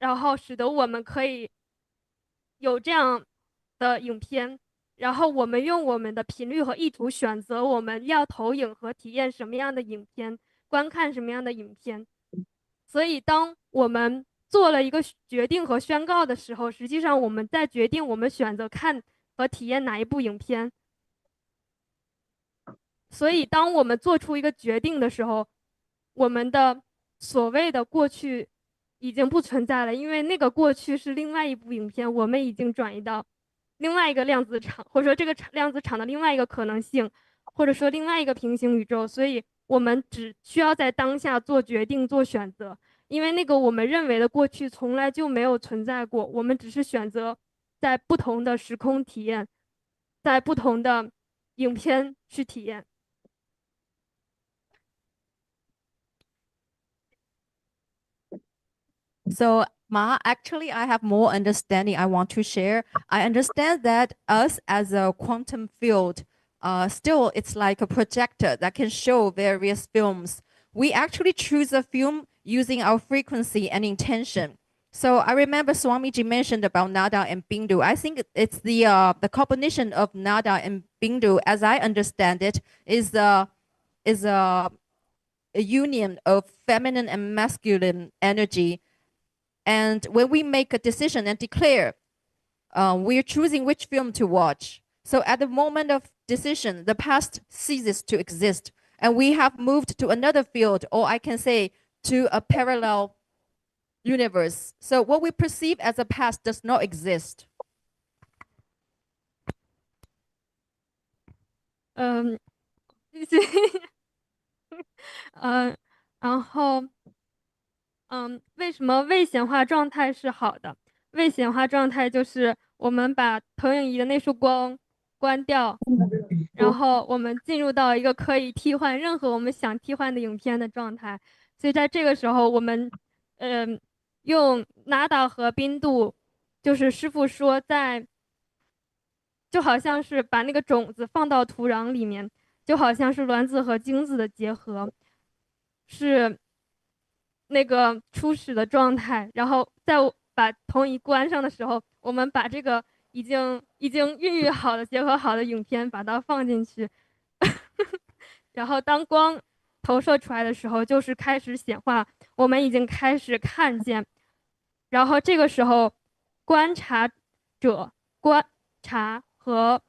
然后使得我们可以有这样的影片，然后我们用我们的频率和意图选择我们要投影和体验什么样的影片，观看什么样的影片。所以，当我们做了一个决定和宣告的时候，实际上我们在决定我们选择看和体验哪一部影片。所以，当我们做出一个决定的时候，我们的所谓的过去已经不存在了，因为那个过去是另外一部影片，我们已经转移到另外一个量子场，或者说这个量子场的另外一个可能性，或者说另外一个平行宇宙。所以，我们只需要在当下做决定、做选择，因为那个我们认为的过去从来就没有存在过，我们只是选择在不同的时空体验，在不同的影片去体验。So, Ma, actually, I have more understanding I want to share. I understand that us as a quantum field, still it's like a projector that can show various films. We actually choose a film using our frequency and intention. So I remember Swamiji mentioned about Nada and Bindu. I think it's the combination of Nada and Bindu, as I understand it, is a union of feminine and masculine energy. And when we make a decision and declare, we're choosing which film to watch. So at the moment of decision, the past ceases to exist. And we have moved to another field, or I can say to a parallel universe. So what we perceive as a past does not exist. 然后，为什么未显化状态是好的？未显化状态就是我们把投影仪的那束光关掉，然后我们进入到一个可以替换任何我们想替换的影片的状态。所以在这个时候，我们，用 Nada 和冰度，就是师傅说就好像是把那个种子放到土壤里面，就好像是卵子和精子的结合，是那个初始的状态。然后在把投影仪关上的时候，我们把这个已经孕育好的、结合好的影片把它放进去，然后当光投射出来的时候，就是开始显化，我们已经开始看见。然后这个时候，观察者、观察和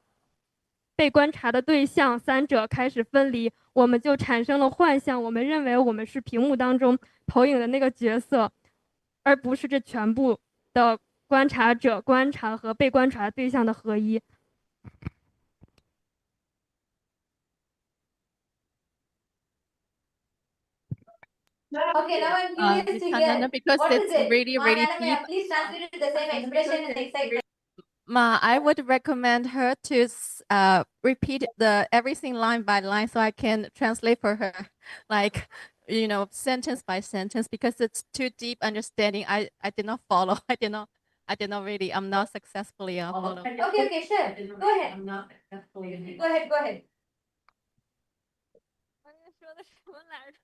被观察的对象三者开始分离，我们就产生了幻象。我们认为我们是屏幕当中投影的那个角色，而不是这全部的观察者、观察和被观察对象的合一。Okay, now I'm curious to hear because what it's is it? really, really deep. Please translate it the same expression and excitement. Ma, I would recommend her to repeat everything line by line so I can translate for her, like, sentence by sentence, because it's too deep understanding. I did not follow. I did not really. I'm not successfully follow. Okay, sure. Go ahead. I'm not successfully. Go ahead. 我刚才说的什么来着？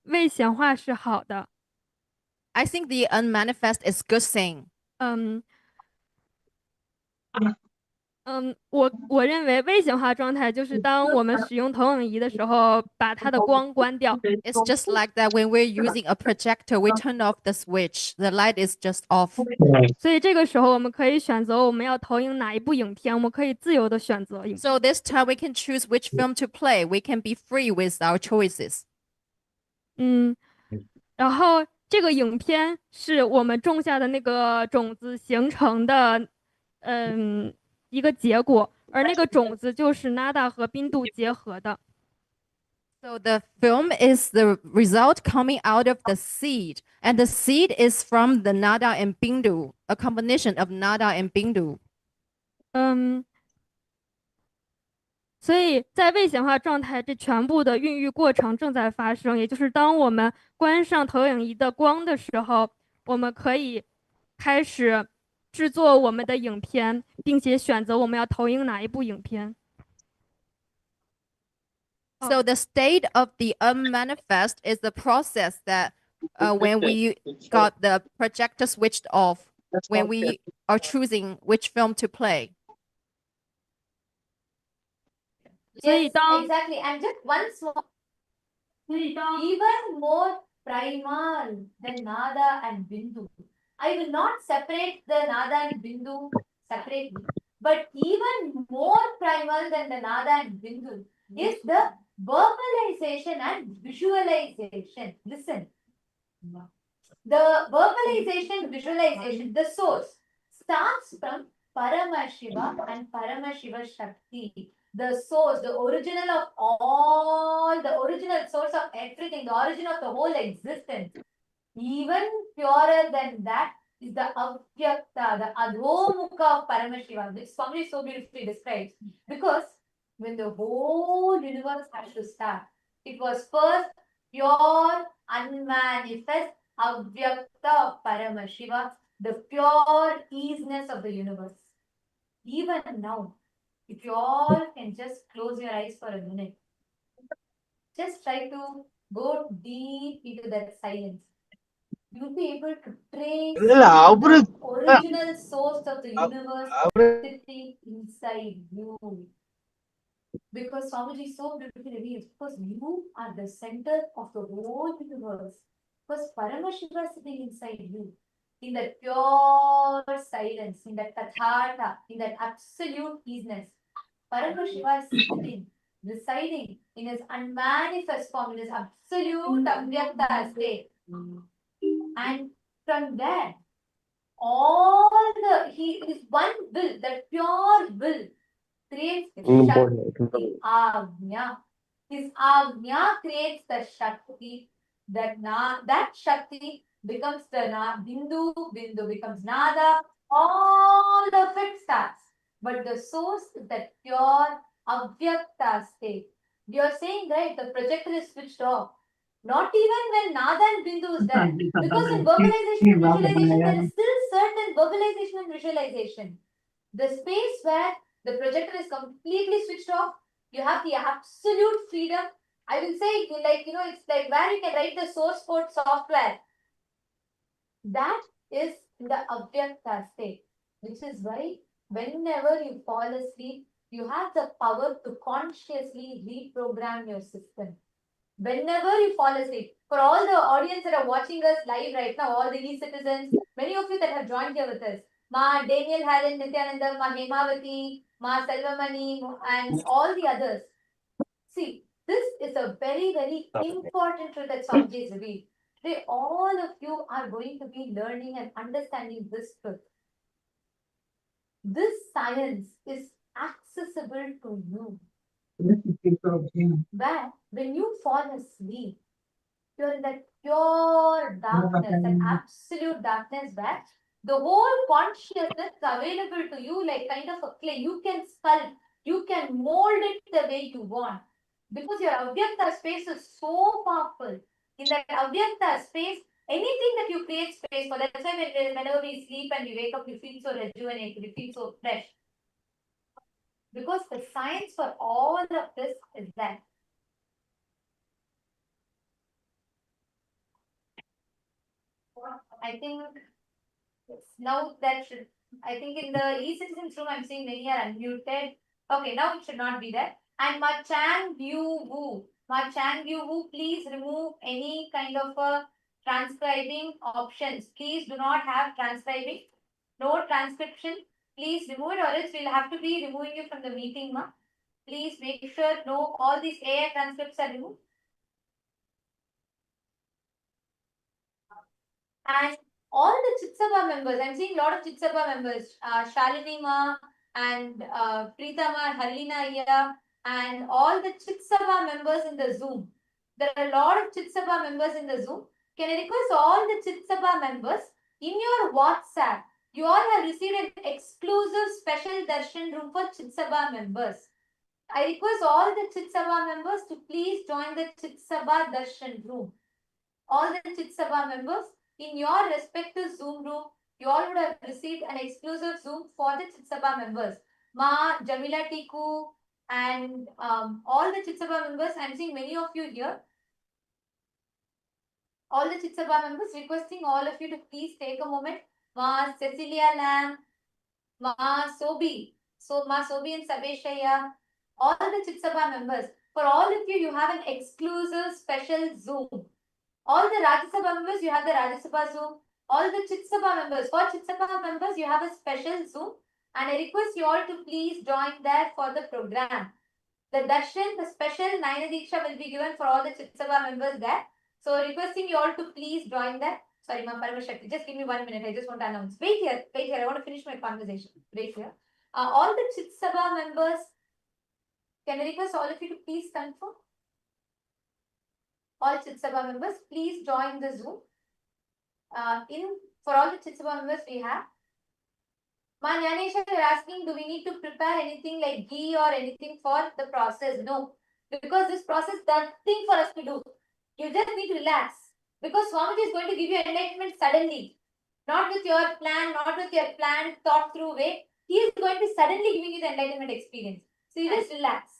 未显化是好的。I think the unmanifest is good thing. 我认为未显化状态就是当我们使用投影仪的时候，把它的光关掉。It's just like that when we're using a projector, we turn off the switch. The light is just off. 所以这个时候我们可以选择我们要投影哪一部影片，我们可以自由的选择影片。So this time we can choose which film to play. We can be free with our choices. 然后这个影片是我们种下的那个种子形成的，一个结果，而那个种子就是 Nada 和冰度结合的。So the film is the result coming out of the seed, and the seed is from the Nada and Bindu, a combination of Nada and Bindu. 所以在未显化状态，这全部的孕育过程正在发生。也就是当我们关上投影仪的光的时候，我们可以开始制作我们的影片，并且选择我们要投影哪一部影片。So the state of the unmanifest is the process that when we got the projector switched off, when we are choosing which film to play. 所以 Yes, 当 exactly. And just one small, even more primal than Nada and Bindu. I will not separate the Nada and Bindu separately, but even more primal than the Nada and Bindu is the verbalization and visualization. Listen, the verbalization, visualization, the source starts from Paramashiva and Paramashiva Shakti. The source, the original of all, the original source of everything, the origin of the whole existence. Even purer than that is the Avyakta, the Adhomukha of Paramashiva, which Swami so beautifully describes. Because when the whole universe has to start, it was first pure, unmanifest, Avyakta of Paramashiva, the pure easiness of the universe. Even now, if you all can just close your eyes for a minute, just try to go deep into that silence. You'll be able to trace the original source of the universe sitting inside you. Because Swamiji so beautifully reveals, because you are the center of the whole universe. Because Paramashiva is sitting inside you. In that pure silence, in that tathata, in that absolute easiness. Paramashiva is sitting, residing in his unmanifest form, in his absolute avyakta state. And from there, he is one will, that pure will creates Shakti, Agnya. His Agnya creates the Shakti, that Shakti becomes the Bindu, Bindu becomes Nada, all of it starts. But the source is that pure Avyakta state. You're saying, right, the projector is switched off. Not even when Nada and Bindu is there. Because in verbalization and visualization, there is still certain verbalization and visualization. The space where the projector is completely switched off, you have the absolute freedom. I will say, it's like where you can write the source code software. That is in the Avyakta state, which is why whenever you fall asleep, you have the power to consciously reprogram your system. Whenever you fall asleep, for all the audience that are watching us live right now, all the e-citizens, many of you that have joined here with us, Ma Daniel Haran, Nithyananda, Ma Hemavati, Ma Selvamani, and all the others. See, this is a very, very important truth that Swamiji is revealed. Today, all of you are going to be learning and understanding this truth. This science is accessible to you. Where, when you fall asleep, you're in that pure darkness, that absolute darkness where the whole consciousness is available to you like kind of a clay. You can sculpt, you can mold it the way you want. Because your Avyakta space is so powerful. In that Avyakta space, anything that you create space for, that's why whenever we sleep and we wake up, we feel so rejuvenated, we feel so fresh. Because the science for all of this is that. I think now that should, I think in the e-citizens room, I'm seeing many are unmuted. Okay, now it should not be there. And Ma Chang Wu, please remove any kind of transcribing options. Please do not have transcribing. No transcription. Please remove it, or else we'll have to be removing you from the meeting, ma. Please make sure no, all these AI transcripts are removed. And all the Chitsabha members, I'm seeing a lot of Chitsabha members, Shalini Ma and Preeta Ma, Harlina here, and all the Chitsabha members in the Zoom. There are a lot of Chitsabha members in the Zoom. Can I request all the Chitsabha members in your WhatsApp? You all have received an exclusive special darshan room for Chitsabha members. I request all the Chitsabha members to please join the Chitsabha darshan room. All the Chitsabha members in your respective Zoom room, you all would have received an exclusive Zoom for the Chitsabha members. Ma, Jamila Tiku, and all the Chitsabha members. I'm seeing many of you here. All the Chitsabha members, requesting all of you to please take a moment. Ma Cecilia Lam, Ma Sobi, Ma Sobi and Sabeshaya, all the Chitsabha members. For all of you, you have an exclusive special Zoom. All the Rajya Sabha members, you have the Rajya Sabha Zoom. All the Chitsabha members, for Chitsabha members, you have a special Zoom. And I request you all to please join there for the program. The darshan, the special Naina Diksha will be given for all the Chitsabha members there. So requesting you all to please join that. Sorry, Ma'am Paramashakti, just give me 1 minute. I just want to announce. Wait here. I want to finish my conversation. Wait here. All the Chitsabha members, can I request all of you to please confirm? All Chitsabha members, please join the Zoom. For all the Chitsabha members we have. Ma Nyanesha, you're asking, do we need to prepare anything like ghee or anything for the process? No, because this process is nothing for us to do. You just need to relax. Because Swamiji is going to give you enlightenment suddenly. Not with your plan, not with your plan, thought through way. He is going to be suddenly giving you the enlightenment experience. So you just relax.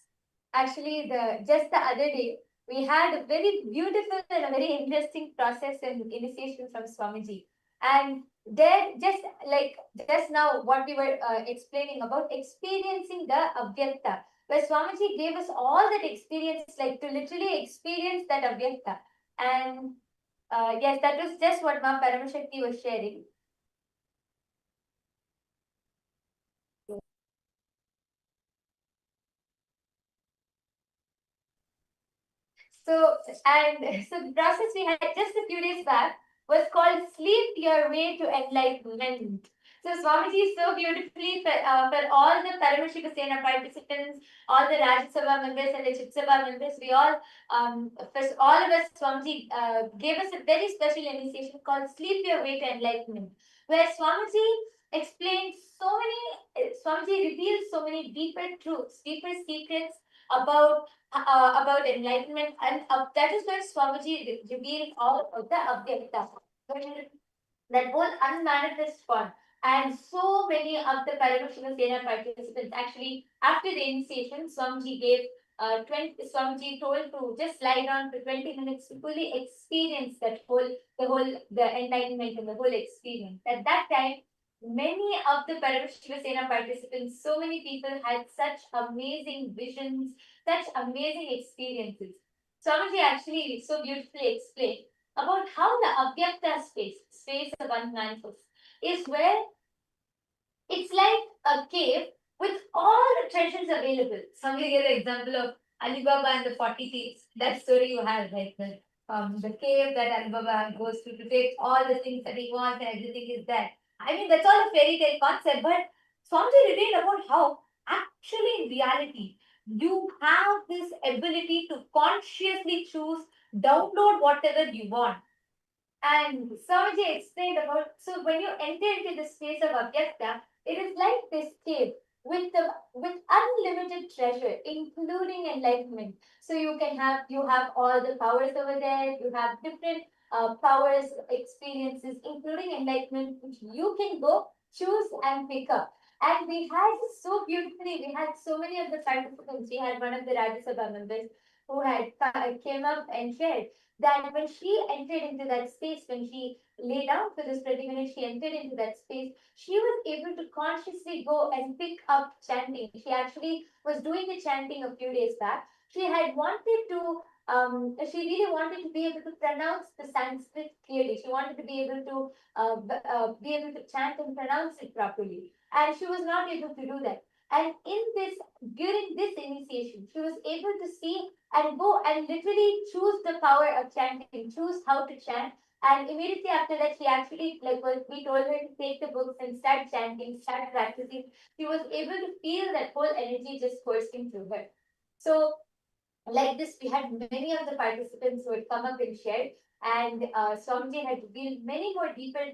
Actually, just the other day, we had a very beautiful and a very interesting process and initiation from Swamiji. And there, just now, what we were explaining about experiencing the Avyakta, where Swamiji gave us all that experience, like to literally experience that Avyakta. And yes, that was just what Ma'am Paramashakti was sharing. So the process we had just a few days back was called Sleep Your Way to Enlightenment. So Swamiji is so beautifully for all the Paramashiva Sena participants, all the Rajya Sabha members and the Chitsabha members, we all, for all of us, Swamiji gave us a very special initiation called Sleep Your Way to Enlightenment, where Swamiji explained Swamiji revealed so many deeper truths, deeper secrets about enlightenment, and that is where Swamiji revealed all of the Avyakta, that whole unmanifest form. And so many of the Paramashiva Sena participants, actually, after the initiation, Swamiji gave Swamiji told to just lie down for 20 minutes to fully experience the enlightenment and the whole experience. At that time, many of the Paramashiva Sena participants, so many people had such amazing visions, such amazing experiences. Swamiji actually so beautifully explained about how the Avyakta space of unmanifest, is where it's like a cave with all the treasures available. Somebody gave the example of Alibaba and the 40 thieves. That story you have, right? The cave that Alibaba goes to take all the things that he wants and everything is there. I mean, that's all a fairy tale concept, but Swamiji revealed about how actually in reality, you have this ability to consciously choose, download whatever you want. And Swamiji explained about, so when you enter into the space of Avyakta, it is like this cave with unlimited treasure, including enlightenment. So you have all the powers over there, you have different powers, experiences, including enlightenment, which you can go choose and pick up. And we had so many of the participants. We had one of the Rajya Sabha members who had came up and shared that when she entered into that space, when she lay down for this 20 minutes, she entered into that space, she was able to consciously go and pick up chanting. She actually was doing the chanting a few days back. She had wanted to, she really wanted to be able to pronounce the Sanskrit clearly. She wanted to be able to chant and pronounce it properly. And she was not able to do that. And during this initiation, she was able to see and go and literally choose the power of chanting, choose how to chant. And immediately after that, she actually, we told her to take the books and start chanting, start practicing. She was able to feel that whole energy just coursing through her. So, like this, we had many of the participants who had come up and shared. And Swamiji had revealed many more deeper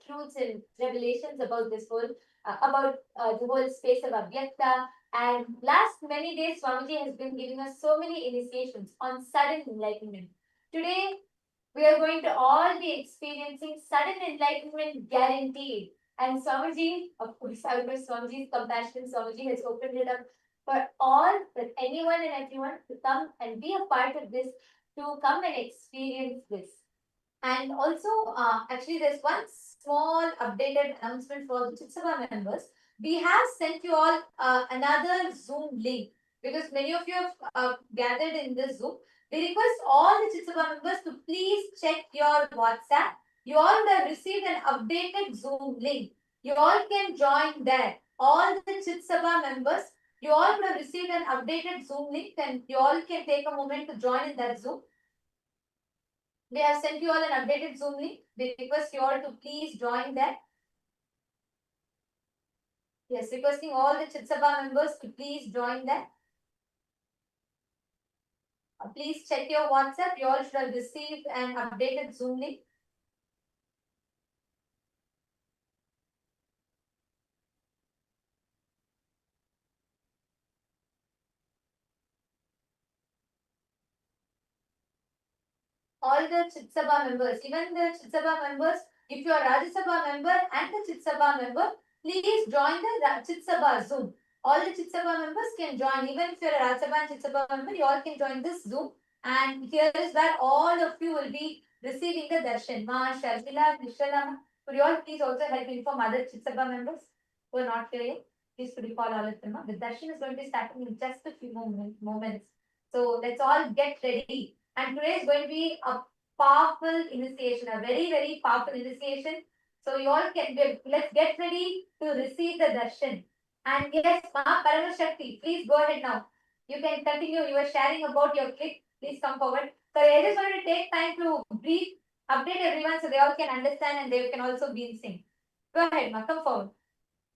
truths and revelations about this whole, the whole space of Avyakta. And last many days, Swamiji has been giving us so many initiations on sudden enlightenment. Today, we are going to all be experiencing sudden enlightenment guaranteed. And Swamiji, of course, Swamiji's compassion, Swamiji has opened it up for all, for anyone and everyone to come and be a part of this, to come and experience this. And also, actually, there's one small updated announcement for the Chitsava members. We have sent you all another Zoom link because many of you have gathered in this Zoom. We request all the Chitsava members to please check your WhatsApp. You all would have received an updated Zoom link. You all can join there. All the Chitsava members, you all would have received an updated Zoom link and you all can take a moment to join in that Zoom. We have sent you all an updated Zoom link. We request you all to please join that. Yes, requesting all the Chitsabha members to please join that. Please check your WhatsApp. You all should have received an updated Zoom link. All the Chitsabha members, even the Chitsabha members, if you are Rajya Sabha member and the Chitsabha member, please join the Chitsabha Zoom. All the Chitsabha members can join. Even if you are a Rajya Sabha and Chitsabha member, you all can join this Zoom. And here is where all of you will be receiving the darshan. Ma, Sharmila, Nishala, could you all please also help inform other Chitsabha members who are not here yet? Please could you call all of them. The darshan is going to be starting in just a few moments. So let's all get ready. And today is going to be a powerful initiation, a very, very powerful initiation. So you all can let's get ready to receive the darshan. And yes, Ma Paramashakti, please go ahead now. You can continue. You were sharing about your clip. Please come forward. So I just want to take time to brief, update everyone so they all can understand and they can also be in sync. Go ahead, Ma. Come forward.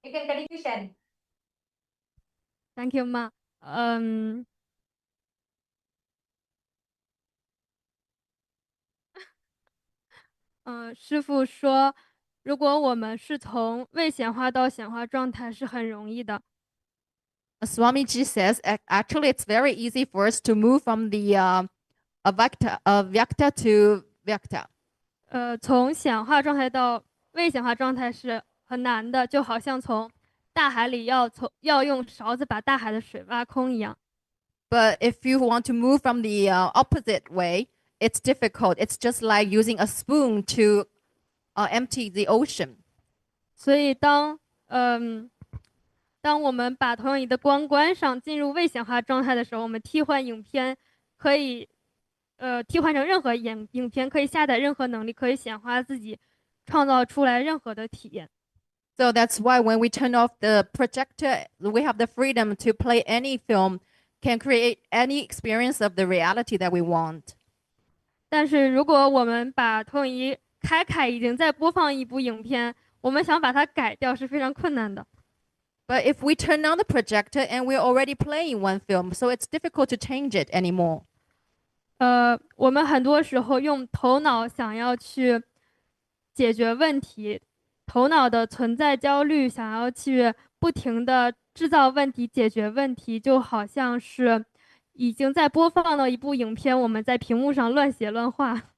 You can continue sharing. Thank you, Ma. 师父说，如果我们是从未显化到显化状态是很容易的。Swamiji says actually it's very easy for us to move from the Vyakta to Vyakta. 从显化状态到未显化状态是很难的，就好像从大海里要用勺子把大海的水挖空一样。But if you want to move from the opposite way, it's difficult. It's just like using a spoon to empty the ocean. 所以当我们把投影仪的光关上，进入未显化状态的时候，我们替换影片可以替换成任何影片，可以下载任何能力，可以显化自己，创造出来任何的体验。So that's why when we turn off the projector, we have the freedom to play any film, can create any experience of the reality that we want. 但是如果我们把投影仪开，已经在播放一部影片，我们想把它改掉是非常困难的。But if we turn on the projector and we're already playing one film, so it's difficult to change it anymore. 我们很多时候用头脑想要去解决问题，头脑的存在焦虑，想要去不停的制造问题、解决问题，就好像是已经在播放了一部影片，我们在屏幕上乱写乱画。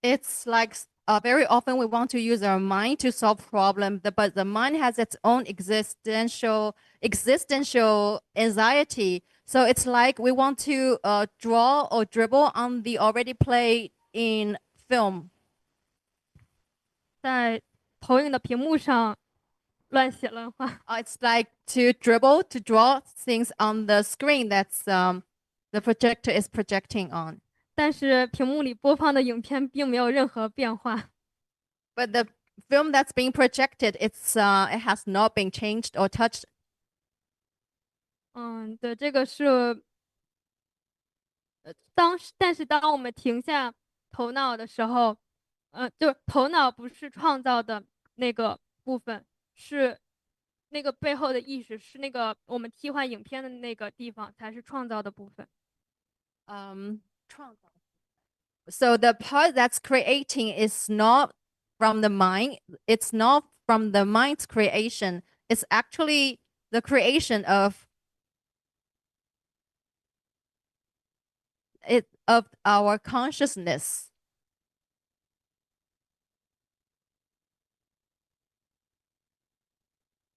It's like very often we want to use our mind to solve problems, but the mind has its own existential anxiety. So it's like we want to draw or dribble on the already played in film. 在投影的屏幕上乱写乱画。It's like to dribble, to draw things on the screen that's the projector is projecting on. 但是屏幕里播放的影片并没有任何变化。But the film that's being projected, it has not been changed or touched. 对，这个是但是当我们停下头脑的时候，就是头脑不是创造的那个部分，是那个背后的意识，是那个我们替换影片的那个地方才是创造的部分。So the part that's creating is not from the mind. It's not from the mind's creation. It's actually the creation of our consciousness.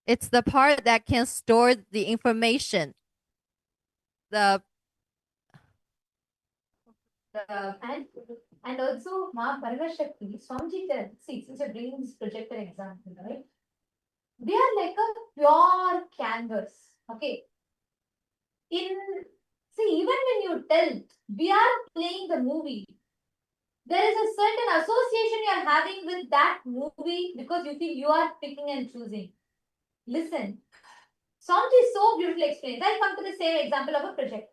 It's the part that can store the information. And also Ma Paramashakti, Swamiji tells, see, since you're bringing this projector example, right? They are like a pure canvas. Okay. Even when you tell we are playing the movie, there is a certain association you are having with that movie because you feel you are picking and choosing. Listen, Swamiji so beautifully explains. I'll come to the same example of a project.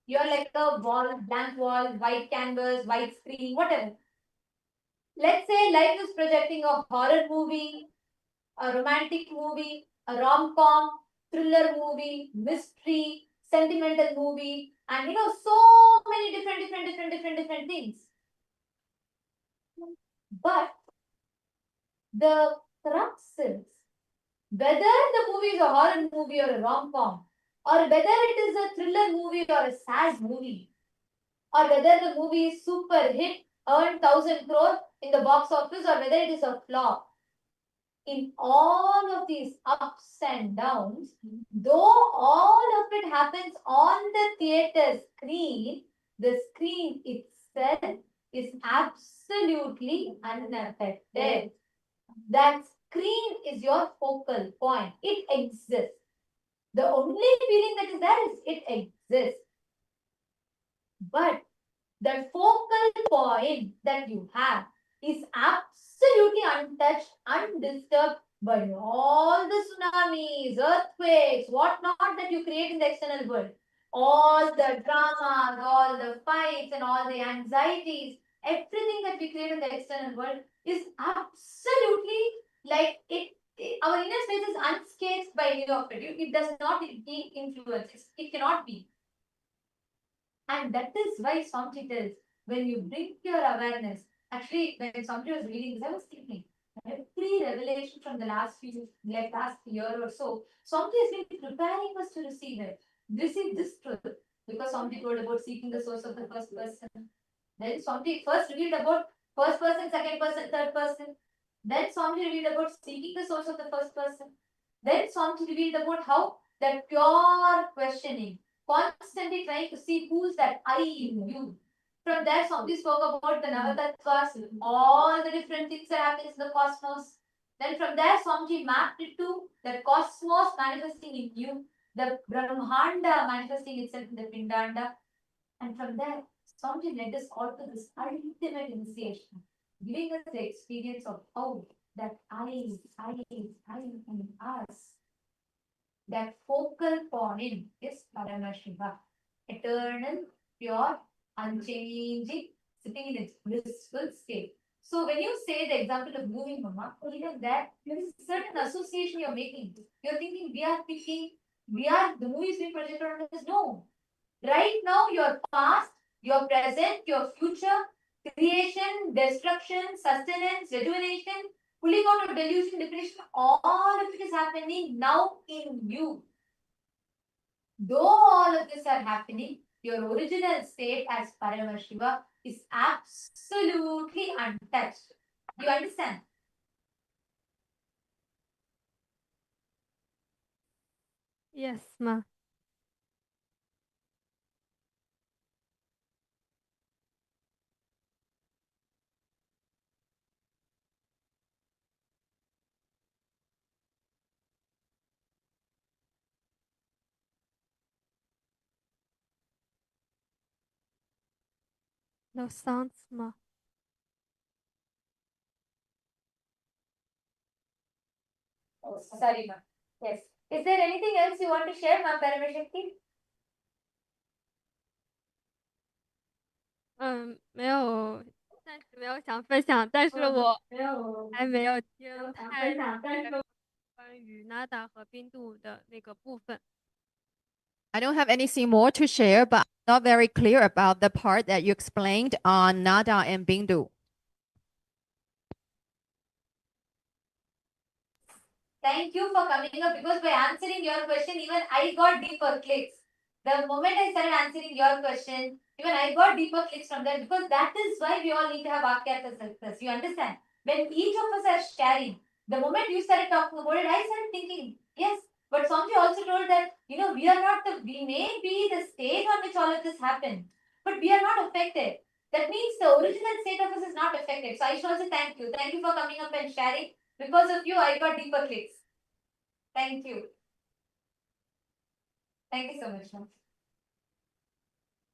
You are like a wall, blank wall, white canvas, white screen, whatever. Let's say life is projecting a horror movie, a romantic movie, a rom-com, thriller movie, mystery, sentimental movie, and so many different things. But the crux is whether the movie is a horror movie or a rom-com, or whether it is a thriller movie or a sad movie, or whether the movie is super hit, earned 1,000 crore in the box office, or whether it is a flop. In all of these ups and downs, though all of it happens on the theater screen, the screen itself is absolutely unaffected. That screen is your focal point. It exists. The only feeling that is there is it exists. But the focal point that you have is absolutely untouched, undisturbed by all the tsunamis, earthquakes, whatnot that you create in the external world. All the dramas, all the fights, and all the anxieties, everything that we create in the external world is absolutely like it. Our inner space is unscathed by any of it. It does not influence. It cannot be. And that is why Swamiji tells, when you bring your awareness, actually, when Swamiji was reading this, I was thinking, every revelation from the last year or so, Swamiji has been preparing us to receive this truth. Because Swamiji told about seeking the source of the first person. Then Swamiji first revealed about first person, second person, third person. Then Swamiji revealed about seeking the source of the first person. Then Swamiji revealed about how that pure questioning, constantly trying to see who's that I in you. From there, Swamiji spoke about the Navatattvas, all the different things that happen in the cosmos. Then from there, Swamiji mapped it to the cosmos manifesting in you, the Brahmanda manifesting itself in the Pindanda. And from there, Swamiji led us all to this ultimate initiation, giving us the experience of how that I in us, that focal point is Paramashiva, eternal, pure, unchanging, sitting in its blissful state. So when you say the example of moving, Mama, even that there is a certain association you're making. You're thinking the movie is being projected on us. No. Right now, your past, your present, your future, creation, destruction, sustenance, rejuvenation, pulling out of delusion, depression, all of it is happening now in you. Though all of this are happening, your original state as Paramashiva is absolutely untouched. You understand? Yes, Ma. No sounds, Ma. Oh, sorry, Ma. Yes. Is there anything else you want to share, Ma Paramashakti? 没有，暂时没有想分享，但是我还没有听太关于 Nada 和冰度的那个部分。I don't have anything more to share, but I'm not very clear about the part that you explained on Nada and Bindu. Thank you for coming up, because by answering your question, even I got deeper clicks. The moment I started answering your question, even I got deeper clicks from that, because that is why we all need to have Vakyartha success. You understand? When each of us are sharing, the moment you started talking about it, I started thinking, Yes, but Swamiji also told that, we are not we may be the state on which all of this happened, but we are not affected. That means the original state of us is not affected. So I should also thank you. Thank you for coming up and sharing. Because of you, I got deeper clicks. Thank you. Thank you so much, ma'am.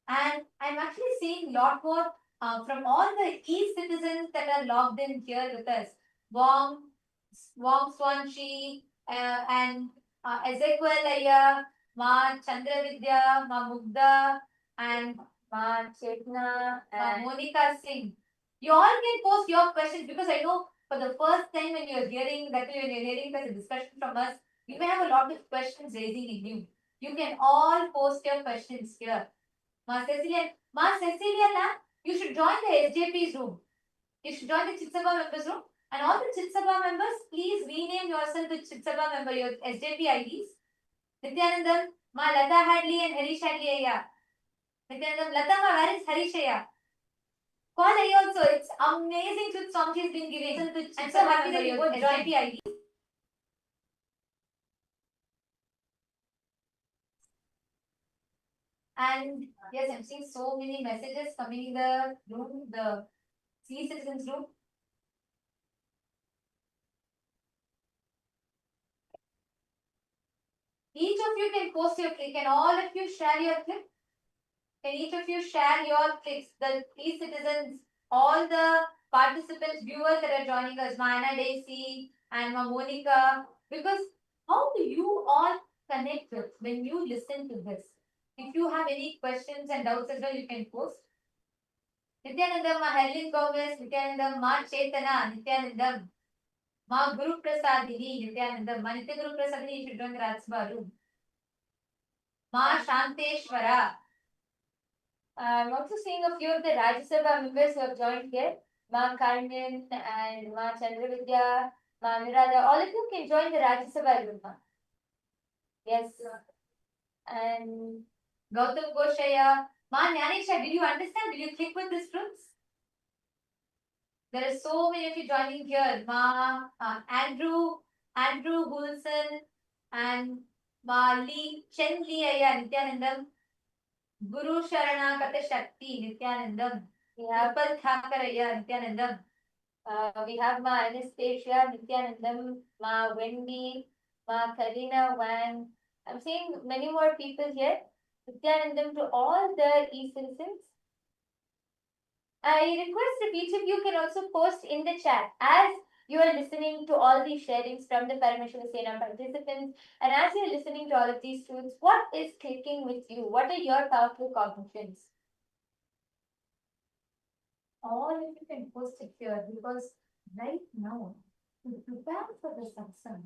And I'm actually seeing a lot more from all the e-citizens that are logged in here with us. Wong Swanchi, and Ezekiel Ayya, Ma Chandravidya, Ma Mugda, and Ma Chetna, and Monica Singh. You all can post your questions because I know for the first time when you're hearing such a discussion from us, you may have a lot of questions raising in you. You can all post your questions here. Ma Cecilia, you should join the SJP's room. You should join the Chitsabha members room. And all the Chitsabha members, please rename yourself to Chitsabha member, your SJP IDs. Nithyanandam, Ma Lata Hadley and Harish Hadley Ayya. Nithyanandam, Lata Ma, where is Harish Ayya? Call Ayya also. It's amazing truth Swamiji has been giving. I'm so happy that you both SJP IDs. And yes, I'm seeing so many messages coming in the room, the C-Citizens room. Each of you can post your click and all of you share your click. Can each of you share your clicks? The e-citizens, all the participants, viewers that are joining us, Mana Daisy and Monica, because how do you all connect with when you listen to this? If you have any questions and doubts as well, you can post. Nithyanandam, Ma Helen Gomez, Nithyanandam, Ma Chetana, Nithyanandam, Ma Guru Prasadini, Nithyanandam, Ma Nitya Guru Prasadini, you should join the Rajsabha room. Ma Shanteshwara. I'm also seeing a few of the Rajya Sabha members who have joined here. Ma Karnan and Ma Chandravidya, Ma Mirada. All of you can join the Rajya Sabha room. Yes. And Gautam Goshaya. Ma Nyanisha, did you understand? Did you click with these fruits? There are so many of you joining here. Ma Andrew Gulson and Ma Lee Chen Lee Ayya Nithyanandam. Guru Sharana Kata Shakti Nithyanandam. We have Pal Thakaraya Nithyanandam. We have Ma Anastasia Nithyanandam, Ma Wendy, Ma Karina Wang. I'm seeing many more people here. Nithyanandam to all the e-citizens. I request if each of you can also post in the chat as you are listening to all these sharings from the Paramashiva Sena participants, and as you are listening to all of these truths, what is clicking with you? What are your powerful cognitions? All of you can post it here because right now, to prepare for the satsang,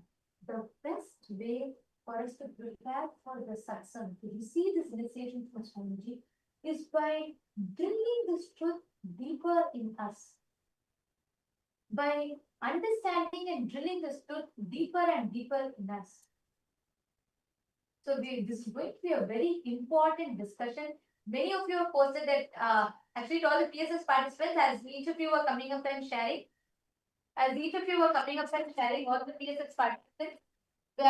the best way for us to prepare for the satsang, to receive this initiation from Swamiji, is by drilling this truth deeper in us. By understanding and drilling this truth deeper and deeper in us. So this is going to be a very important discussion. Many of you have posted that actually all the PSS participants, as each of you were coming up and sharing, all the PSS participants,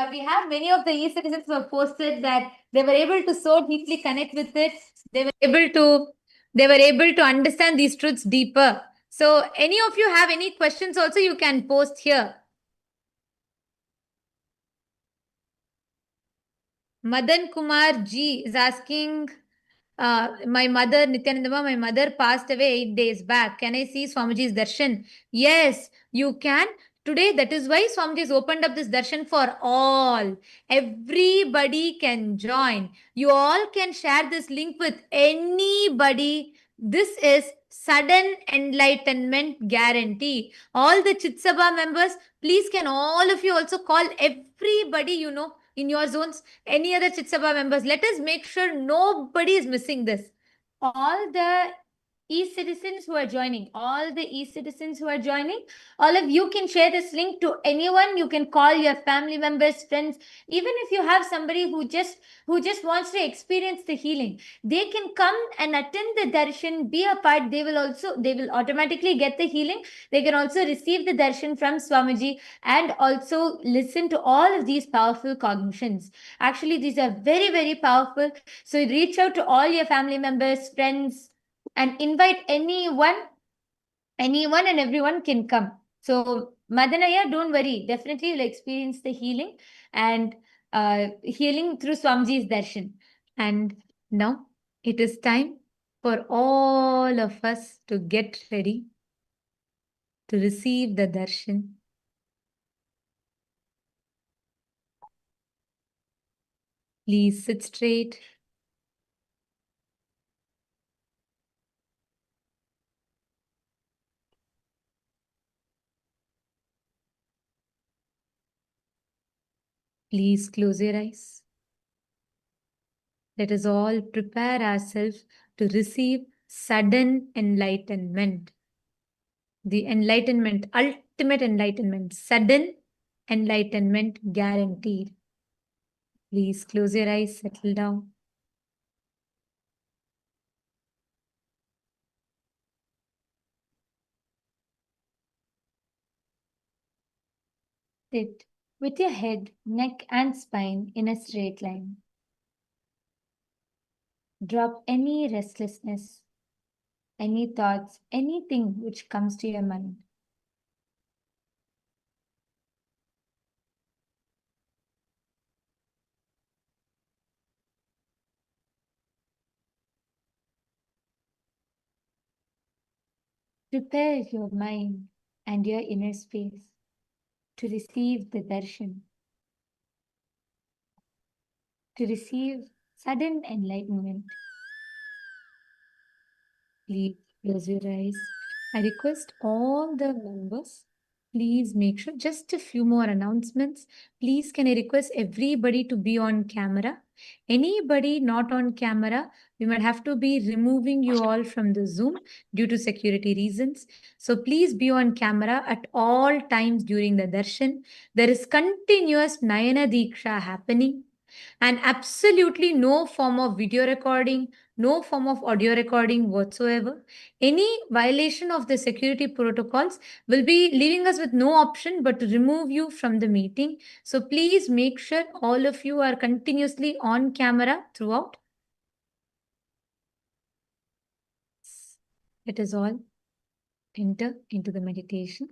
we have many of the e-citizens who have posted that they were able to so deeply connect with it. They were able to understand these truths deeper. So any of you have any questions also, you can post here. Madan Kumar G is asking, my mother, Nithyanandama, my mother passed away 8 days back. Can I see Swamiji's darshan? Yes, you can. Today, that is why Swamiji has opened up this darshan for all. Everybody can join. You all can share this link with anybody. This is sudden enlightenment guarantee. All the Chitsabha members, please can all of you also call everybody you know in your zones, any other Chitsabha members. Let us make sure nobody is missing this. All the e-citizens who are joining, all the e-citizens who are joining, all of you can share this link to anyone. You can call your family members, friends, even if you have somebody who just wants to experience the healing, they can come and attend the darshan, be a part. They will automatically get the healing. They can also receive the darshan from Swamiji and also listen to all of these powerful cognitions. Actually, these are very, very powerful. So reach out to all your family members, friends, and invite anyone and everyone can come. So Madanaya, don't worry, definitely you'll experience the healing and healing through Swamiji's darshan. And now it is time for all of us to get ready to receive the darshan. Please sit straight. Please close your eyes. Let us all prepare ourselves to receive sudden enlightenment. The enlightenment, ultimate enlightenment, sudden enlightenment guaranteed. Please close your eyes, settle down. Sit with your head, neck, and spine in a straight line. Drop any restlessness, any thoughts, anything which comes to your mind. Prepare your mind and your inner space to receive the darshan, to receive sudden enlightenment. Please close your eyes. I request all the members, please make sure, just a few more announcements. Please, can I request everybody to be on camera? Anybody not on camera, we might have to be removing you all from the Zoom due to security reasons. So please be on camera at all times during the darshan. There is continuous Nayana Diksha happening and absolutely no form of video recording, no form of audio recording whatsoever. Any violation of the security protocols will be leaving us with no option but to remove you from the meeting. So please make sure all of you are continuously on camera throughout. Let us all enter into the meditation.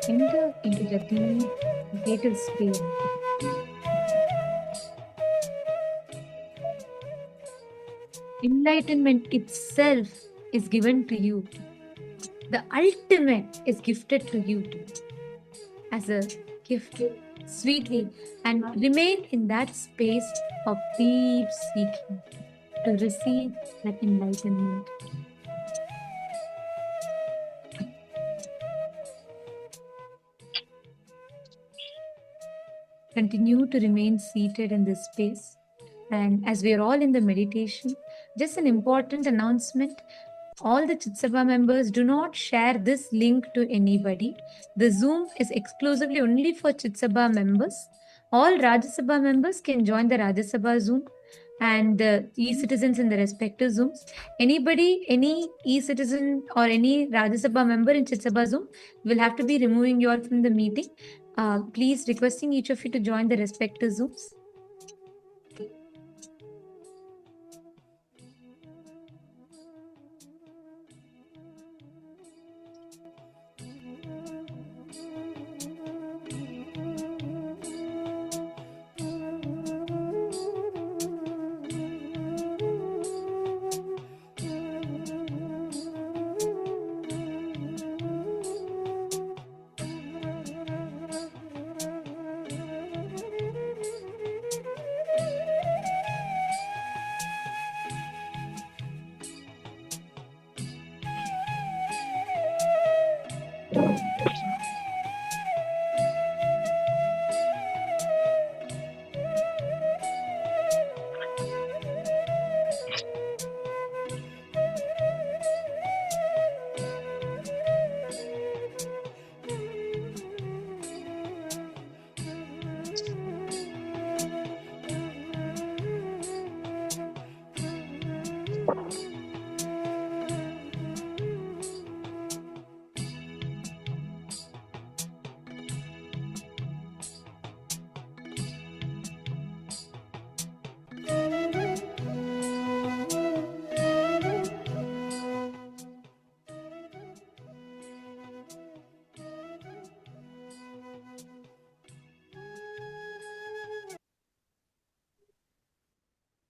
Enter into the deep, meditative space. Enlightenment itself is given to you. The ultimate is gifted to you as a gift, sweetly, and remain in that space of deep seeking to receive that enlightenment. Continue to remain seated in this space. And as we are all in the meditation, just an important announcement. All the Chit Sabha members, do not share this link to anybody. The Zoom is exclusively only for Chit Sabha members. All Rajya Sabha members can join the Rajya Sabha Zoom and the e-citizens in the respective Zooms. Anybody, any e-citizen or any Rajya Sabha member in Chit Sabha Zoom will have to be removing you all from the meeting. Please requesting each of you to join the respective Zooms.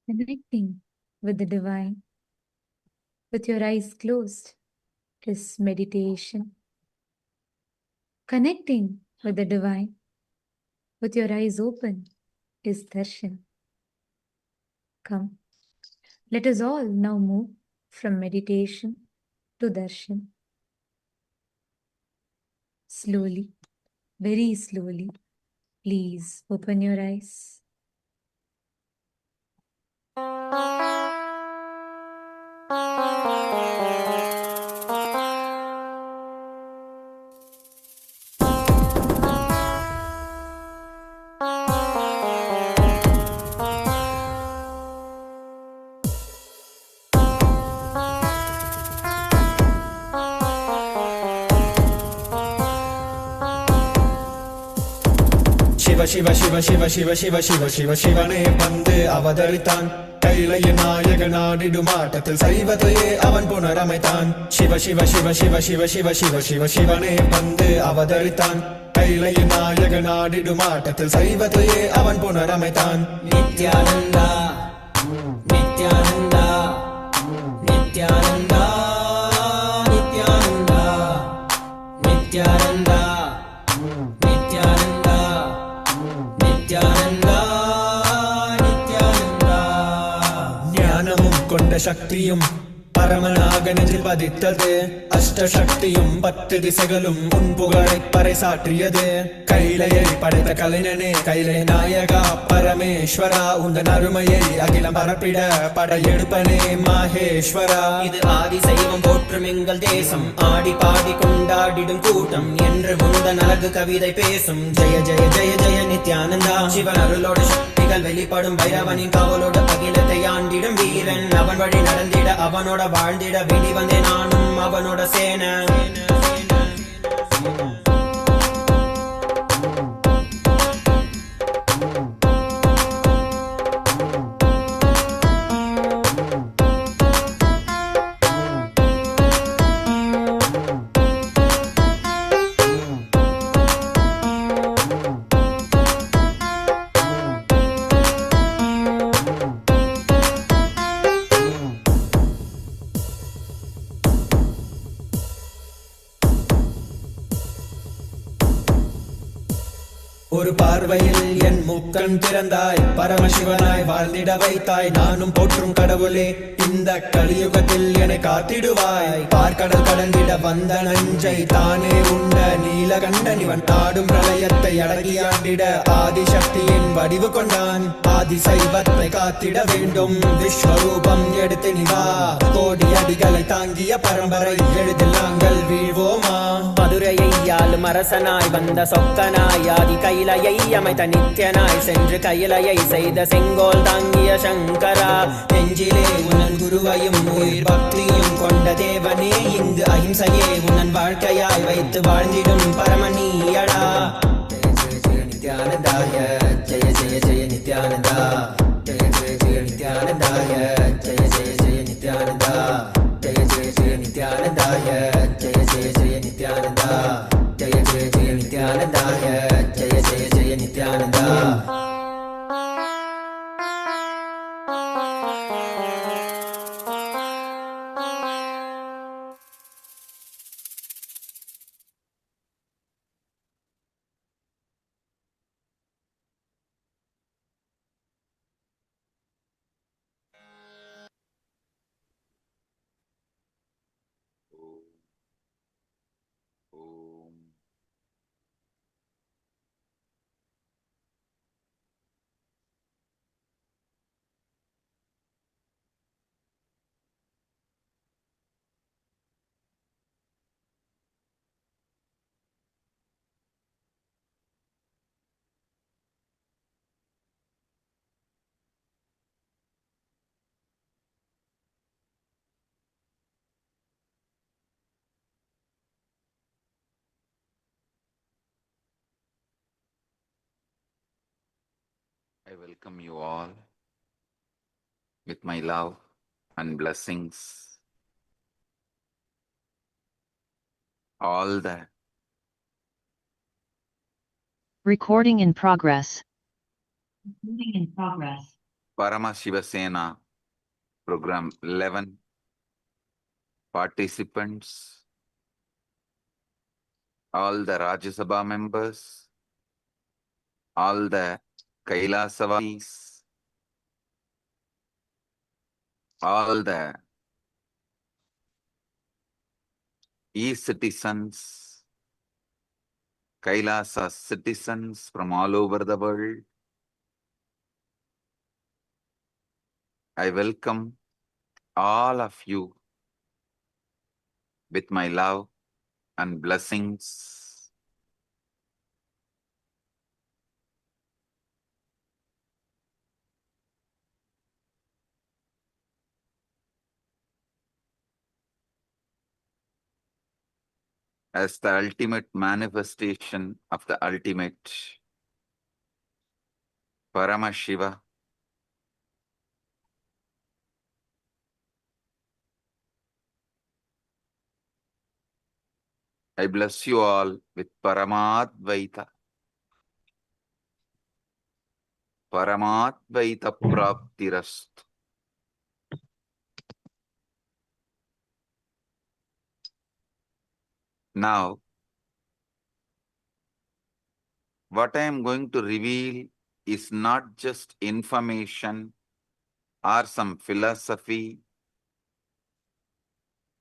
Connecting with the divine, with your eyes closed, is meditation. Connecting with the divine, with your eyes open, is darshan. Come, let us all now move from meditation to darshan. Slowly, very slowly, please open your eyes. Shiva Shiva Shiva Shiva Shiva Shiva Shiva Shivane Pande Avadaritan Kailaya Nayaga Nadidu Matatil Saivataye Avan Punaramaitan Shiva Shiva Shiva Shiva Shiva Shiva Shiva Shiva Shivane Pande Avadaritan Kailaya Nayaga Nadidu Matatil Saivataye Avan Punaramaitan Nithyananda Nithyananda Nithyananda Nithyananda Nithyananda ശക്തിയും பரமனாகனதில் பதித்தது அஷ்டசக்தியும் 10 திசைகளும் உன்புகழை பறைசாற்றியது கைலையை படைத்த கலைஞனே கைலை நாயகா பரமேஸ்வரா உந்தன் அருமையை அகிலம் பரப்பிட படையெடுப்பனே மாஹேஸ்வரா இது ஆதி சைவம் போற்றும் எங்கள் தேசம் ஆடி பாடி கொண்டாடிடும் கூட்டம் என்று உந்தன் அழகு கவிதை பேசும் ஜெய ஜெய ஜெய ஜெய நித்யானந்தா சிவன் அருளோட சக்திகள் வெளிப்படும் பைரவனின் காவலோடு அகிலத்தை ஆண்டிடும் வீரன் அவன் வழி நடந்திட அவனோட வாழ்ந்திட வேண்டி வந்தேன் நானும் அவனோட சேனை ஒரு பார்வையில் என் முக்கண் திறந்தாய், பரமசிவனாய் வாழ்ந்திட வைத்தாய். நானும் போற்றும் கடவுளே, இந்த கலியுகத்தில் என்னை காத்திடுவாய். பார்க்கடல் கடந்திட வந்த நஞ்சை தானே உண்ட நீலகண்டன் இவன் நாடும் பிரளயத்தை அடக்கியாண்டிட ஆதிசக்தியின் வடிவு கொண்டான். ஆதி சைவத்தை காத்திட வேண்டும், விஸ்வரூபம் எடுத்து நிவா. கோடி அடிகளை தாங்கிய பரம்பரை எழுதில் நாங்கள் வீழ்வோமா? மதுரையை ஆளும் அரசனாய் வந்த சொக்கனாய், ஆதி கைலையை அமைத்த நித்யனாய், சென்று கைலையை செய்த செங்கோல் தாங்கிய சங்கரா. நெஞ்சிலே உனன் குருவையும் உயிர் பக்தியும் கொண்ட தேவனே, இங்கு அஹிம்சையே உனன் வாழ்க்கையாய் வைத்து வாழ்ந்திடும் பரமணியடா. Jaya Jaya நித்யானந்தாய, Jaya Jaya Jaya Nithyananda. Jaya Jaya Jaya நித்யானந்தாய, Jaya Jaya Jaya Nithyananda. Jaya Jaya Jaya நித்யானந்தாய, Jaya Jaya Jaya Nithyananda. Jaya Jaya Jaya நித்யானந்தாய, Jaya Jaya Jaya Nithyananda. I welcome you all with my love and blessings. All the Recording in progress. Paramashiva Program 11 participants, all the Rajya Sabha members, all the KAILASA, all the e-citizens, KAILASA citizens from all over the world. I welcome all of you with my love and blessings. As the ultimate manifestation of the ultimate, Paramashiva, I bless you all with Paramadvaita. Paramadvaita Praptirastu. Now, what I am going to reveal is not just information or some philosophy.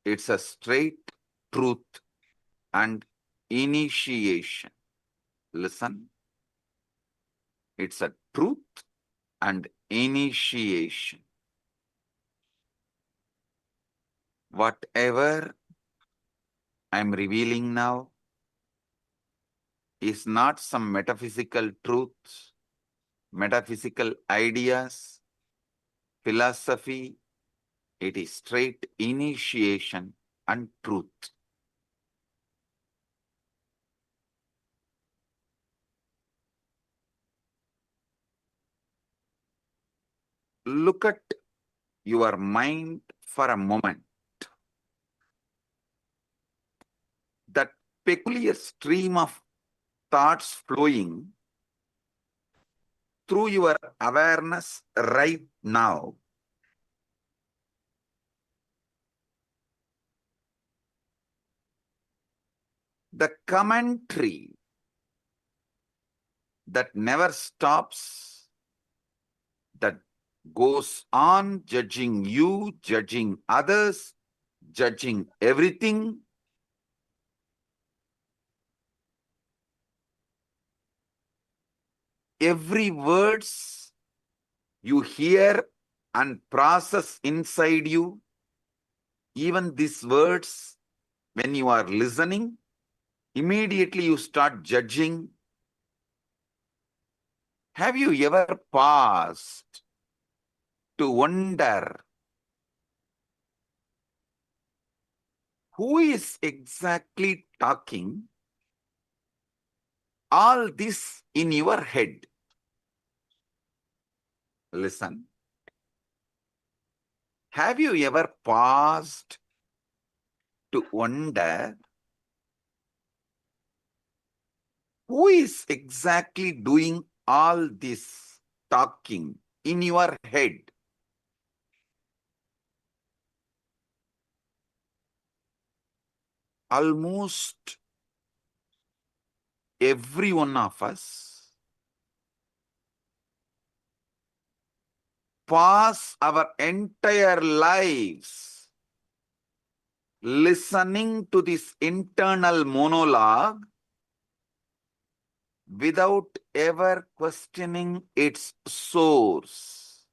It's a straight truth and initiation. Listen. It's a truth and initiation. Whatever I'm revealing now is not some metaphysical truths, metaphysical ideas, philosophy. It is straight initiation and truth. Look at your mind for a moment. That peculiar stream of thoughts flowing through your awareness right now. The commentary that never stops, that goes on judging you, judging others, judging everything. Every words you hear and process inside you, even these words, when you are listening, immediately you start judging. Have you ever paused to wonder who is exactly talking all this in your head? Listen. Have you ever paused to wonder who is exactly doing all this talking in your head? Almost every one of us pass our entire lives listening to this internal monologue without ever questioning its source.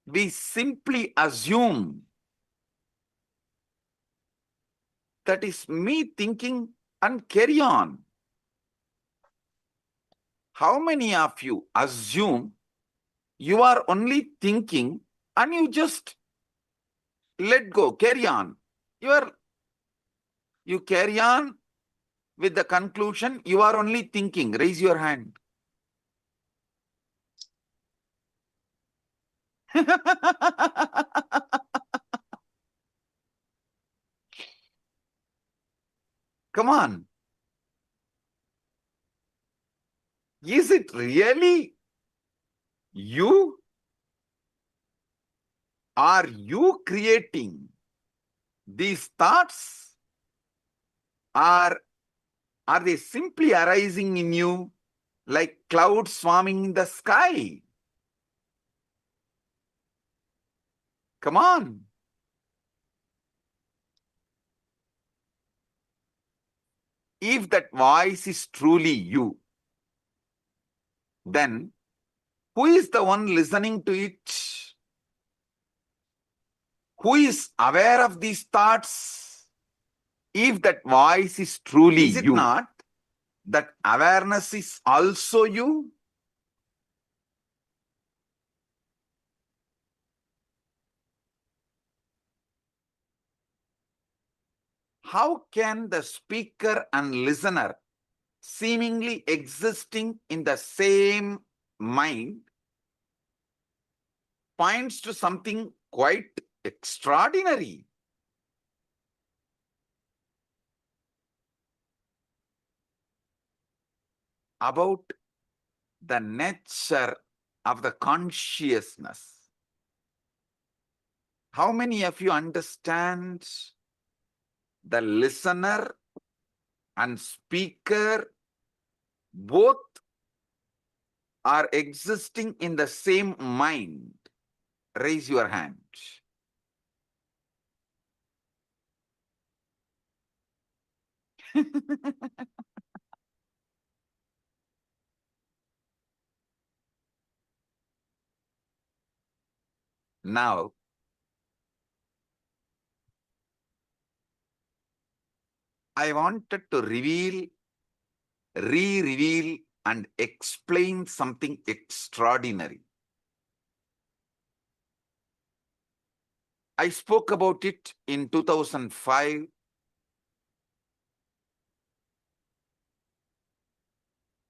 We simply assume that is me thinking and carry on. How many of you assume you are only thinking and you just let go, carry on? You carry on with the conclusion you are only thinking. Raise your hand. Come on. Is it really you? Are you creating these thoughts? Or are they simply arising in you like clouds swarming in the sky? Come on. If that voice is truly you, then who is the one listening to it? Who is aware of these thoughts? If that voice is truly you, is it not that awareness is also you? How can the speaker and listener seemingly existing in the same mind points to something quite extraordinary? About the nature of the consciousness. How many of you understand the listener and speaker both are existing in the same mind? Raise your hand. Now, I wanted to re-reveal and explain something extraordinary. I spoke about it in 2005.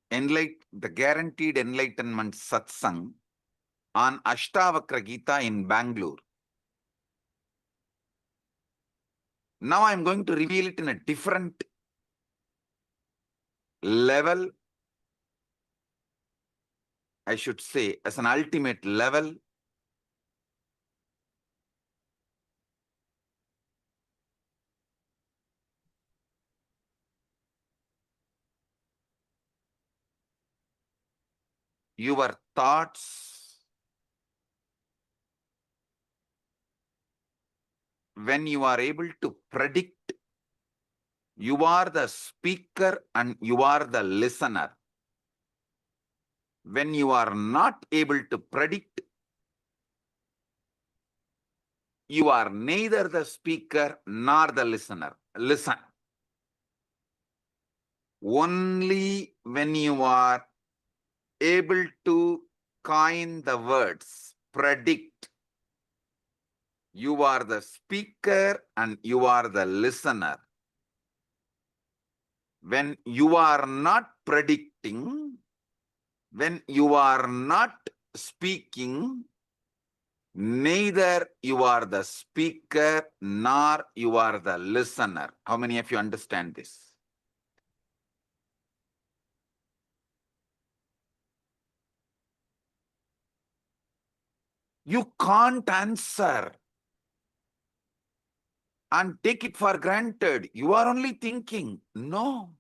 The Guaranteed Enlightenment Satsang on Ashtavakra Gita in Bangalore. Now I'm going to reveal it in a different level, I should say, as an ultimate level. your thoughts, when you are able to predict, you are the speaker and you are the listener. When you are not able to predict, you are neither the speaker nor the listener. Listen. Only when you are able to coin the words, predict, you are the speaker and you are the listener. When you are not predicting, when you are not speaking, neither you are the speaker nor you are the listener. How many of you understand this? You can't answer and take it for granted. You are only thinking. No.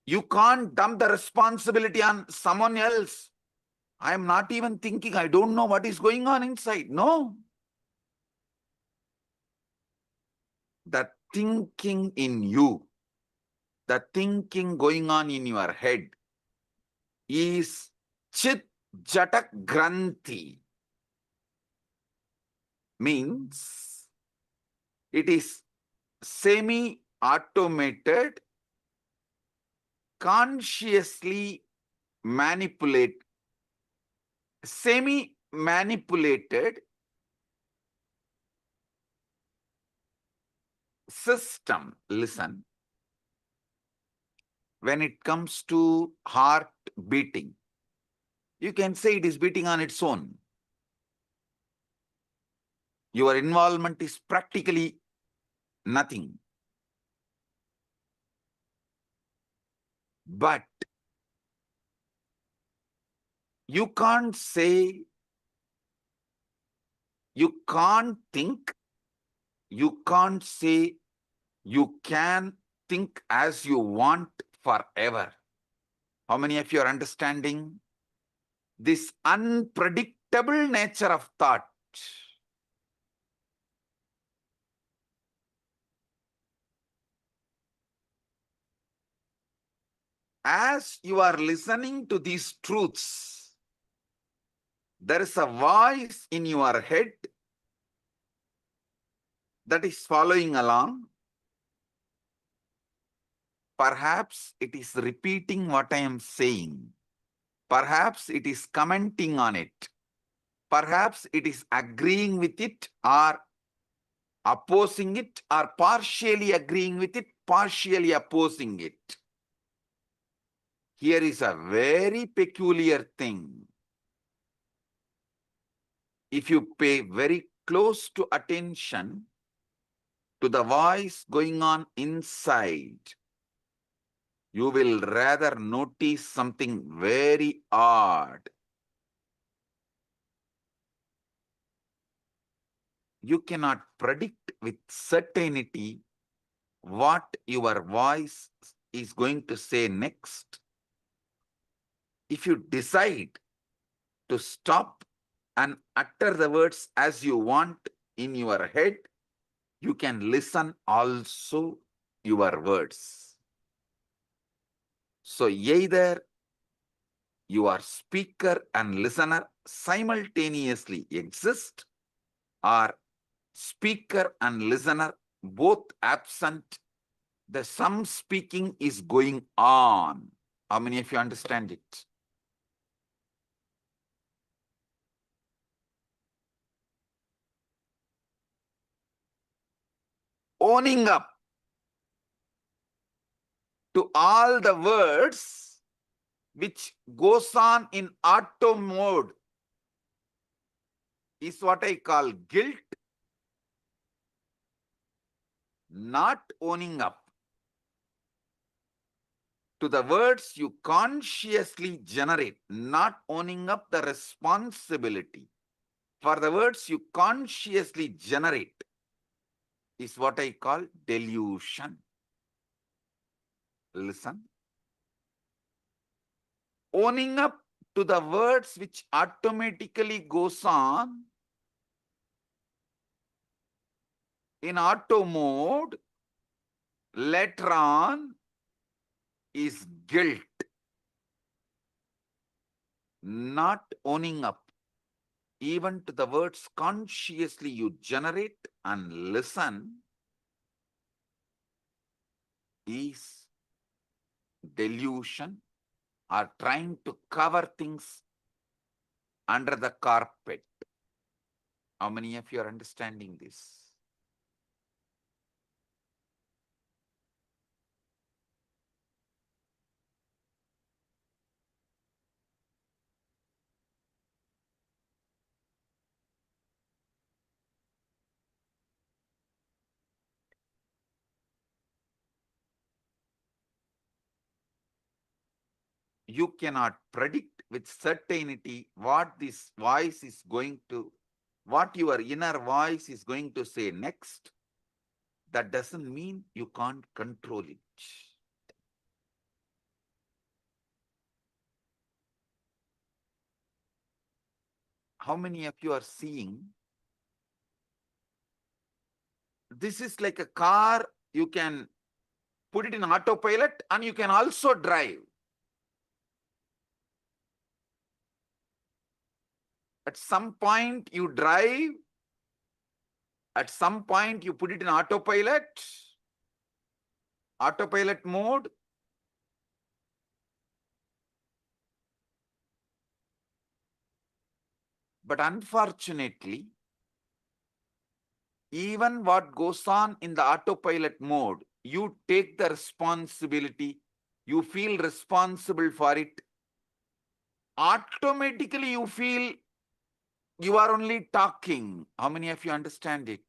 You can't dump the responsibility on someone else. I am not even thinking. I don't know what is going on inside. No. The thinking in you, the thinking going on in your head is Chit Jatak Granthi. Means it is semi-automated, consciously semi-manipulated system. Listen. When it comes to heart beating, you can say it is beating on its own. Your involvement is practically nothing. But you can't say, you can't think, you can't say you can think as you want forever. How many of you are understanding this unpredictable nature of thought? As you are listening to these truths, there is a voice in your head that is following along. Perhaps it is repeating what I am saying. Perhaps it is commenting on it. Perhaps it is agreeing with it or opposing it, or partially agreeing with it, partially opposing it. Here is a very peculiar thing. If you pay very close to attention to the voice going on inside, you will rather notice something very odd. You cannot predict with certainty what your voice is going to say next. If you decide to stop and utter the words as you want in your head, you can listen also your words. So either your speaker and listener simultaneously exist, or speaker and listener both absent, some speaking is going on. How many of you understand it? Owning up to all the words which goes on in auto mode is what I call guilt. Not owning up to the words you consciously generate, not owning up the responsibility for the words you consciously generate, is what I call delusion. Listen. Owning up to the words which automatically goes on in auto mode later on is guilt. Not owning up even to the words consciously you generate and listen is delusion, or trying to cover things under the carpet. How many of you are understanding this? You cannot predict with certainty what this voice is going to, what your inner voice is going to say next. That doesn't mean you can't control it. How many of you are seeing? This is like a car, you can put it in autopilot and you can also drive. At some point you drive, at some point you put it in autopilot mode. But unfortunately, even what goes on in the autopilot mode, you take the responsibility, you feel responsible for it. Automatically you feel you are only talking. How many of you understand it?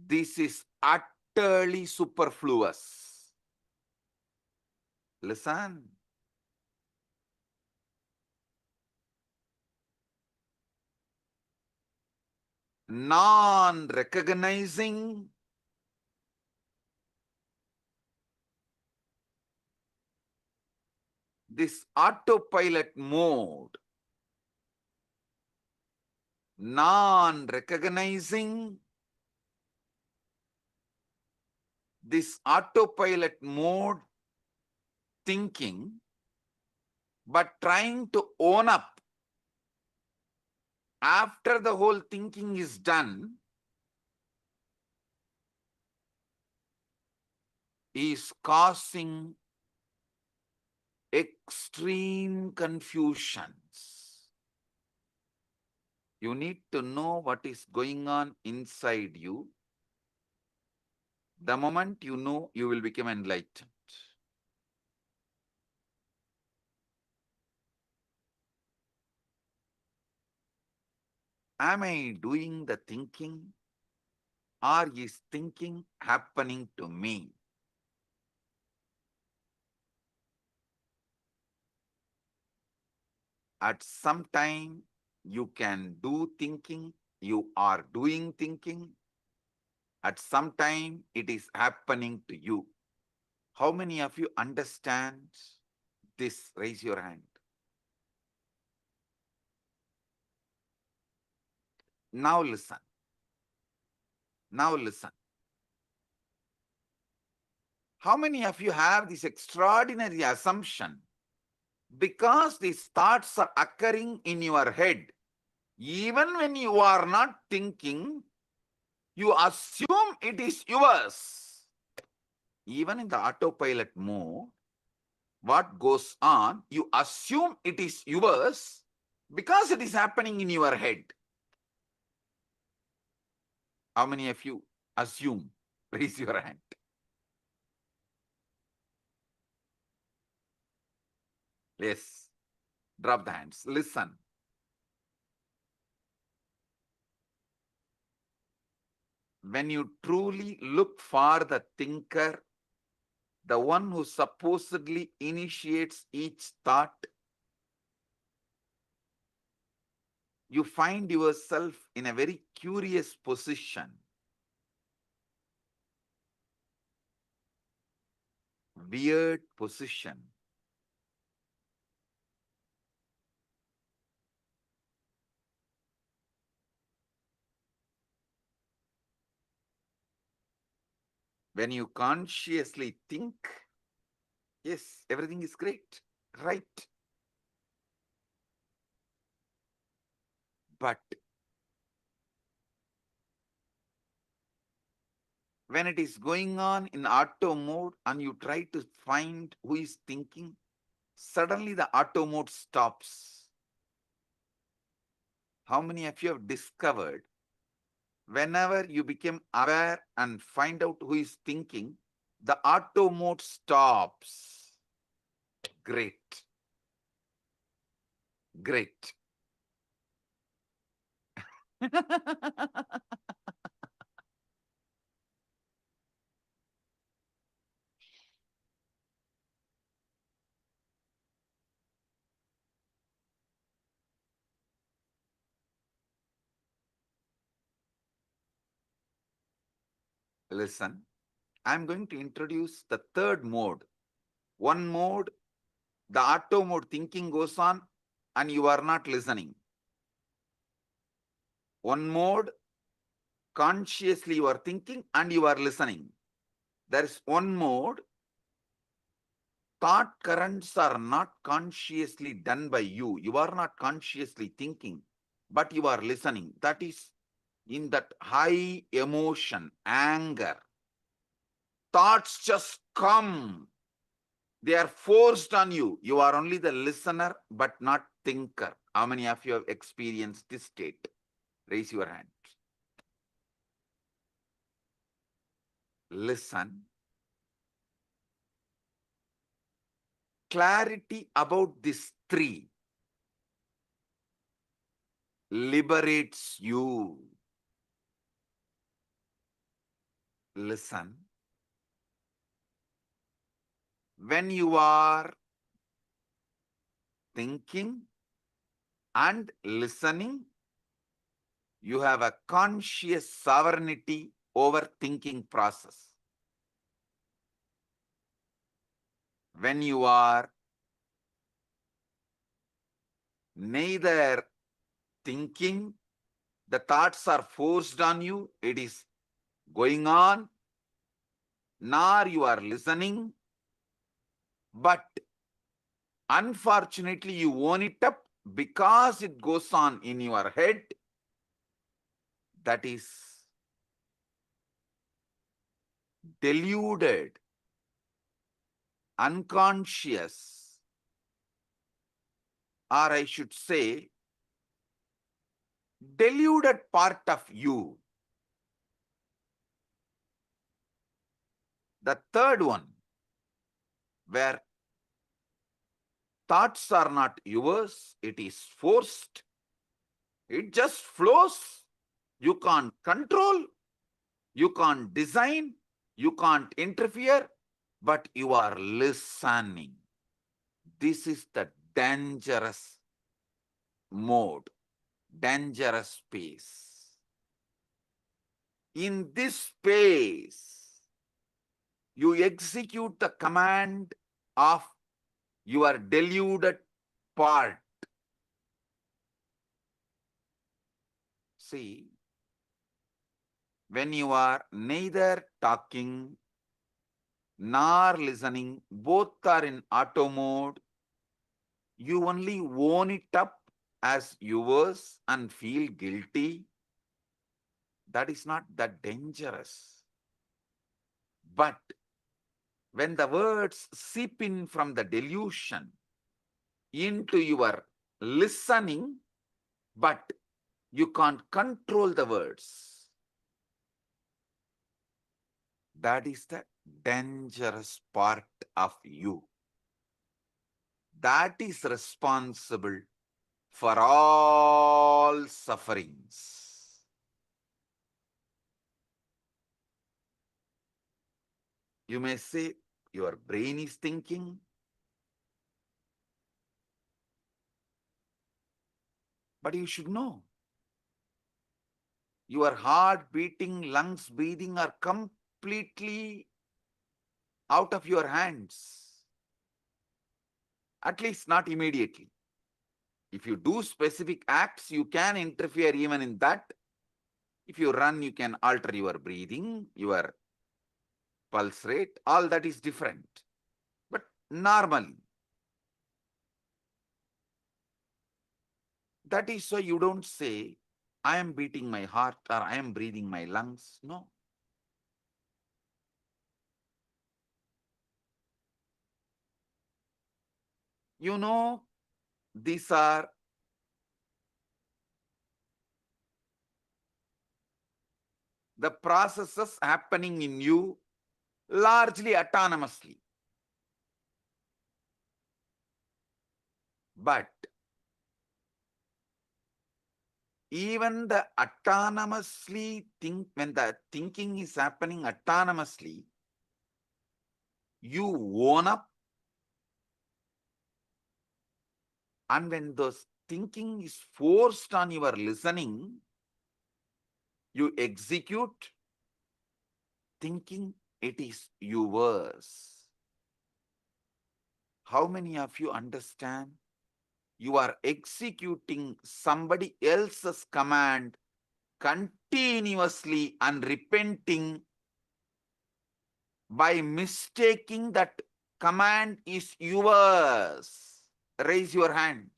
This is utterly superfluous. Listen. Non-recognizing this autopilot mode, non-recognizing this autopilot mode thinking, but trying to own up after the whole thinking is done, is causing extreme confusions. You need to know what is going on inside you. The moment you know, you will become enlightened. Am I doing the thinking, or is thinking happening to me? At some time, you can do thinking, you are doing thinking. At some time, it is happening to you. How many of you understand this? Raise your hand. Now listen. Now listen. How many of you have this extraordinary assumption? Because these thoughts are occurring in your head, even when you are not thinking, you assume it is yours. Even in the autopilot mode, what goes on, you assume it is yours because it is happening in your head. How many of you assume? Raise your hand. Yes. Drop the hands. Listen. When you truly look for the thinker, the one who supposedly initiates each thought, you find yourself in a very curious position. Weird position. When you consciously think, yes, everything is great, right. But when it is going on in auto mode and you try to find who is thinking, suddenly the auto mode stops. How many of you have discovered whenever you become aware and find out who is thinking, the auto mode stops? Great. Great. Listen, I'm going to introduce the third mode. One mode, the auto mode thinking goes on and you are not listening. One mode, consciously you are thinking and you are listening. There is one mode, thought currents are not consciously done by you. You are not consciously thinking, but you are listening. That is in that high emotion, anger. Thoughts just come. They are forced on you. You are only the listener, but not thinker. How many of you have experienced this state? Raise your hand. Listen. Clarity about these three liberates you. Listen. When you are thinking and listening, you have a conscious sovereignty over thinking process. When you are neither thinking, the thoughts are forced on you, it is going on, nor you are listening, but unfortunately you own it up because it goes on in your head. That is deluded, unconscious, or I should say, deluded part of you. The third one, where thoughts are not yours, it is forced, it just flows. You can't control, you can't design, you can't interfere, but you are listening. This is the dangerous mode, dangerous space. In this space, you execute the command of your deluded part. See, when you are neither talking nor listening, both are in auto mode, you only own it up as yours and feel guilty. That is not that dangerous. But when the words seep in from the delusion into your listening, but you can't control the words, that is the dangerous part of you. That is responsible for all sufferings. You may say, your brain is thinking, But you should know. Your heart beating, lungs breathing are completely out of your hands. At least not immediately. If you do specific acts, you can interfere even in that. If you run, you can alter your breathing, your pulse rate, all that is different. But normally, that is why you don't say, I am beating my heart or I am breathing my lungs. No. You know, these are the processes happening in you largely autonomously. But even the autonomously when the thinking is happening autonomously, you own up, and when those thinking is forced on your listening, you execute thinking it is yours. How many of you understand? You are executing somebody else's command continuously and repenting by mistaking that command is yours. Raise your hand.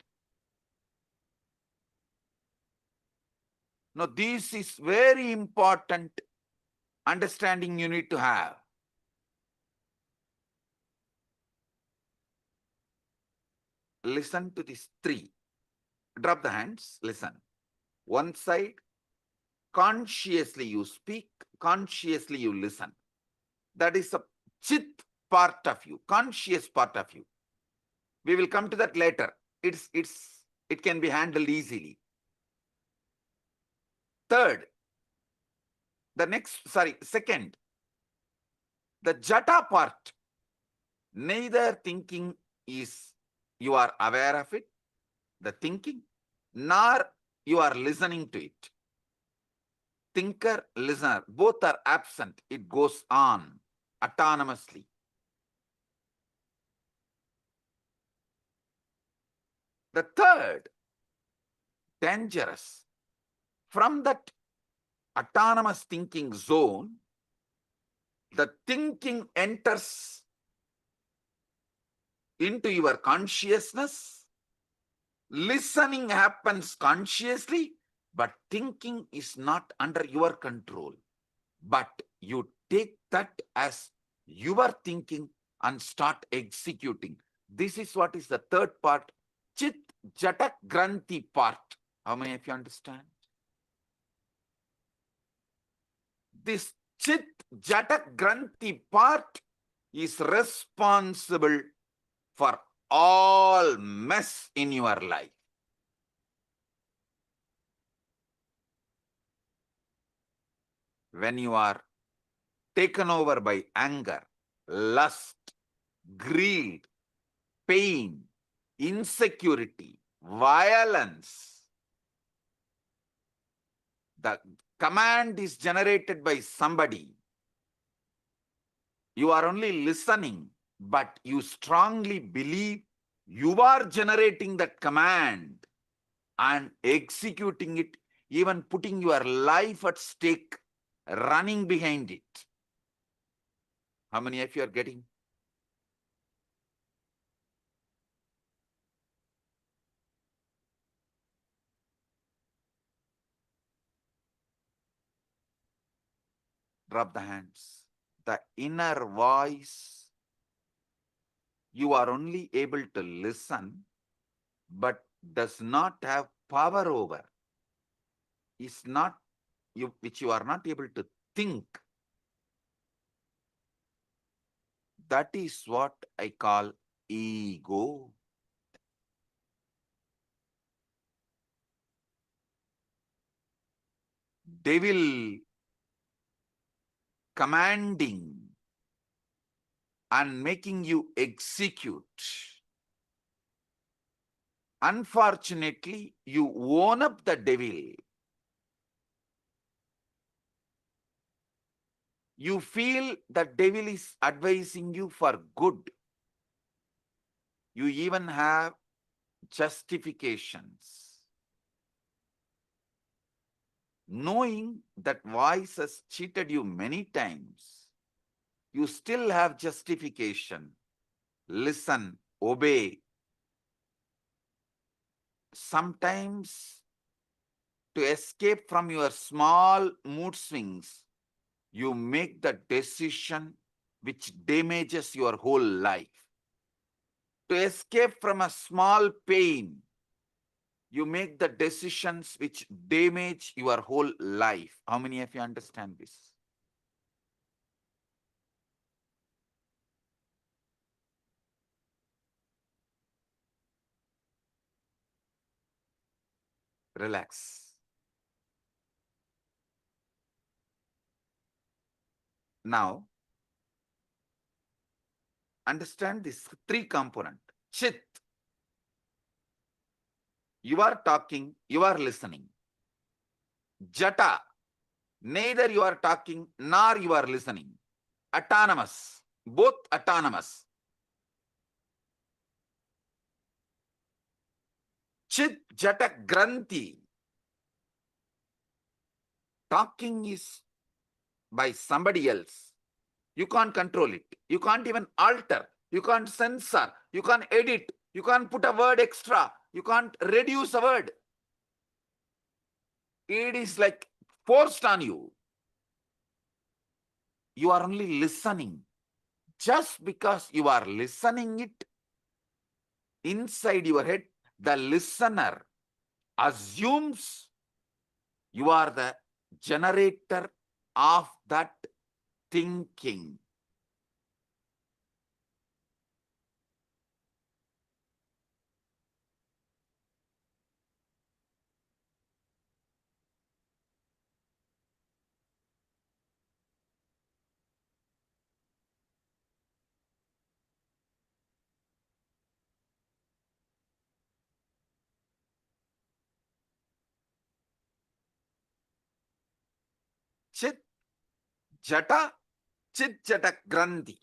Now, this is very important understanding you need to have. Listen to these three. Drop the hands. Listen. One side, consciously you speak, consciously you listen. That is a chit part of you, conscious part of you. We will come to that later. It can be handled easily. Second, the jata part. Neither thinking is you are aware of it, the thinking, nor you are listening to it. Thinker, listener, both are absent. It goes on autonomously. The third, dangerous. From that autonomous thinking zone, the thinking enters into your consciousness. Listening happens consciously, but thinking is not under your control. But you take that as your thinking and start executing. This is what is the third part, Chit Jatak Granthi part. How many of you understand? This Chit Jatak Granthi part is responsible for all mess in your life. When you are taken over by anger, lust, greed, pain, insecurity, violence, the command is generated by somebody. You are only listening, but you strongly believe you are generating that command and executing it, even putting your life at stake, running behind it. How many of you are getting? Drop the hands. The inner voice, you are only able to listen, but does not have power over. Is not you, which you are not able to think. That is what I call ego. Devil commanding and making you execute. unfortunately, you own up the devil. You feel the devil is advising you for good. You even have justifications. Knowing that voice has cheated you many times, you still have justification. Listen, obey. Sometimes, to escape from your small mood swings, you make the decision which damages your whole life. To escape from a small pain, you make the decisions which damage your whole life. How many of you understand this? Relax. Now, understand this three component. Chit. You are talking, you are listening. Jata. Neither you are talking nor you are listening. Autonomous. Both autonomous. Chit Jata Granthi. Talking is by somebody else. You can't control it. You can't even alter. You can't censor. You can't edit. You can't put a word extra. You can't reduce a word. It is like forced on you. You are only listening. Just because you are listening it, inside your head, the listener assumes you are the generator of that thinking. Chit Jata, Chit Jata Granthi.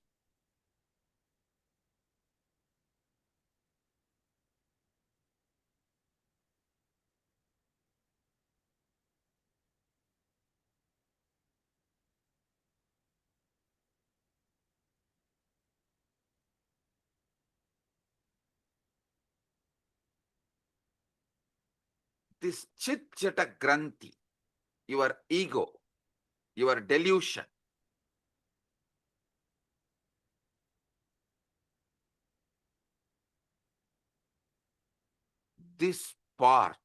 This Chit Jata Granthi, your ego, your delusion, this part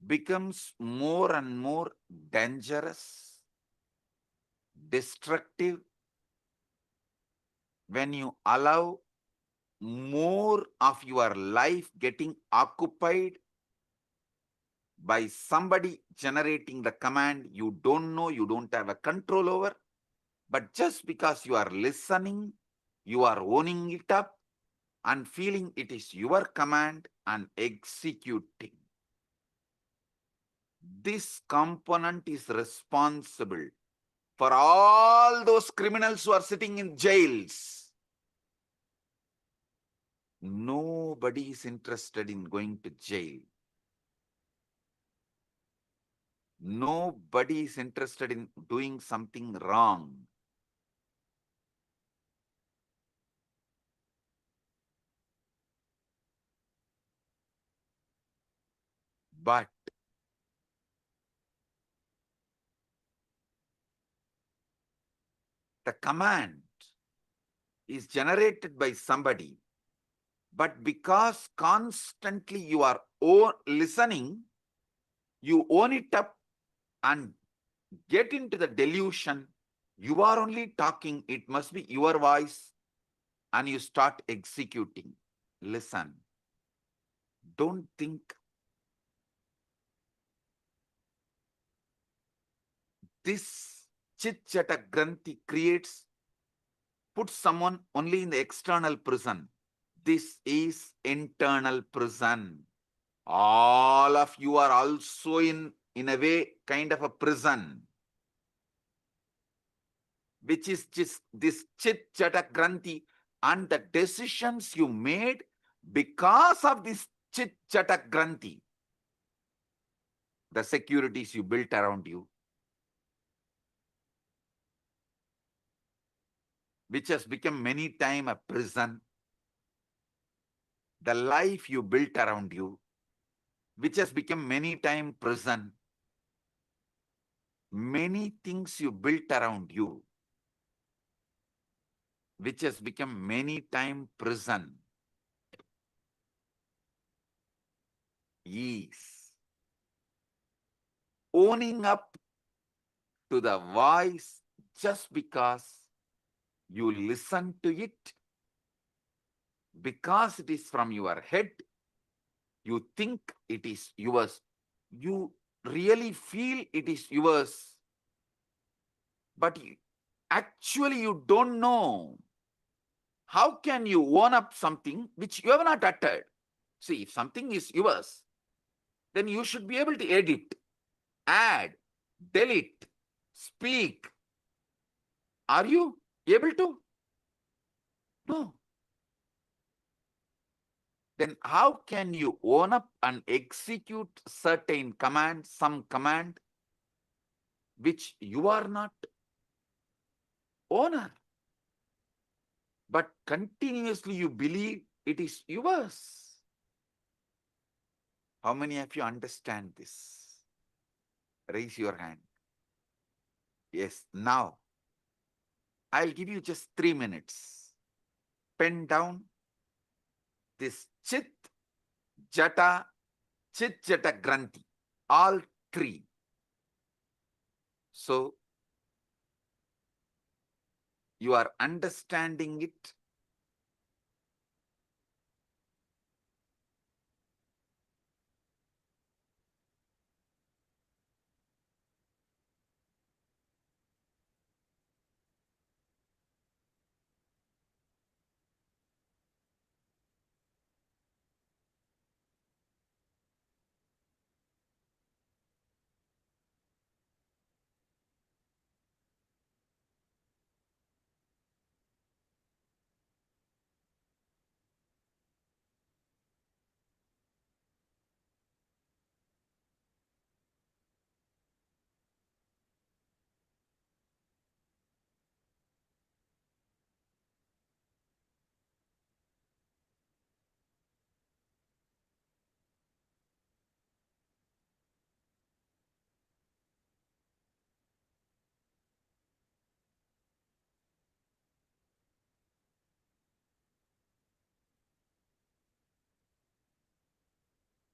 becomes more and more dangerous, destructive, when you allow more of your life getting occupied by somebody generating the command you don't know, you don't have a control over, but just because you are listening, you are owning it up and feeling it is your command and executing. This component is responsible for all those criminals who are sitting in jails. Nobody is interested in going to jail. Nobody is interested in doing something wrong. But the command is generated by somebody, but because constantly you are listening, you own it up and get into the delusion. You are only talking, it must be your voice, and you start executing. Listen. Don't think. This Chit Jata Granthi creates put someone only in the external prison. This is internal prison. All of you are also in a way kind of a prison, which is just this chit chata granthi, and the decisions you made because of this chit chata granthi, the securities you built around you, which has become many times a prison, the life you built around you, which has become many times prison, many things you built around you, which has become many times prison, is owning up to the voice just because you listen to it, because it is from your head, you think it is yours, you really feel it is yours, but actually you don't know. How can you own up something which you have not uttered? See, if something is yours, then you should be able to edit, add, delete, speak. Are you able to? No. Then how can you own up and execute certain command, some command, which you are not owner, but continuously you believe it is yours? How many of you understand this? Raise your hand. Yes, now I'll give you just 3 minutes. Pen down this chit, jata, chit, jata, granthi, all three. So you are understanding it.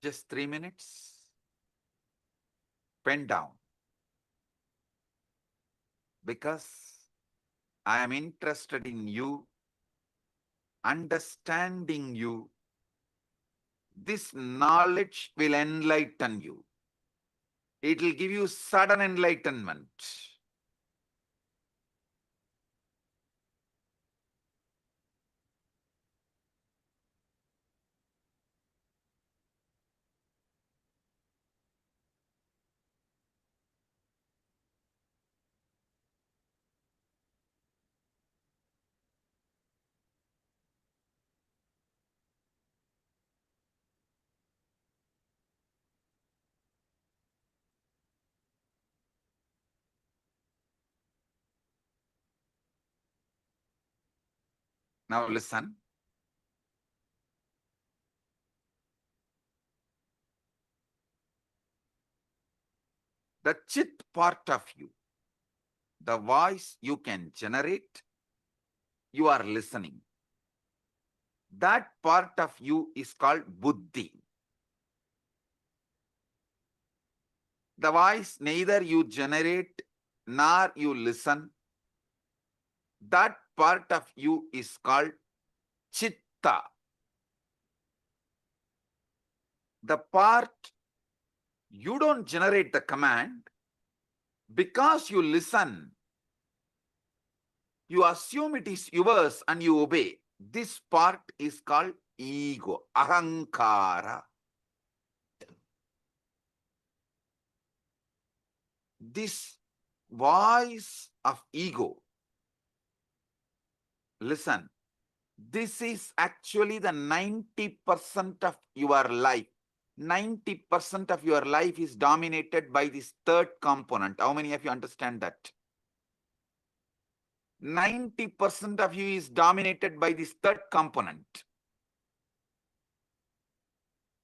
Just 3 minutes. Pen down. Because I am interested in you, understanding you. This knowledge will enlighten you. It will give you sudden enlightenment. Now listen. The chit part of you, the voice you can generate, you are listening. That part of you is called buddhi. The voice neither you generate nor you listen. That part of you is called chitta. The part you don't generate the command because you listen. You assume it is yours and you obey. This part is called ego, ahankara. This voice of ego, listen, this is actually the 90% of your life. 90% of your life is dominated by this third component. How many of you understand that? 90% of you is dominated by this third component.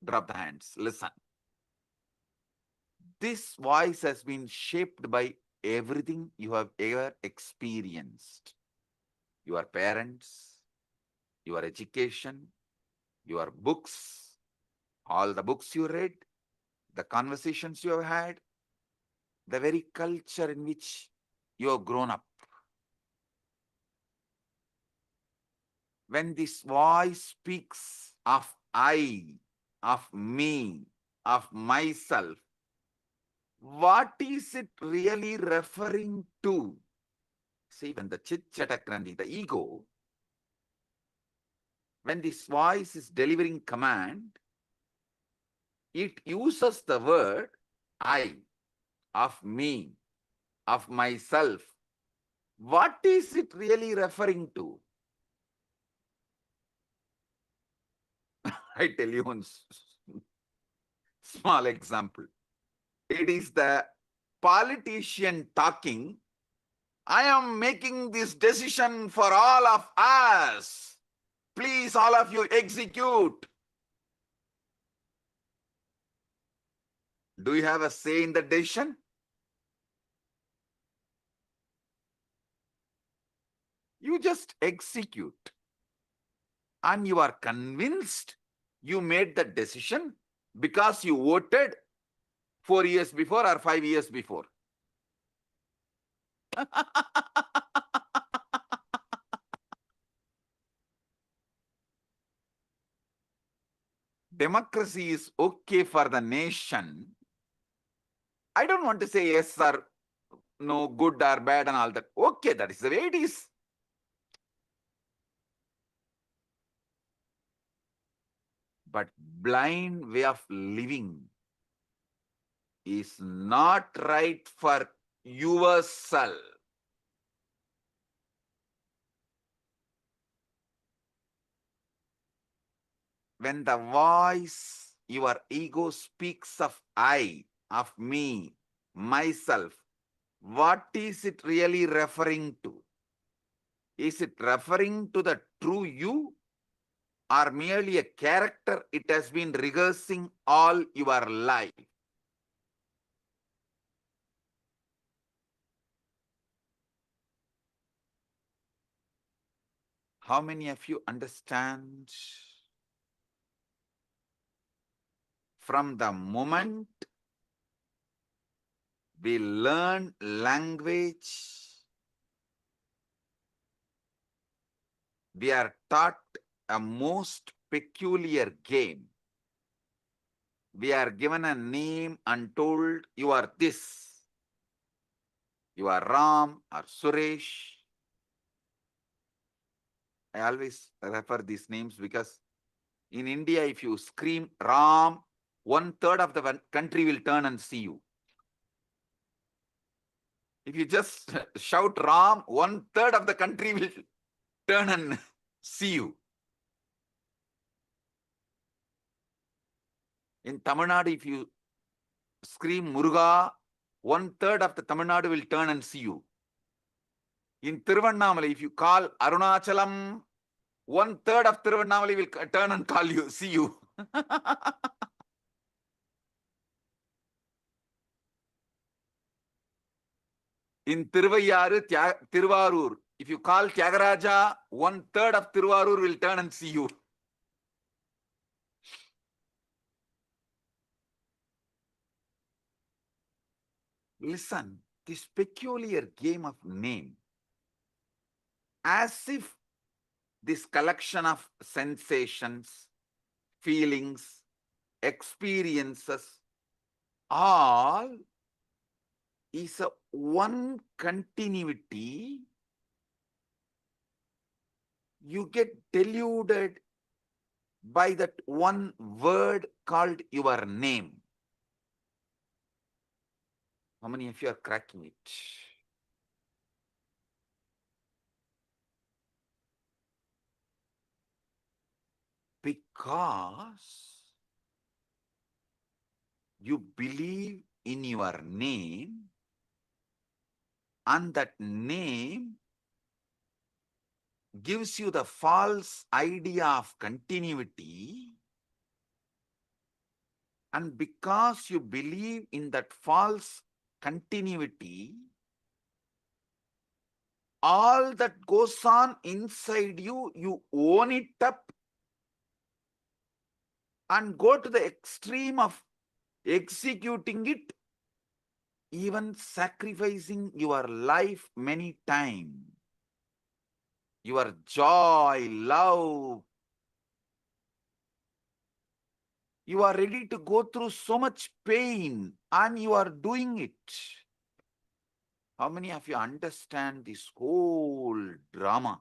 Drop the hands. Listen. This voice has been shaped by everything you have ever experienced. Your parents, your education, your books, all the books you read, the conversations you have had, the very culture in which you have grown up. When this voice speaks of I, of me, of myself, what is it really referring to? See, when the Chit-Chatakrandi, the ego, when this voice is delivering command, it uses the word I, of me, of myself. What is it really referring to? I tell you one small example. It is the politician talking, I am making this decision for all of us. Please, all of you, execute. Do you have a say in the decision? You just execute. And you are convinced you made the decision because you voted 4 years before or 5 years before. Democracy is okay for the nation. I don't want to say yes or no, good or bad and all that. Okay, that is the way it is. But blind way of living is not right for yourself. When the voice, your ego speaks of I, of me, myself, what is it really referring to? Is it referring to the true you or merely a character it has been rehearsing all your life? How many of you understand? From the moment we learn language, we are taught a most peculiar game. We are given a name and told, you are this. You are Ram or Suresh. I always refer these names because in India, if you scream Ram, 1/3 of the country will turn and see you. If you just shout Ram, 1/3 of the country will turn and see you. In Tamil Nadu, if you scream Muruga, 1/3 of the Tamil Nadu will turn and see you. In Tiruvannamalai, if you call Arunachalam, 1/3 of Tiruvannamalai will turn and call you, see you. In Tiruvarur, if you call Tyagaraja, 1/3 of Tiruvarur will turn and see you. Listen, this peculiar game of name, as if this collection of sensations, feelings, experiences, all is a one continuity you get deluded by that one word called your name. How many of you are cracking it? Because you believe in your name, and that name gives you the false idea of continuity, and because you believe in that false continuity, all that goes on inside you, you own it up and go to the extreme of executing it, even sacrificing your life many times. Your joy, love, you are ready to go through so much pain and you are doing it. How many of you understand this whole drama?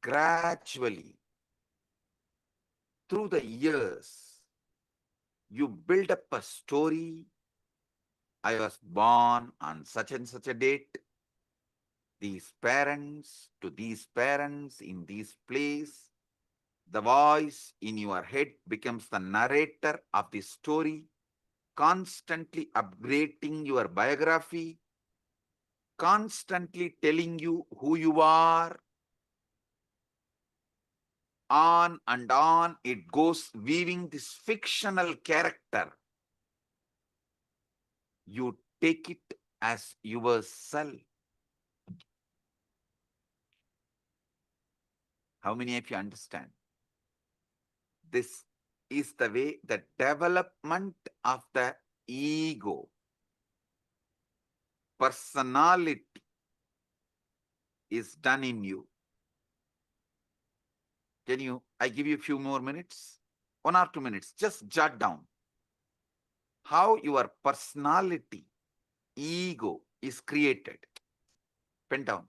Gradually, through the years, you build up a story. I was born on such and such a date. These parents to these parents in this place. The voice in your head becomes the narrator of the story, constantly upgrading your biography, constantly telling you who you are. On and on it goes, weaving this fictional character. You take it as yourself. How many of you understand? This is the way the development of the ego, personality is done in you. I give you a few more minutes, 1 or 2 minutes, just jot down how your personality, ego is created. Pen down.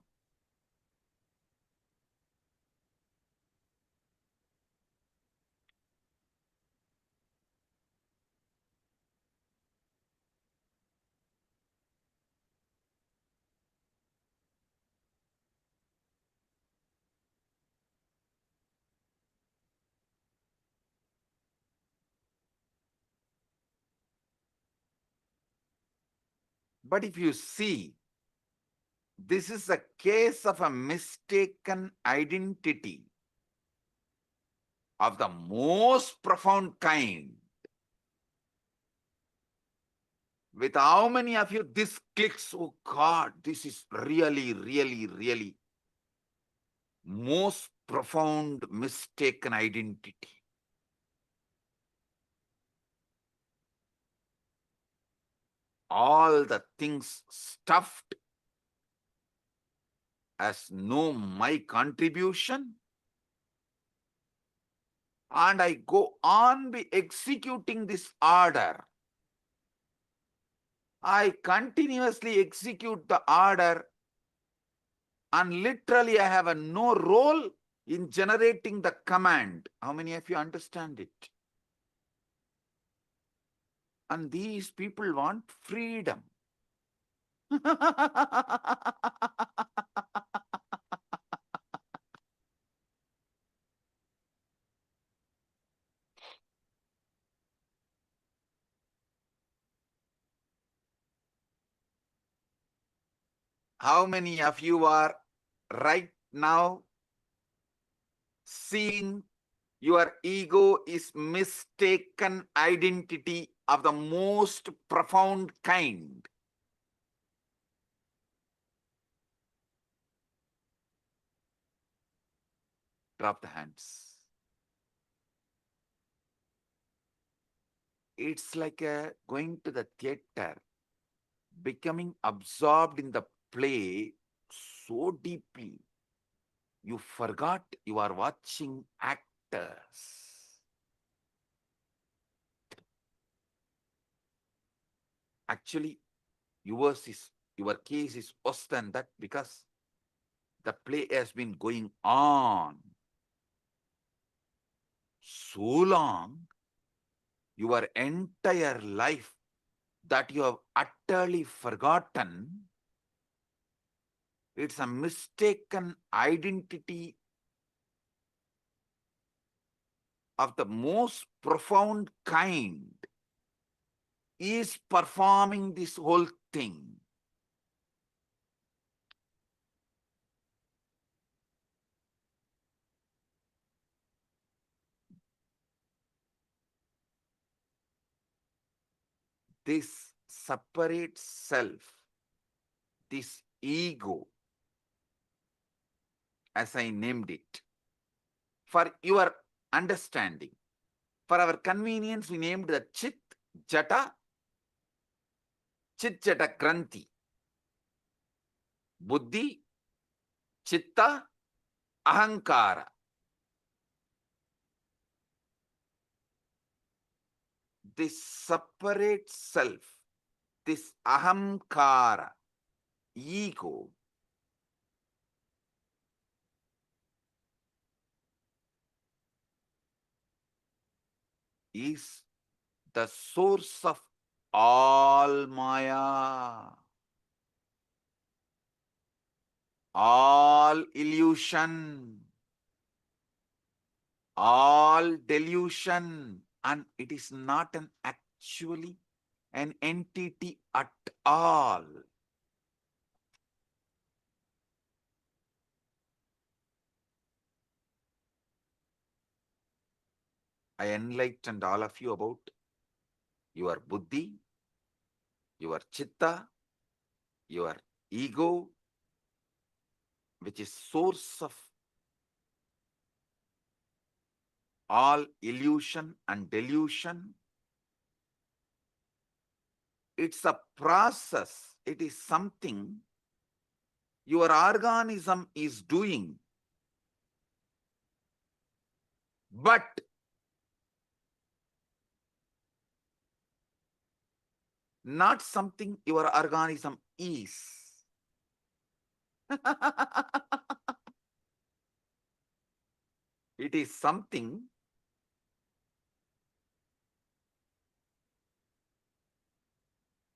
But if you see, this is a case of a mistaken identity of the most profound kind. With how many of you this clicks? Oh God, this is really, really, really most profound mistaken identity. All the things stuffed as no my contribution, and I go on be executing this order. I continuously execute the order, and literally I have no role in generating the command. How many of you understand it? And these people want freedom. How many of you are right now seeing your ego is mistaken identity of the most profound kind? Drop the hands. It's like going to the theater, becoming absorbed in the play so deeply, you forgot you are watching actors. Actually, your case is worse than that because the play has been going on so long, your entire life, that you have utterly forgotten. It's a mistaken identity of the most profound kind is performing this whole thing. This separate self, this ego, as I named it, for your understanding, for our convenience, we named the Chit Jata Granthi. Buddhi, Chitta, Ahankara. This separate self, this Ahamkara, ego, is the source of all Maya, all illusion, all delusion, and it is not actually an entity at all. I enlightened all of you about your buddhi, your chitta, your ego, which is source of all illusion and delusion. It's a process. It is something your organism is doing. But not something your organism is. It is something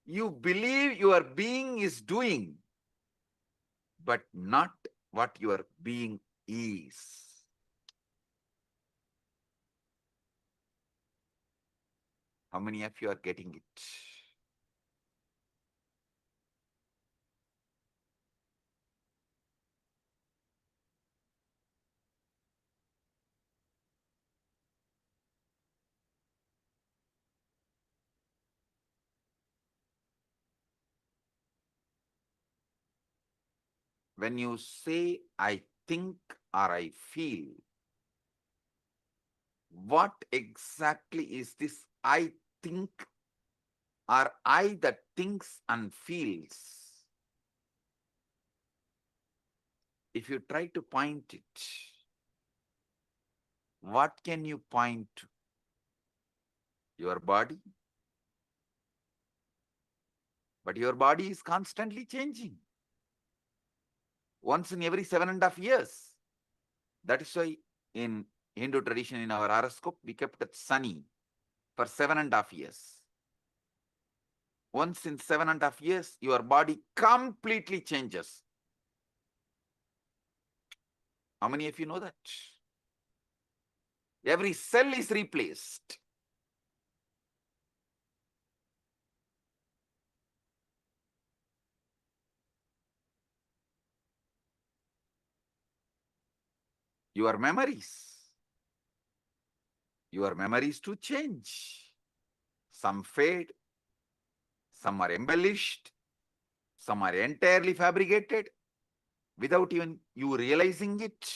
you believe your being is doing, but not what your being is. How many of you are getting it? When you say, I think or I feel, what exactly is this I think or I that thinks and feels? If you try to point it, what can you point to? Your body? But your body is constantly changing. Once in every 7.5 years. That is why in Hindu tradition, in our horoscope, we kept it sunny for 7.5 years. Once in 7.5 years, your body completely changes. How many of you know that? Every cell is replaced. Your memories to change. Some fade, some are embellished, some are entirely fabricated without even you realizing it.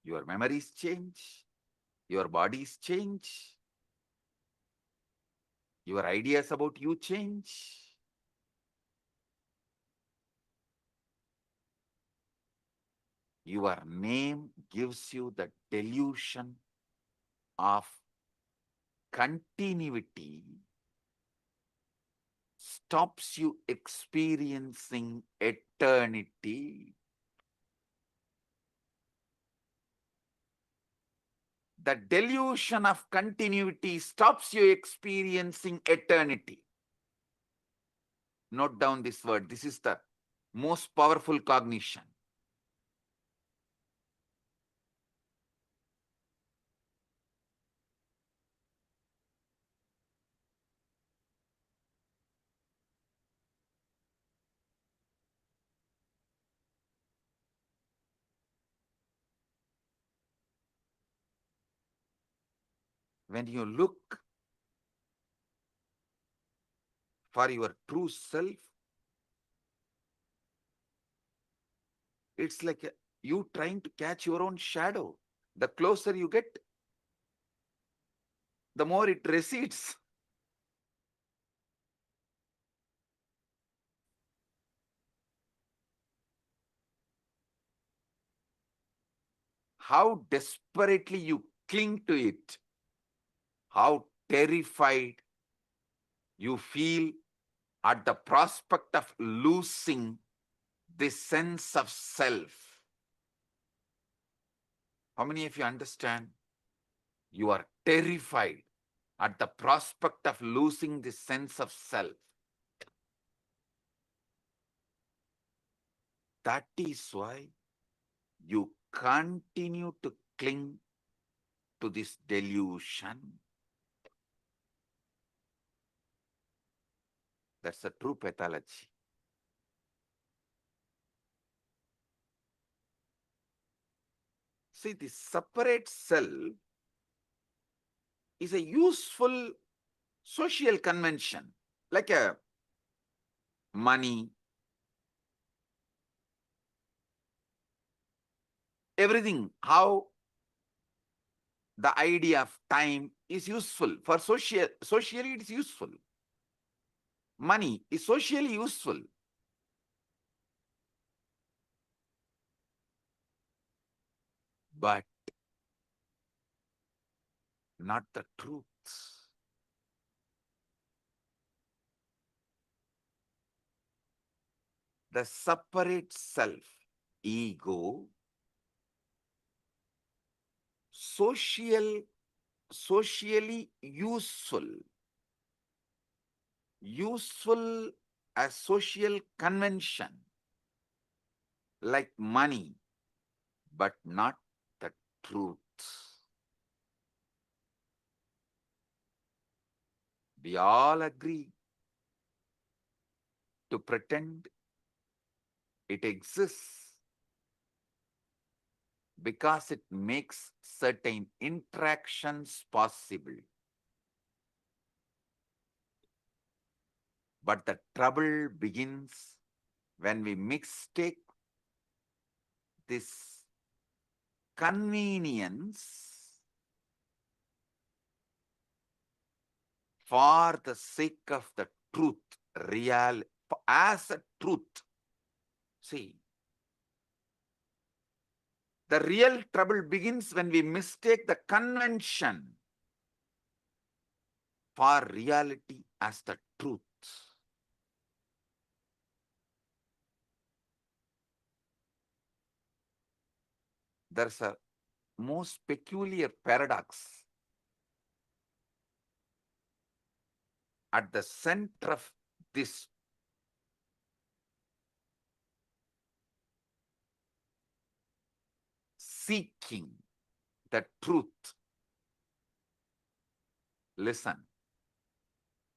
Your memories change, your bodies change, your ideas about you change. Your name gives you the delusion of continuity stops you experiencing eternity. The delusion of continuity stops you experiencing eternity. Note down this word. This is the most powerful cognition. When you look for your true self, it's like you trying to catch your own shadow. The closer you get, the more it recedes. How desperately you cling to it, how terrified you feel at the prospect of losing this sense of self. How many of you understand? You are terrified at the prospect of losing this sense of self. That is why you continue to cling to this delusion. That's a true pathology. See, the separate self is a useful social convention, like a money, everything, how the idea of time is useful. For socially it is useful. Money is socially useful. But not the truth. The separate self, ego, socially useful as social convention, like money, but not the truth. We all agree to pretend it exists because it makes certain interactions possible. But the trouble begins when we mistake this convenience for the sake of the truth, real, as a truth. See, the real trouble begins when we mistake the convention for reality as the truth. There's a most peculiar paradox at the center of this seeking the truth. Listen,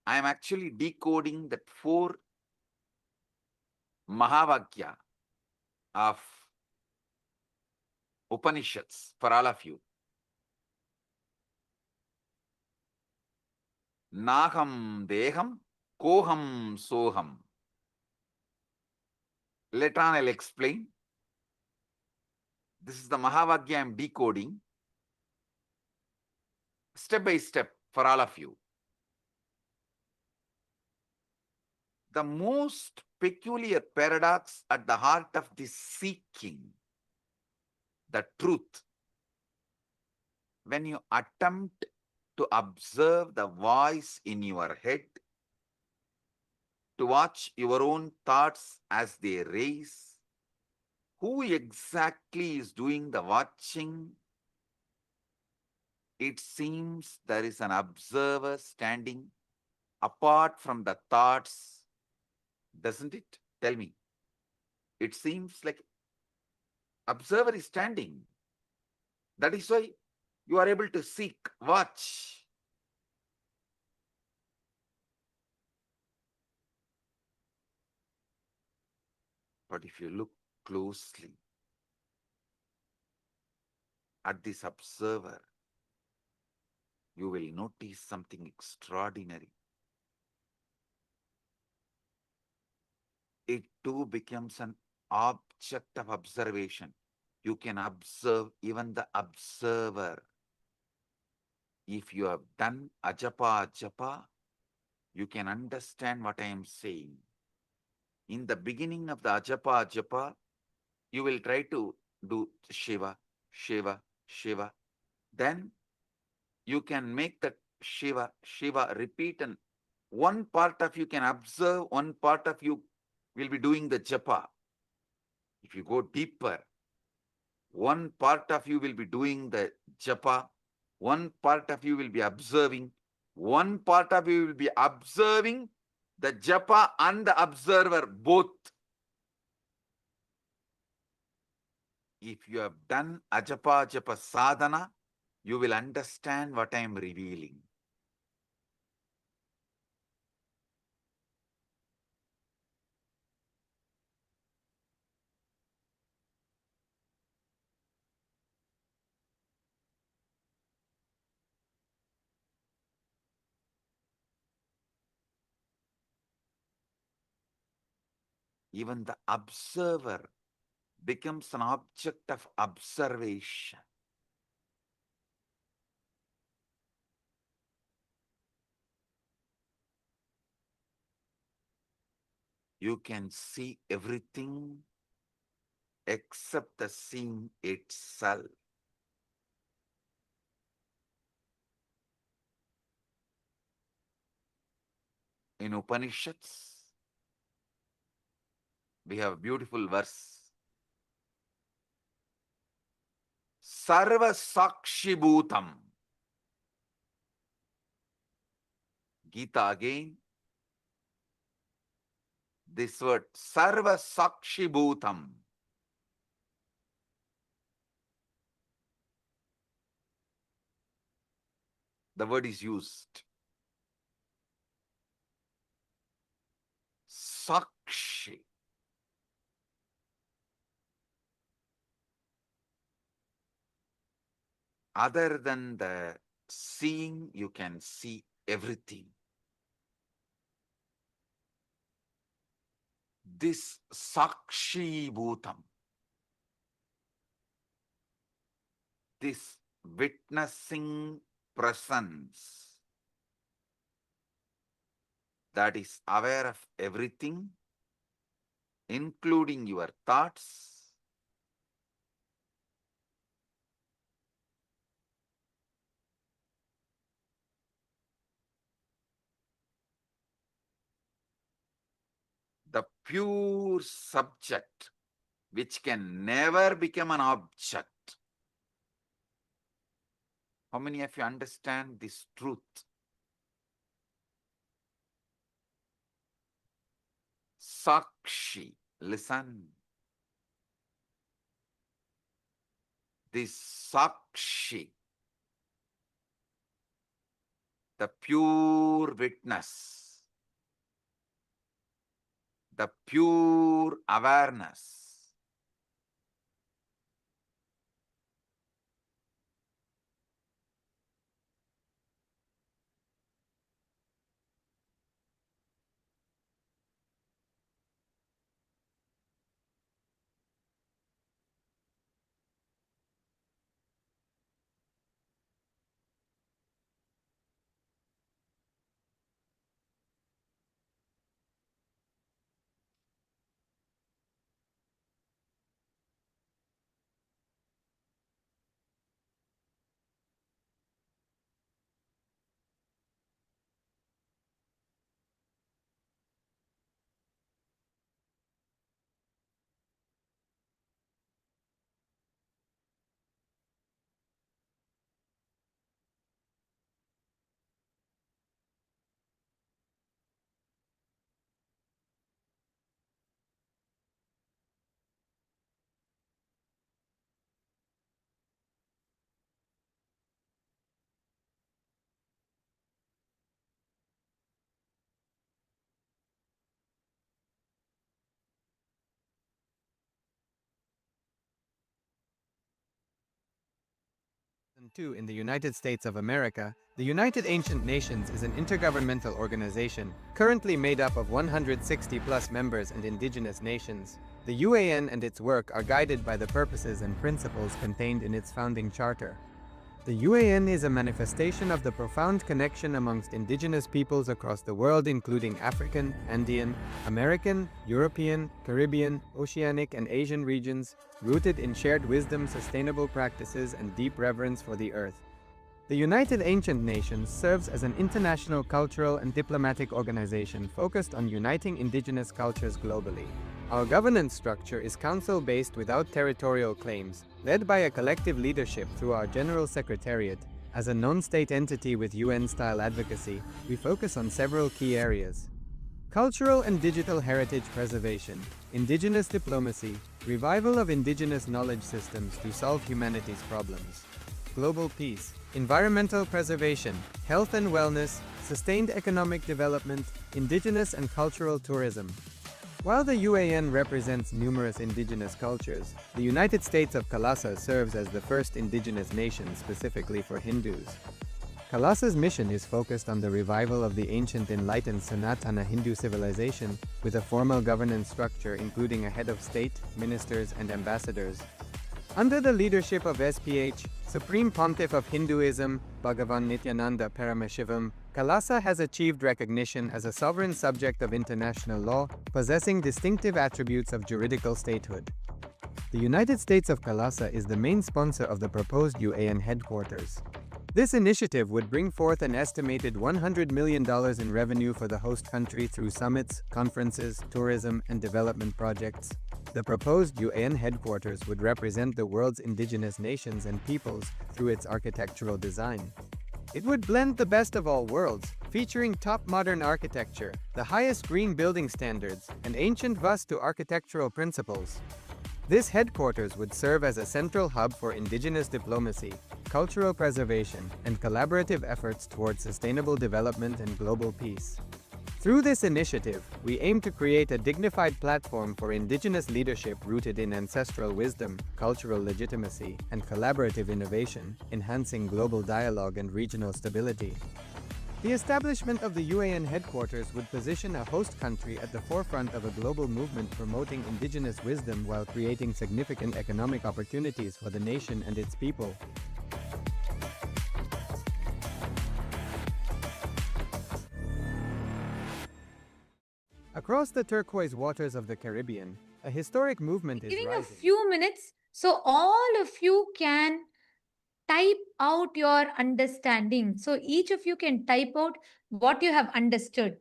I am actually decoding that 4 Mahavakya of Upanishads for all of you. Naham deham, koham soham. Later on I'll explain. This is the Mahavakya I am decoding step by step for all of you. The most peculiar paradox at the heart of this seeking the truth, when you attempt to observe the voice in your head, to watch your own thoughts as they raise. Who exactly is doing the watching? It seems there is an observer standing apart from the thoughts, doesn't it? Tell me. It seems like observer is standing. That is why you are able to seek, watch. But if you look closely at this observer, you will notice something extraordinary. It too becomes an object of observation. You can observe even the observer. If you have done ajapa, you can understand what I am saying. In the beginning of the ajapa, you will try to do Shiva, Shiva, Shiva. Then you can make that Shiva, Shiva repeat, and one part of you can observe, one part of you will be doing the japa. If you go deeper, one part of you will be doing the japa, one part of you will be observing, one part of you will be observing the japa and the observer both. If you have done ajapa japa sadhana, you will understand what I am revealing. Even the observer becomes an object of observation. You can see everything except the seeing itself. In Upanishads, we have a beautiful verse. Sarva Sakshi Bhutam. Gita again. This word, Sarva Sakshi Bhutam. The word is used. Sakshi. Other than the seeing, you can see everything. This Sakshi Bhutam, this witnessing presence that is aware of everything, including your thoughts, the pure subject, which can never become an object. How many of you understand this truth? Sakshi, listen. This Sakshi, the pure witness, the pure awareness, II in the United States of America, the United Ancient Nations is an intergovernmental organization currently made up of 160+ members and indigenous nations. The UAN and its work are guided by the purposes and principles contained in its founding charter. The UAN is a manifestation of the profound connection amongst indigenous peoples across the world, including African, Andean, American, European, Caribbean, Oceanic, and Asian regions, rooted in shared wisdom, sustainable practices, and deep reverence for the earth. The United Ancient Nations serves as an international cultural and diplomatic organization focused on uniting indigenous cultures globally. Our governance structure is council-based without territorial claims, led by a collective leadership through our General Secretariat. As a non-state entity with UN-style advocacy, we focus on several key areas: cultural and digital heritage preservation, indigenous diplomacy, revival of indigenous knowledge systems to solve humanity's problems, global peace, environmental preservation, health and wellness, sustained economic development, indigenous and cultural tourism. While the UAN represents numerous indigenous cultures, the United States of KAILASA serves as the first indigenous nation specifically for Hindus. KAILASA's mission is focused on the revival of the ancient enlightened Sanatana Hindu civilization with a formal governance structure including a head of state, ministers, and ambassadors. Under the leadership of SPH, Supreme Pontiff of Hinduism, Bhagavan Nithyananda Paramashivam, KAILASA has achieved recognition as a sovereign subject of international law, possessing distinctive attributes of juridical statehood. The United States of KAILASA is the main sponsor of the proposed UAN headquarters. This initiative would bring forth an estimated $100 million in revenue for the host country through summits, conferences, tourism, and development projects. The proposed UAN headquarters would represent the world's indigenous nations and peoples through its architectural design. It would blend the best of all worlds, featuring top modern architecture, the highest green building standards, and ancient Vastu architectural principles. This headquarters would serve as a central hub for indigenous diplomacy, cultural preservation, and collaborative efforts towards sustainable development and global peace. Through this initiative, we aim to create a dignified platform for indigenous leadership rooted in ancestral wisdom, cultural legitimacy, and collaborative innovation, enhancing global dialogue and regional stability. The establishment of the UAN headquarters would position a host country at the forefront of a global movement promoting indigenous wisdom while creating significant economic opportunities for the nation and its people. Across the turquoise waters of the Caribbean, a historic movement is Giving rising. a few minutes so all of you can type out your understanding. So each of you can type out what you have understood.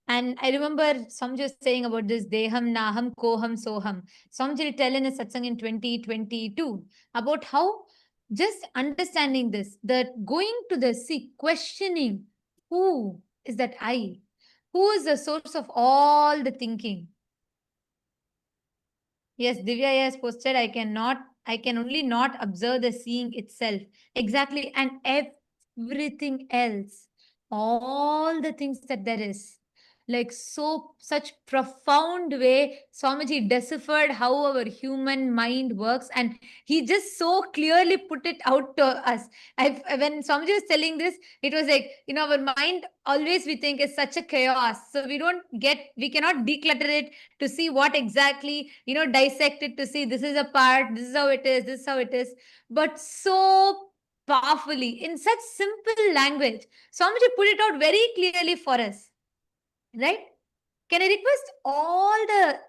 And I remember Samji saying about this Deham, Naham, Koham, Soham. Samji tell in a satsang in 2022 about how just understanding this, that going to the sea, questioning who is that I? Who is the source of all the thinking? Yes, Divya has posted, I can only not observe the seeing itself. Exactly. And everything else, all the things that there is. Like such profound way, Swamiji deciphered how our human mind works, and he just so clearly put it out to us. When Swamiji was telling this, it was like, our mind always we think is such a chaos. So we cannot declutter it to see what exactly, dissect it to see this is a part, this is how it is, this is how it is. But so powerfully, in such simple language, Swamiji put it out very clearly for us. Right? Can I request all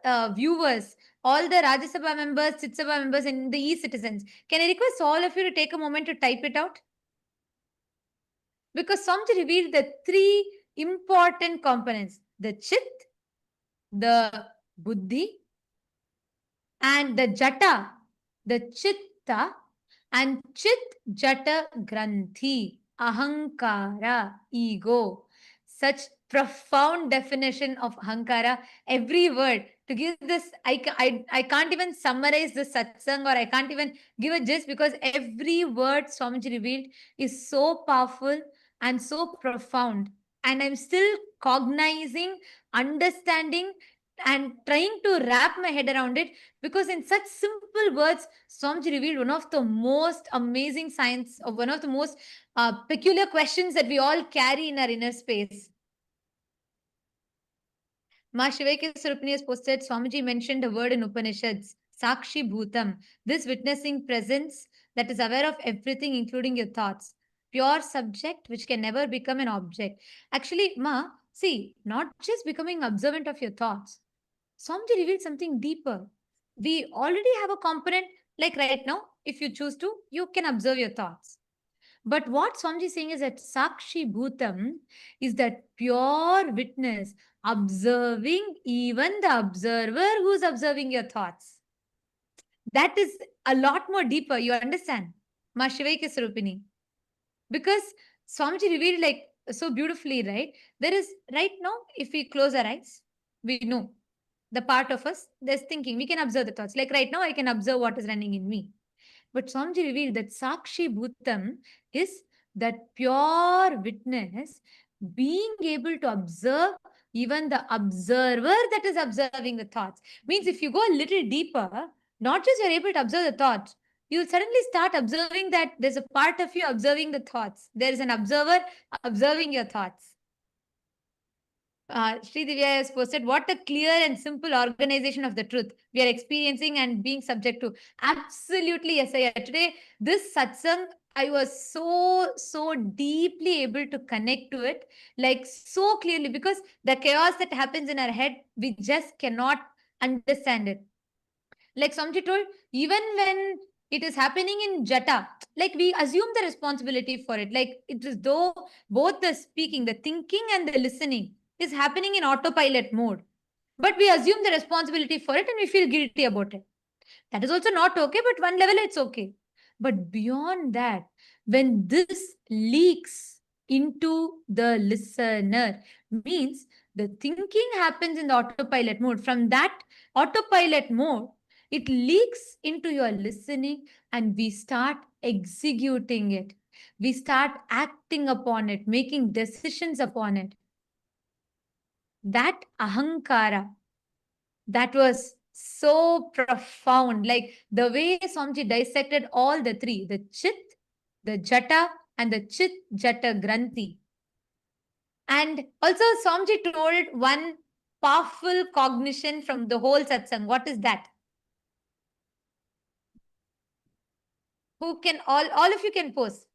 the viewers, all the Rajya Sabha members, Chit Sabha members, and the e-citizens, can I request all of you to take a moment to type it out? Because Swamiji revealed the three important components: the Chit, the Buddhi, and the Jata, the Chitta, and Chit Jata Granthi, Ahankara, ego. Such profound definition of Ahankara, every word. To give this, I can't even summarize the satsang, or I can't even give a gist, because every word Swamiji revealed is so powerful and so profound. And I'm still cognizing, understanding and trying to wrap my head around it, because in such simple words, Swamiji revealed one of the most amazing science, or one of the most peculiar questions that we all carry in our inner space. Ma Shivaika Surupani has posted, Swamiji mentioned a word in Upanishads, Sakshi Bhutam, this witnessing presence that is aware of everything, including your thoughts. Pure subject which can never become an object. Actually, Ma, see, not just becoming observant of your thoughts. Swamiji revealed something deeper. We already have a component, like right now, if you choose to, you can observe your thoughts. But what Swamiji is saying is that Sakshi Bhutam is that pure witness, observing even the observer who's observing your thoughts. That is a lot more deeper, you understand? Ma Shivaika Sarupini. Because Swamiji revealed like so beautifully, right? There is, right now, if we close our eyes, we know the part of us that's thinking. We can observe the thoughts. Like right now, I can observe what is running in me. But Swamiji revealed that Sakshi Bhutam is that pure witness being able to observe even the observer that is observing the thoughts. Means if you go a little deeper, not just you're able to observe the thoughts, you'll suddenly start observing that there's a part of you observing the thoughts. There is an observer observing your thoughts. Sri Divya has posted, what a clear and simple organization of the truth we are experiencing and being subject to. Absolutely, yes, I today, this satsang, I was so deeply able to connect to it, like so clearly, because the chaos that happens in our head, we just cannot understand it. Like Samji told, even when it is happening in Jata, like we assume the responsibility for it. Like it is though both the speaking, the thinking and the listening is happening in autopilot mode. But we assume the responsibility for it and we feel guilty about it. That is also not okay, but one level it's okay. But beyond that, when this leaks into the listener, means the thinking happens in the autopilot mode. From that autopilot mode, it leaks into your listening and we start executing it. We start acting upon it, making decisions upon it. That ahankara, that was so profound. Like the way Swamiji dissected all the three, the Chit, the Jata, and the Chit Jata Granthi. And also Swamiji told one powerful cognition from the whole satsang. What is that? Who can, all of you can post.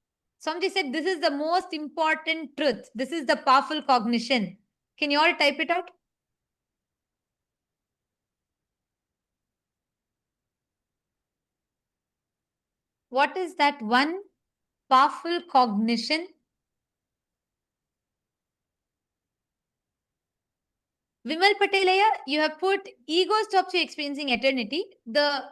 Swamiji said, this is the most important truth. This is the powerful cognition. Can you all type it out? What is that one powerful cognition? Vimal Patelaya, you have put ego stops you experiencing eternity. The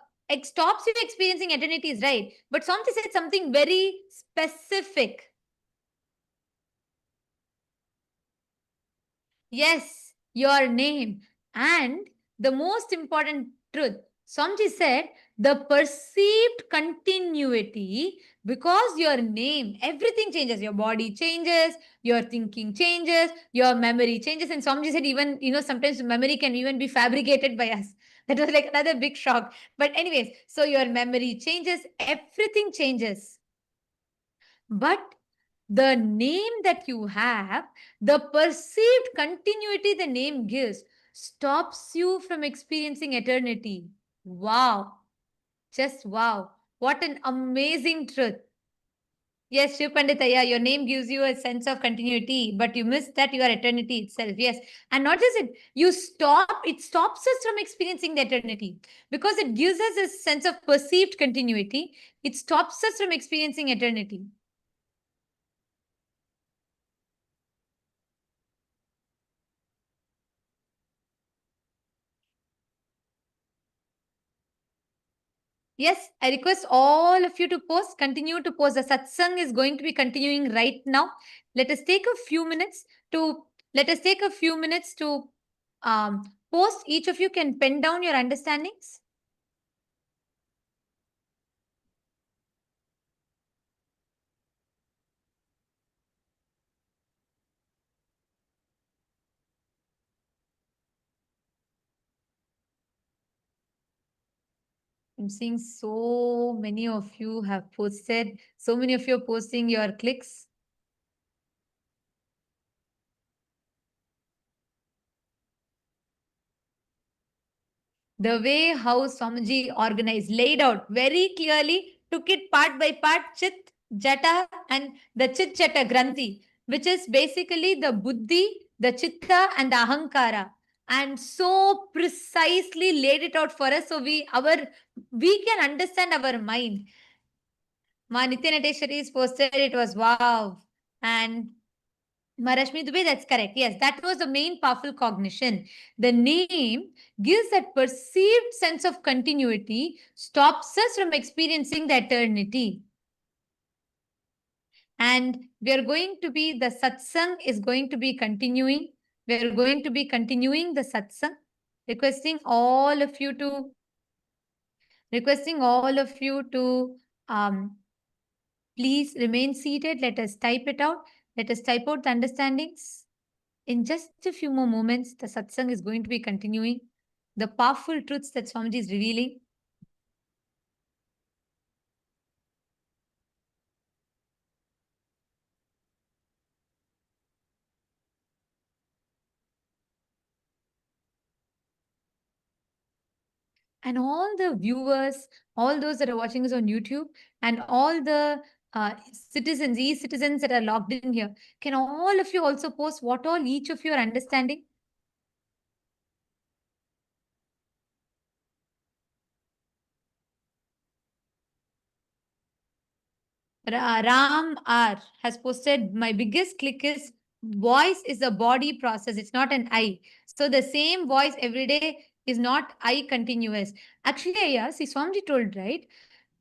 stops you experiencing eternity is right. But Swamiji said something very specific. Yes, your name. And the most important truth, Swamiji said, the perceived continuity, because your name, everything changes. Your body changes, your thinking changes, your memory changes. And Swamiji said even, sometimes memory can even be fabricated by us. That was like another big shock. But anyways, so your memory changes, everything changes. But the name that you have, the perceived continuity the name gives, stops you from experiencing eternity. Wow. Just wow. What an amazing truth. Yes, Shiv Panditaya, your name gives you a sense of continuity, but you miss that you are eternity itself. Yes. And not just it, it stops us from experiencing the eternity because it gives us a sense of perceived continuity. It stops us from experiencing eternity. Yes, I request all of you to post, continue to post. The satsang is going to be continuing right now. Let us take a few minutes to post. Each of you can pen down your understandings. I'm seeing so many of you have posted. So many of you are posting your clicks. The way how Swamiji organized, laid out very clearly, took it part by part, Chit, Jata, and the Chit Jata Granthi, which is basically the Buddhi, the Chitta, and the Ahankara. And so precisely laid it out for us so we can understand our mind. Ma Nityanateshwari's posted, it was wow. And Marashmi Dubey, that's correct. Yes, that was the main powerful cognition. The name gives that perceived sense of continuity, stops us from experiencing the eternity. And we are going to be, the satsang is going to be continuing. We are going to be continuing the satsang, requesting all of you to please remain seated. Let us type it out. Let us type out the understandings. In just a few more moments, the satsang is going to be continuing. The powerful truths that Swamiji is revealing. And all the viewers, all those that are watching us on YouTube, and all the citizens, e-citizens that are logged in here, can all of you also post what all each of you are understanding? Ram R has posted, my biggest click is voice is a body process. It's not an I. So the same voice every day is not I continuous. Actually, yeah, see, Swamiji told, right?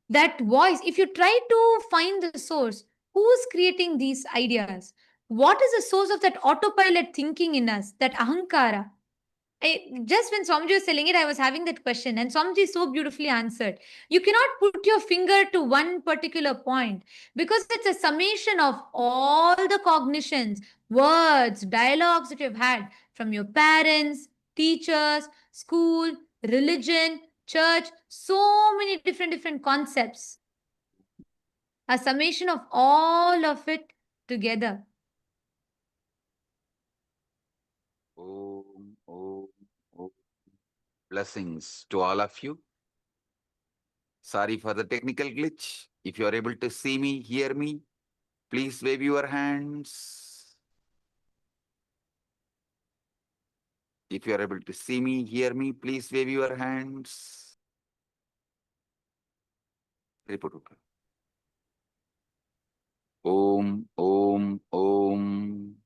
That voice, if you try to find the source, who's creating these ideas? What is the source of that autopilot thinking in us, that ahankara? Just when Swamiji was telling it, I was having that question, and Swamiji so beautifully answered. You cannot put your finger to one particular point because it's a summation of all the cognitions, words, dialogues that you've had from your parents, teachers, school, religion, church, so many different concepts. A summation of all of it together. Om, om, om. Blessings to all of you. Sorry for the technical glitch. If you are able to see me, hear me, please wave your hands. If you are able to see me, hear me, please wave your hands. Report. Om, om, om.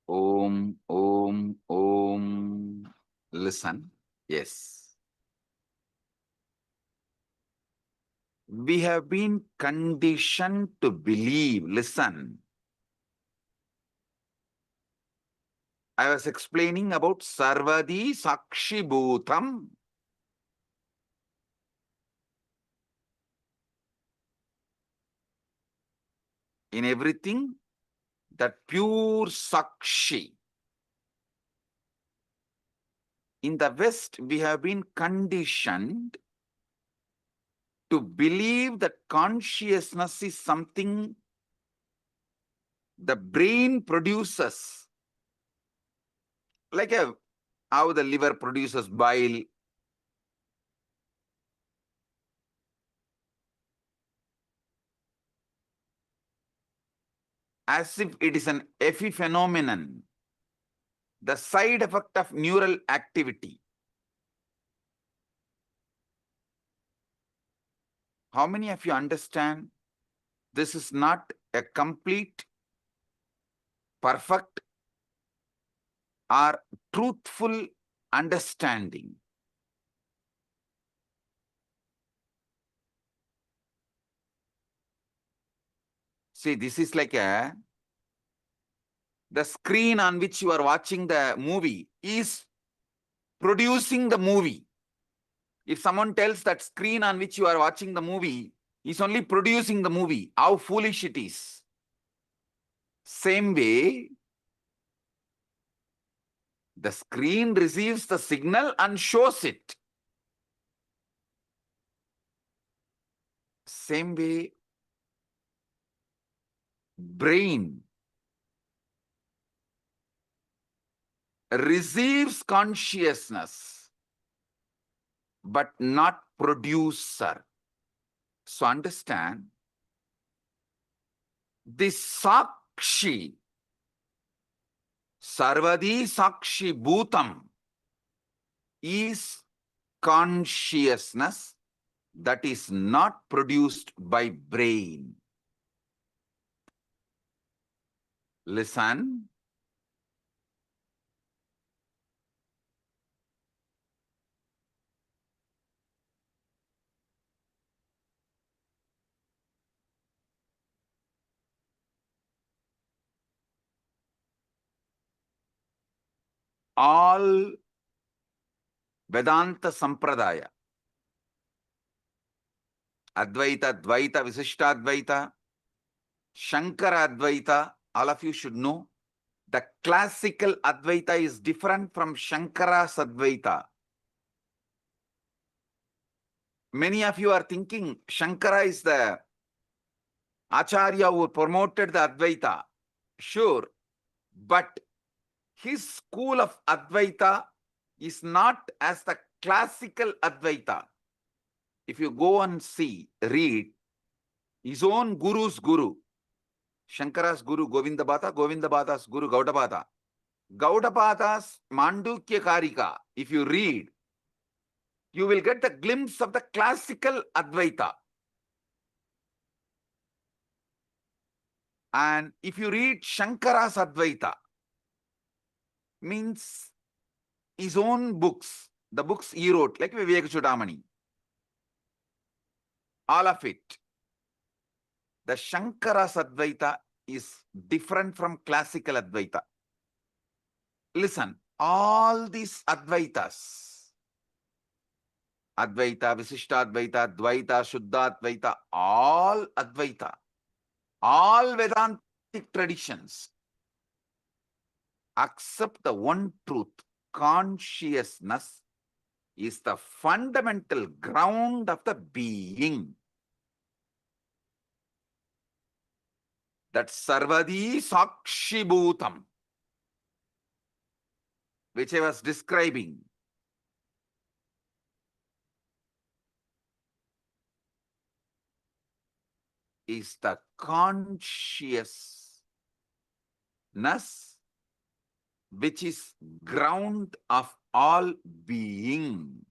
Om, om, om. Listen. Yes. We have been conditioned to believe. Listen. I was explaining about Sarvadi Sakshi Bhutam. In everything, that pure Sakshi. In the West, we have been conditioned to believe that consciousness is something the brain produces. Like how the liver produces bile. As if it is an epiphenomenon, the side effect of neural activity. How many of you understand this is not a complete, perfect, or truthful understanding? See, this is like the screen on which you are watching the movie is producing the movie. If someone tells that screen on which you are watching the movie is only producing the movie, how foolish it is. Same way, the screen receives the signal and shows it. Same way, brain receives consciousness, but not producer. So understand, this Sakshi, Sarvadi Sakshi Bhutam, is consciousness that is not produced by brain. Listen. All Vedanta Sampradaya, Advaita, Dvaita, Visishtadvaita, Shankara Advaita, all of you should know, the classical Advaita is different from Shankara's Advaita. Many of you are thinking Shankara is the Acharya who promoted the Advaita. Sure, but his school of Advaita is not as the classical Advaita. If you go and see, read, his own guru's guru, Shankara's guru Govindabhata, Govindabhata's guru Gaudabhata. Gaudabhata's Mandukya Karika, if you read, you will get the glimpse of the classical Advaita. And if you read Shankara's Advaita, means his own books, the books he wrote, like Vivek Chudamani, all of it. The Shankara's Advaita is different from classical Advaita. Listen, all these Advaitas, Advaita, Visishtadvaita, Dvaita, Shuddhadvaita, all Advaita, all Vedantic traditions accept the one truth. Consciousness is the fundamental ground of the being. That Sarvadi Sakshi Bhutam, which I was describing, is the consciousness which is ground of all being.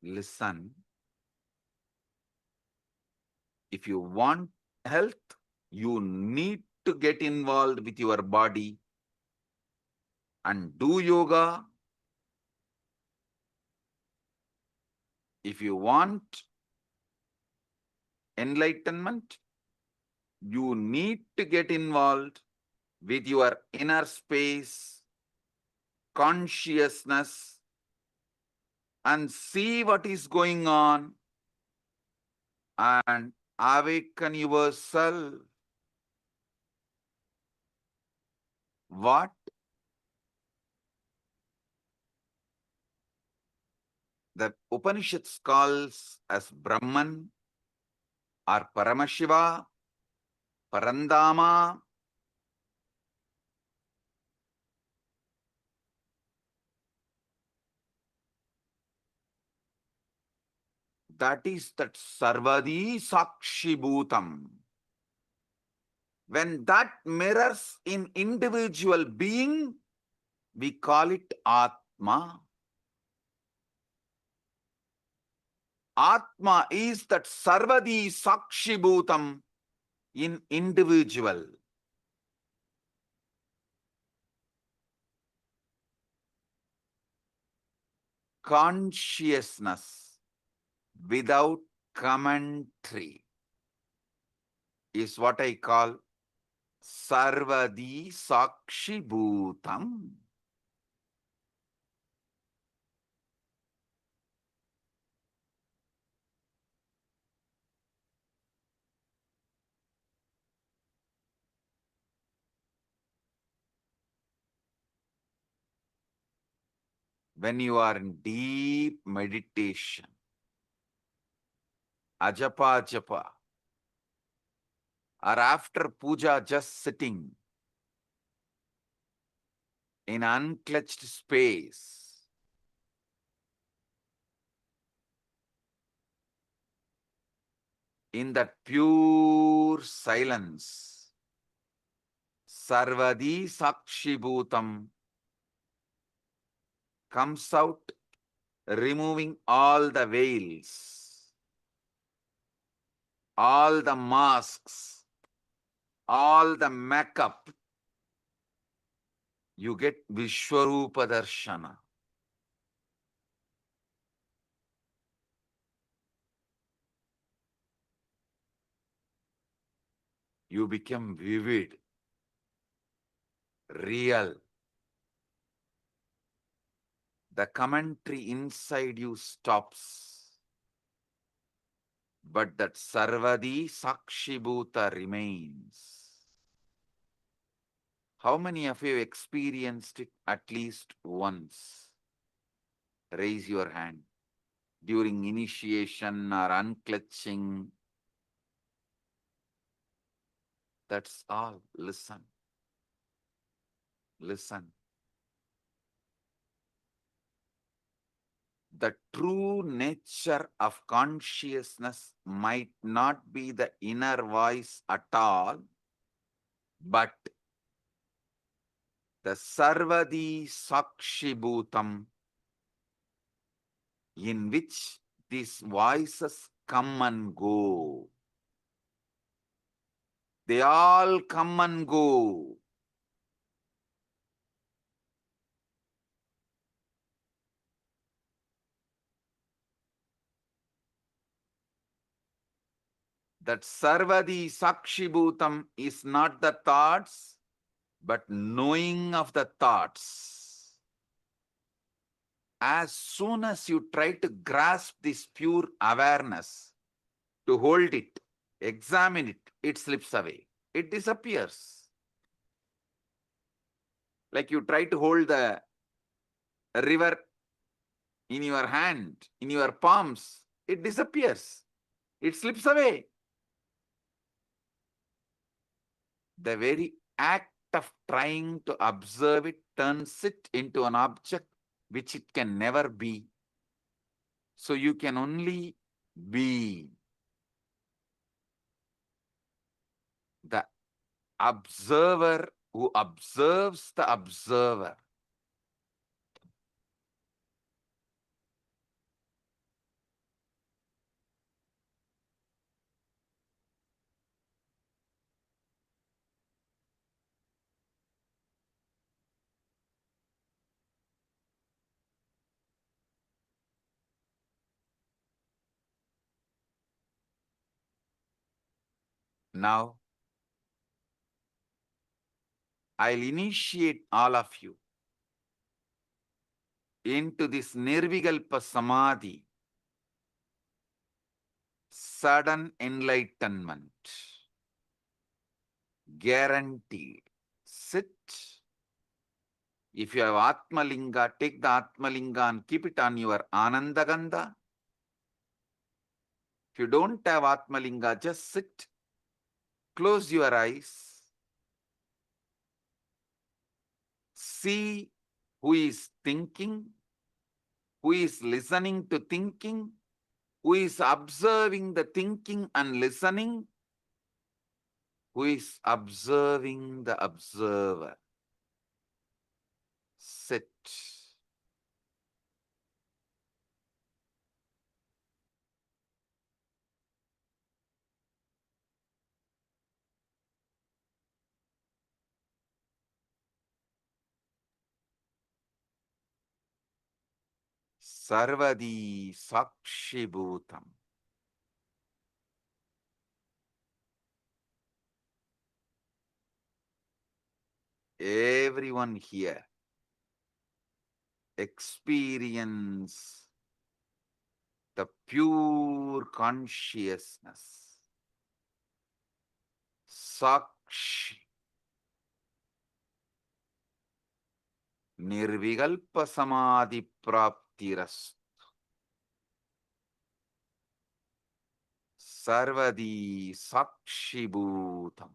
Listen, if you want health, you need to get involved with your body and do yoga. If you want enlightenment, you need to get involved with your inner space, consciousness, and see what is going on and awaken yourself. What? The Upanishads calls as Brahman or Paramashiva, Parandama. That is that Sarvadi Sakshi Bhutam. When that mirrors in individual being, we call it Atma. Atma is that Sarvadi Sakshi Bhutam in individual. Consciousness without commentary is what I call Sarvadi Sakshi Bhutam. when you are in deep meditation, ajapa japa, or after puja just sitting in unclutched space, in that pure silence, sarvadi sakshibhutam comes out, removing all the veils, all the masks, all the makeup. You get Vishwarupa Darshana. You become vivid, real. The commentary inside you stops. But that Sarvadi Sakshibhuta remains. How many of you experienced it at least once? Raise your hand. During initiation or unclutching. That's all. Listen. Listen. The true nature of consciousness might not be the inner voice at all, but the Sarvadi Sakshibhutam, in which these voices come and go. They all come and go. That Sarvadi Sakshibhutam is not the thoughts, but knowing of the thoughts. As soon as you try to grasp this pure awareness, to hold it, examine it, it slips away. It disappears. Like you try to hold the river in your hand, in your palms, it disappears. It slips away. The very act of trying to observe it turns it into an object which it can never be. So you can only be. The observer who observes the observer. Now, I'll initiate all of you into this Nirvikalpa Samadhi, sudden enlightenment, guaranteed. Sit. If you have Atmalinga, take the Atmalinga and keep it on your Anandagandha. If you don't have Atmalinga, just sit. Close your eyes. See who is thinking, who is listening to thinking, who is observing the thinking and listening, who is observing the observer. Sit. Sarvadi Sakshibhutam. Everyone here experience the pure consciousness. Sakshi. Nirvikalpa samadhi praptiras. Sarvadi sakshibhutam.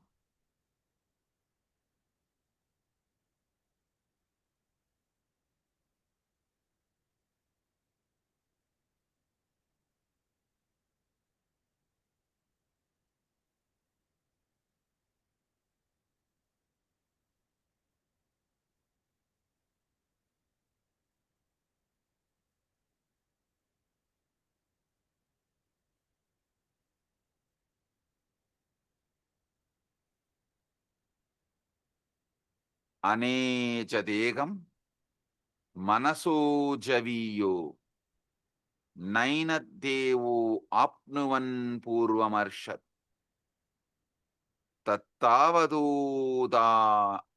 Anecha degam manaso javiyo nainadevo apnuvan purvamarshat tattavadoda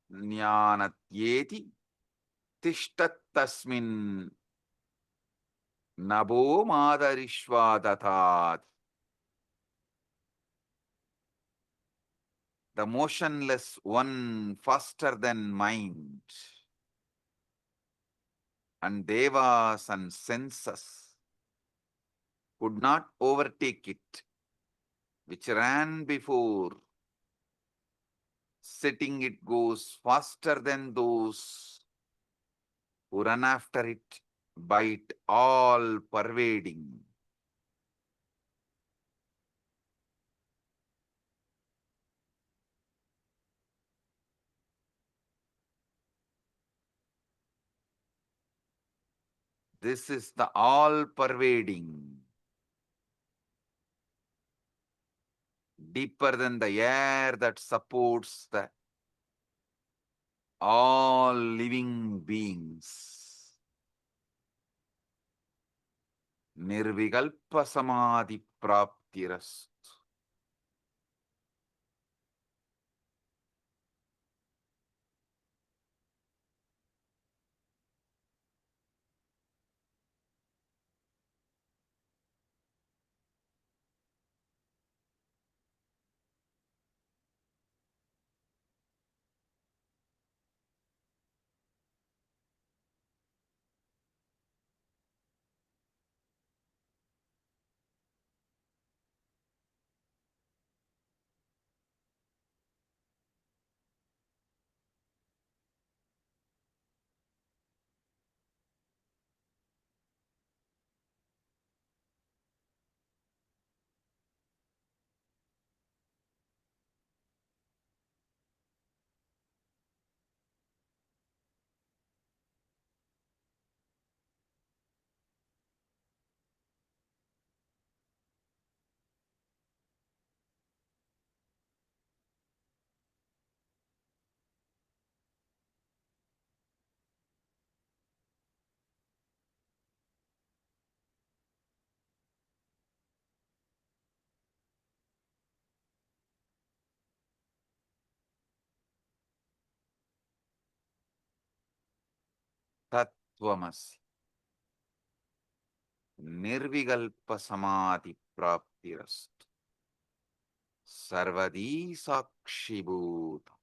jnanatyeti tishtattasmin nabo madarishvadatat. The motionless one faster than mind, and devas and senses could not overtake it, which ran before. Setting it goes faster than those who run after it, by it all pervading. This is the all pervading, deeper than the air that supports the all living beings. Nirvikalpa samadhi praptiras. Tattvamasi. Nirvikalpa samadhi praptiras. Sarvadi sakshibhutam.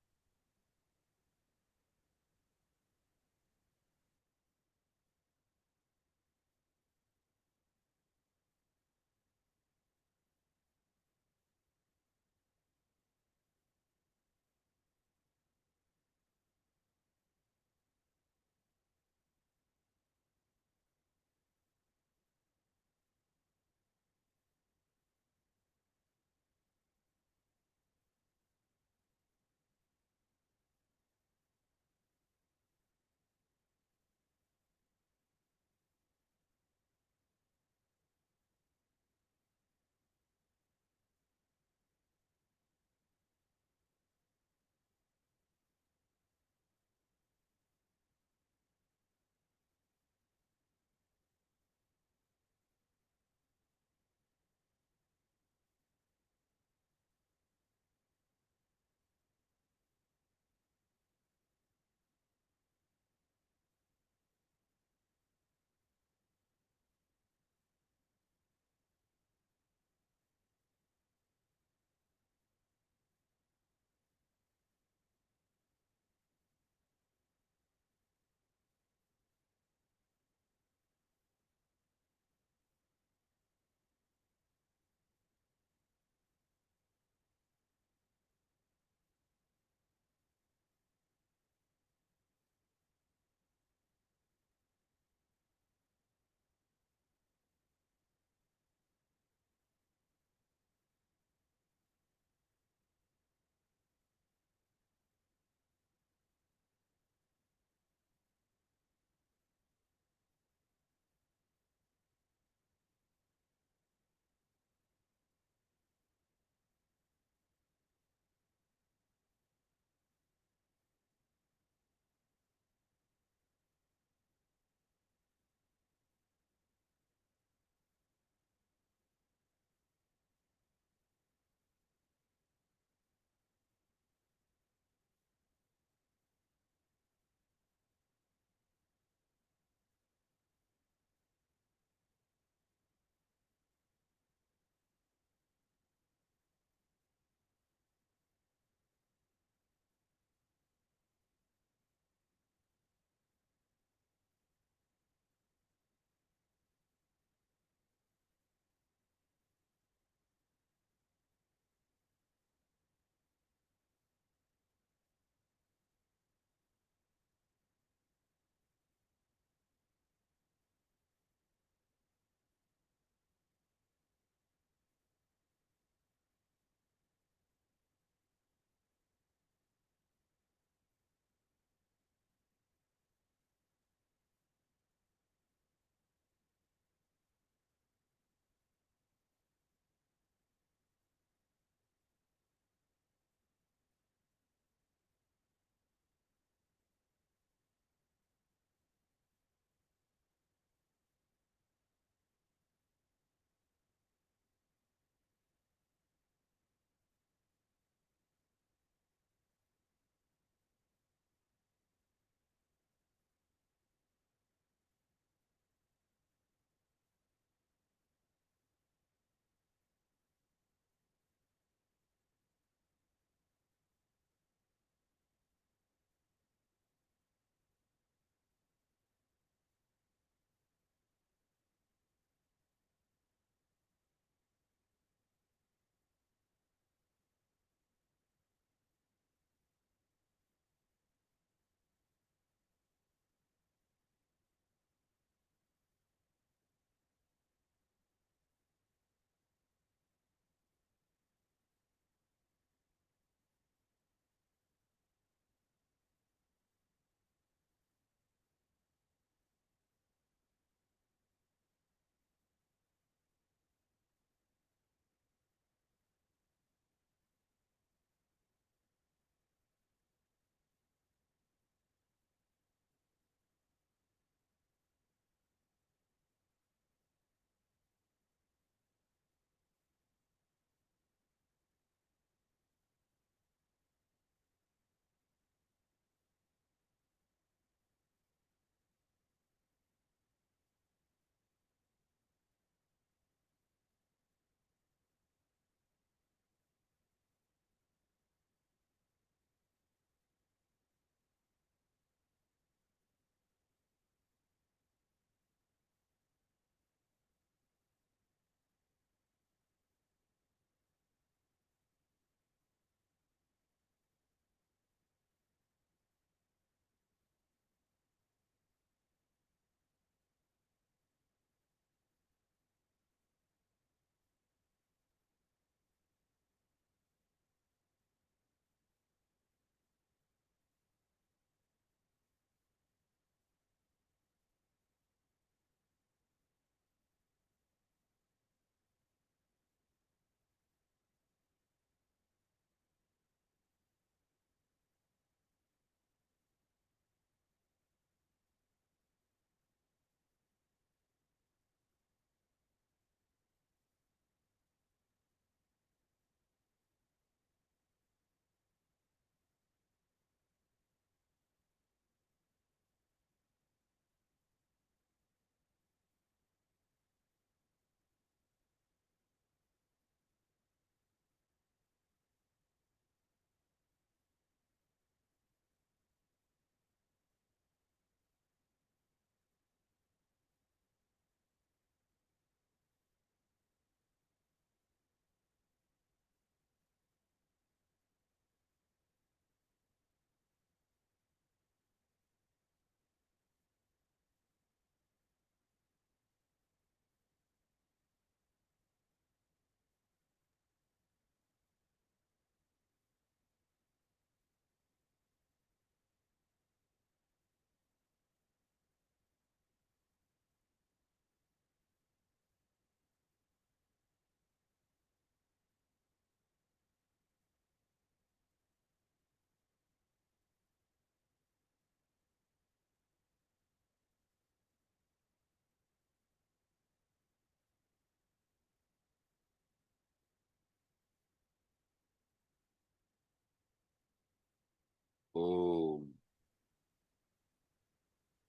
Om.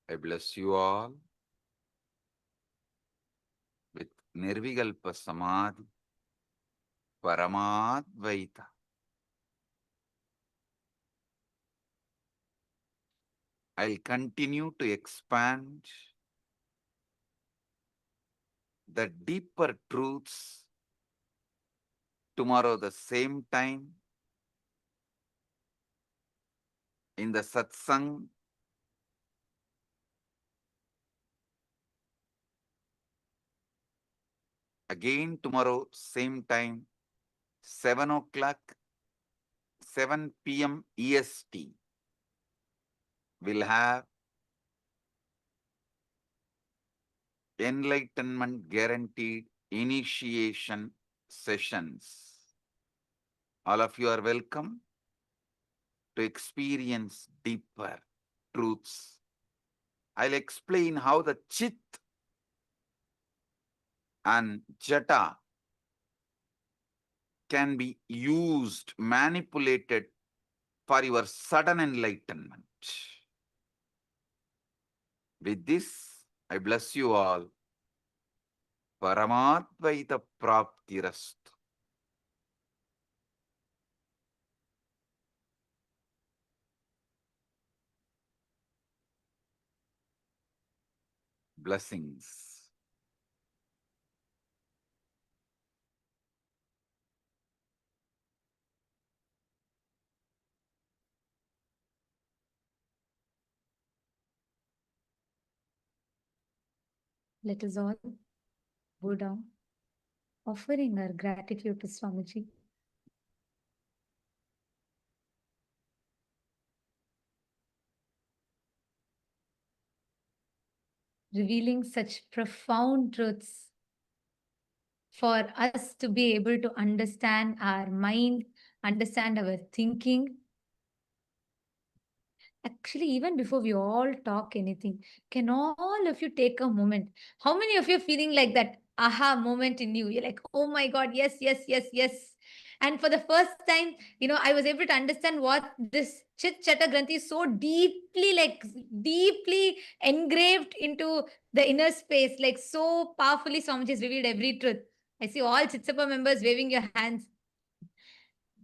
I bless you all with Nirvikalpa Samadhi, Paramadvaita. I'll continue to expand the deeper truths tomorrow the same time in the satsang. Again tomorrow same time, 7 o'clock, 7 p.m. EST. We'll have enlightenment guaranteed initiation sessions. All of you are welcome to experience deeper truths. I'll explain how the Chit and Jata can be used, manipulated for your sudden enlightenment. With this, I bless you all. Paramadvaita Praptirastu. Blessings. Let us all bow down, offering our gratitude to Swamiji. Revealing such profound truths for us to be able to understand our mind, understand our thinking. Actually, even before we all talk anything, can all of you take a moment? How many of you are feeling like that aha moment in you? You're like, oh my God, yes, yes, yes, yes. And for the first time, I was able to understand what this Chit Chata Granthi is so deeply engraved into the inner space, like so powerfully Swamiji has revealed every truth. I see all Chitsapa members waving your hands.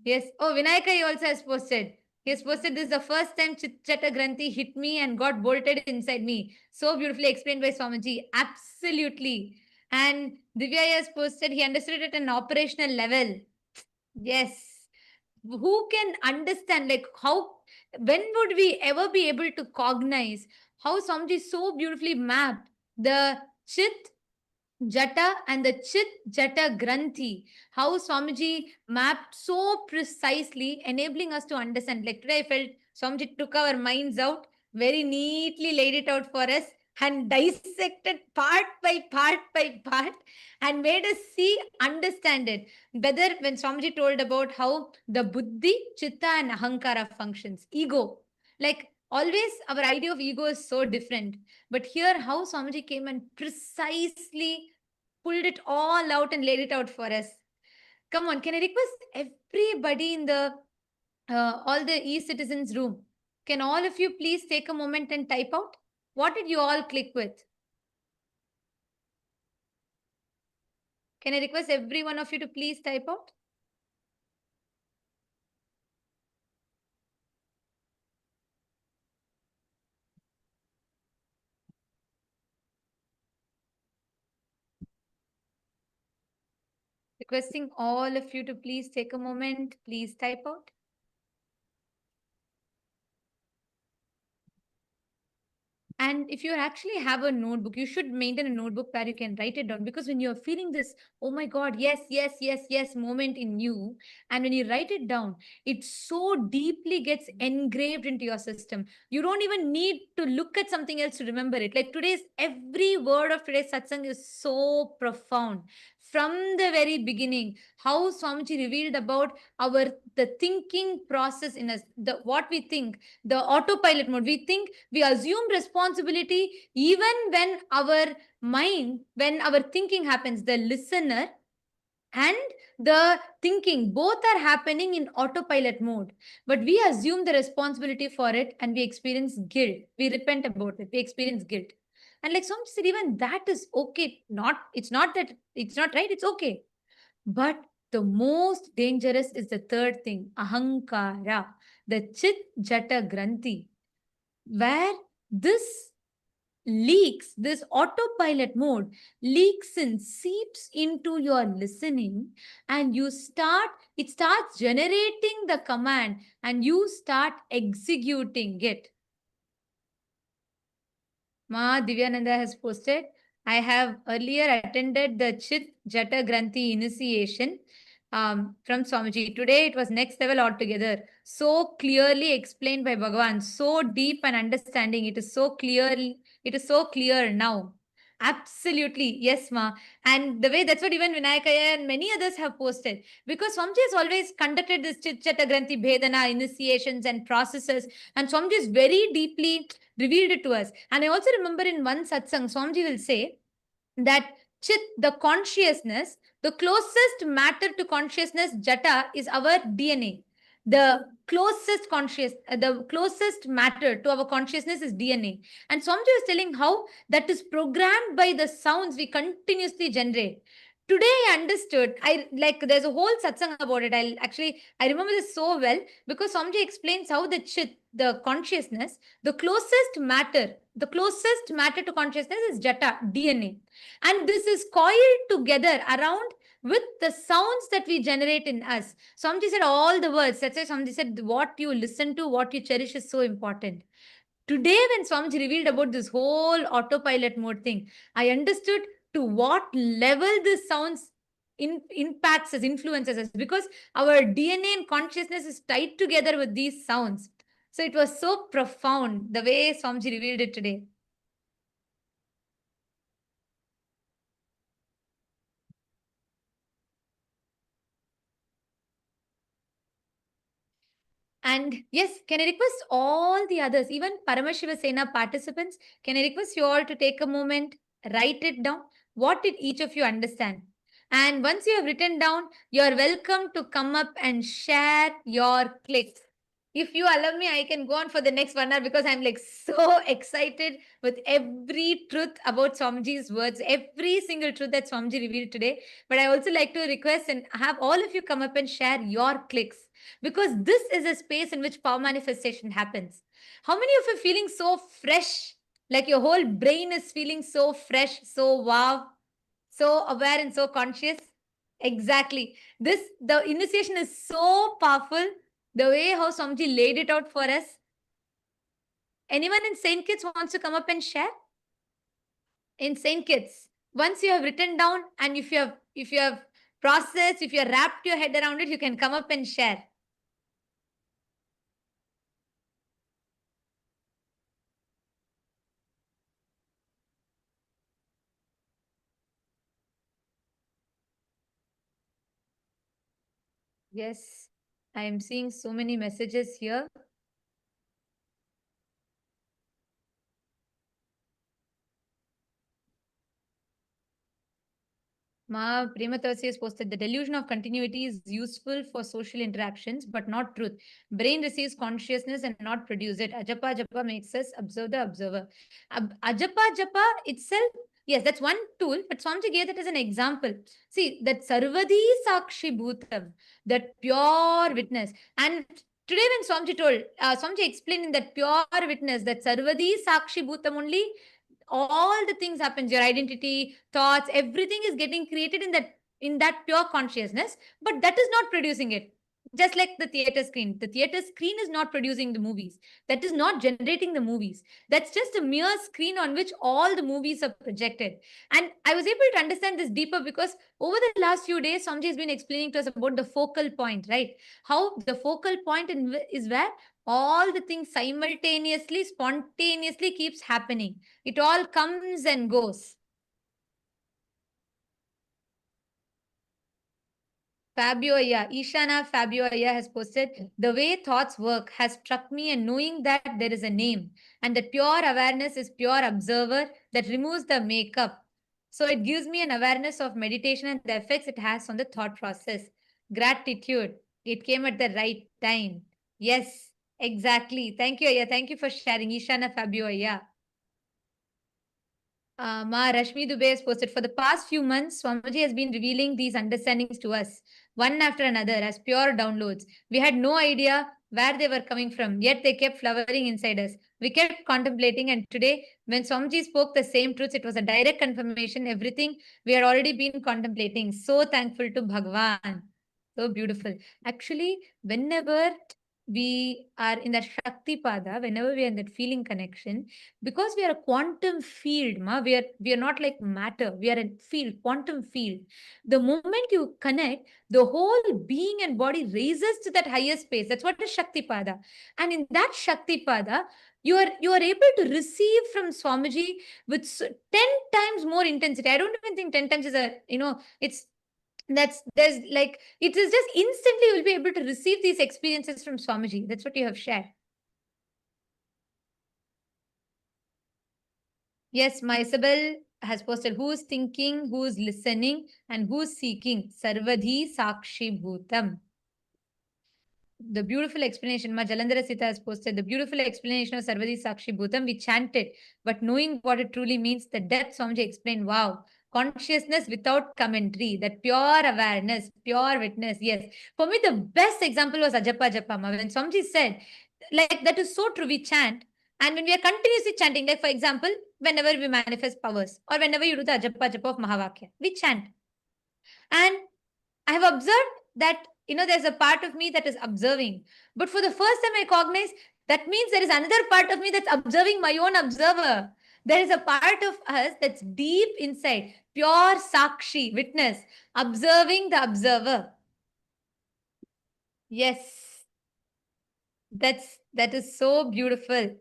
Yes. Oh, Vinayaka he also has posted. He has posted, this is the first time Chit-Chata Granthi hit me and got bolted inside me. So beautifully explained by Swamiji. Absolutely. And Divya has posted, he understood it at an operational level. Yes. Who can understand, like when would we ever be able to cognize how Swamiji so beautifully mapped the Chit, Jata and the Chit Jata Granthi, how Swamiji mapped so precisely, enabling us to understand. Like today, I felt Swamiji took our minds out, very neatly laid it out for us, and dissected part by part, and made us see, understand it. Whether when Swamiji told about how the Buddhi, Chitta, and Ahankara functions, ego, like always, our idea of ego is so different. But here, how Swamiji came and precisely pulled it all out and laid it out for us. Come on, can I request everybody in the all the e-citizens room? Can all of you please take a moment and type out? What did you all click with? Can I request every one of you to please type out? Requesting all of you to please take a moment, please type out. And if you actually have a notebook, you should maintain a notebook where you can write it down, because when you're feeling this, oh my God, yes, yes, yes, yes moment in you, and when you write it down, it so deeply gets engraved into your system. You don't even need to look at something else to remember it. Like every word of today's satsang is so profound. From the very beginning, how Swamiji revealed about the thinking process in us, what we think, the autopilot mode. We think, we assume responsibility even when our mind, when our thinking happens. The listener and the thinking, both are happening in autopilot mode. But we assume the responsibility for it and we experience guilt. We repent about it. We experience guilt. And like some said, even that is okay. It's not that it's not right, it's okay. But the most dangerous is the third thing, ahankara, the chit jata granthi, where this leaks, this autopilot mode leaks and seeps into your listening, and it starts generating the command and you start executing it. Ma Divyananda has posted, I have earlier attended the Chit Jata Granthi initiation from Swamiji. Today it was next level altogether. So clearly explained by Bhagavan. So deep and understanding. It is so clear now. Absolutely. Yes, Ma. And the way that's what even Vinayakaya and many others have posted. Because Swamiji has always conducted this Chit Jata Granthi Bhedana initiations and processes. And Swamiji is very deeply revealed it to us. And I also remember in one satsang, Swamiji will say that Chit, the consciousness, the closest matter to consciousness, Jata, is our DNA. The closest matter to our consciousness is DNA. And Swamiji was telling how that is programmed by the sounds we continuously generate. Today I understood, there's a whole satsang about it. I remember this so well because Swamiji explains how the Chit, the consciousness, the closest matter to consciousness is Jata, DNA. And this is coiled together around with the sounds that we generate in us. Swamiji said all the words. That's why Swamiji said what you listen to, what you cherish is so important. Today, when Swamiji revealed about this whole autopilot mode thing, I understood to what level this sounds impacts us, influences us, because our DNA and consciousness is tied together with these sounds. So it was so profound the way Swamiji revealed it today. And yes, can I request all the others, even Paramashiva Sena participants, can I request you all to take a moment, write it down? What did each of you understand? And once you have written down, you're welcome to come up and share your clicks. If you allow me, I can go on for the next 1 hour because I'm like so excited with every truth about Swamiji's words, every single truth that Swamiji revealed today. But I also like to request and have all of you come up and share your clicks, because this is a space in which power manifestation happens. How many of you are feeling so fresh? Like your whole brain is feeling so fresh, so wow, so aware and so conscious? Exactly. The initiation is so powerful. The way how Swamiji laid it out for us. Anyone in Saint Kitts wants to come up and share? In Saint Kitts, once you have written down and if you have processed, if you have wrapped your head around it, you can come up and share. Yes, I am seeing so many messages here. Ma Prematasi has posted, the delusion of continuity is useful for social interactions, but not truth. Brain receives consciousness and not produce it. Ajapa Japa makes us observe the observer. Ajapa Japa itself, yes, that's one tool, but Swamiji gave that as an example. See, that Sarvadi Sakshi Bhutam, that pure witness. And today when Swamiji told, Swamiji explained in that pure witness, that Sarvadi Sakshi Bhutam only, all the things happens, your identity, thoughts, everything is getting created in that pure consciousness, but that is not producing it. Just like the theater screen is not producing the movies, that is not generating the movies, that's just a mere screen on which all the movies are projected. And I was able to understand this deeper because over the last few days Swamiji has been explaining to us about the focal point, right? How the focal point is where all the things simultaneously, spontaneously keeps happening. It all comes and goes. Fabio Aya, Ishana Fabio Aya has posted, the way thoughts work has struck me, and knowing that there is a name and that pure awareness is pure observer that removes the makeup. So it gives me an awareness of meditation and the effects it has on the thought process. Gratitude. It came at the right time. Yes, exactly. Thank you, Aya. Thank you for sharing. Ishana Fabio, Aya. Ma Rashmi Dubey has posted, for the past few months, Swamiji has been revealing these understandings to us, one after another, as pure downloads. We had no idea where they were coming from, yet they kept flowering inside us. We kept contemplating, and today, when Swamiji spoke the same truths, it was a direct confirmation, everything we had already been contemplating. So thankful to Bhagavan. So beautiful. Actually, whenever we are in that Shakti Pada, whenever we are in that feeling connection, because we are a quantum field, we are not like matter, we are a field, quantum field. The moment you connect, the whole being and body raises to that higher space. That's what is Shakti Pada. And in that Shakti Pada, you are able to receive from Swamiji with 10 times more intensity. I don't even think 10 times is it's there's like, it is just instantly you'll be able to receive these experiences from Swamiji. That's what you have shared. Yes, my Isabel has posted, who's thinking, who's listening, and who's seeking. Sarvadhi Sakshi Bhutam. The beautiful explanation, Ma Jalandhara Sita has posted, the beautiful explanation of Sarvadhi Sakshi Bhutam. We chanted, but knowing what it truly means, the depth Swamiji explained, wow. Consciousness without commentary, that pure awareness, pure witness. Yes. For me, the best example was Ajapa Japama. When Swamiji said, like, that is so true, we chant. And when we are continuously chanting, like for example, whenever we manifest powers or whenever you do the Ajapa Japa of Mahavakya, we chant. And I have observed that, there's a part of me that is observing. But for the first time, I cognize that means there is another part of me that's observing my own observer. There is a part of us that's deep inside, pure Sakshi, witness, observing the observer. Yes, that is so beautiful.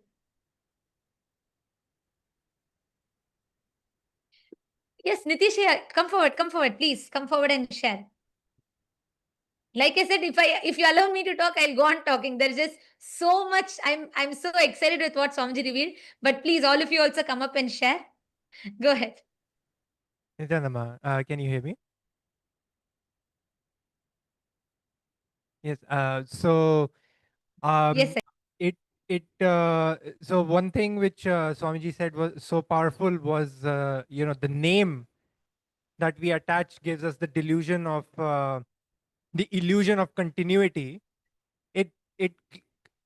Yes, Nitish, come forward, please. Come forward and share. Like I said, if you allow me to talk, I'll go on talking. There's just so much. I'm so excited with what Swamiji revealed. But please, all of you also come up and share. Go ahead. Nityananda, can you hear me? Yes. Yes, sir. So one thing which Swamiji said was so powerful was the name that we attach gives us the delusion of the illusion of continuity. It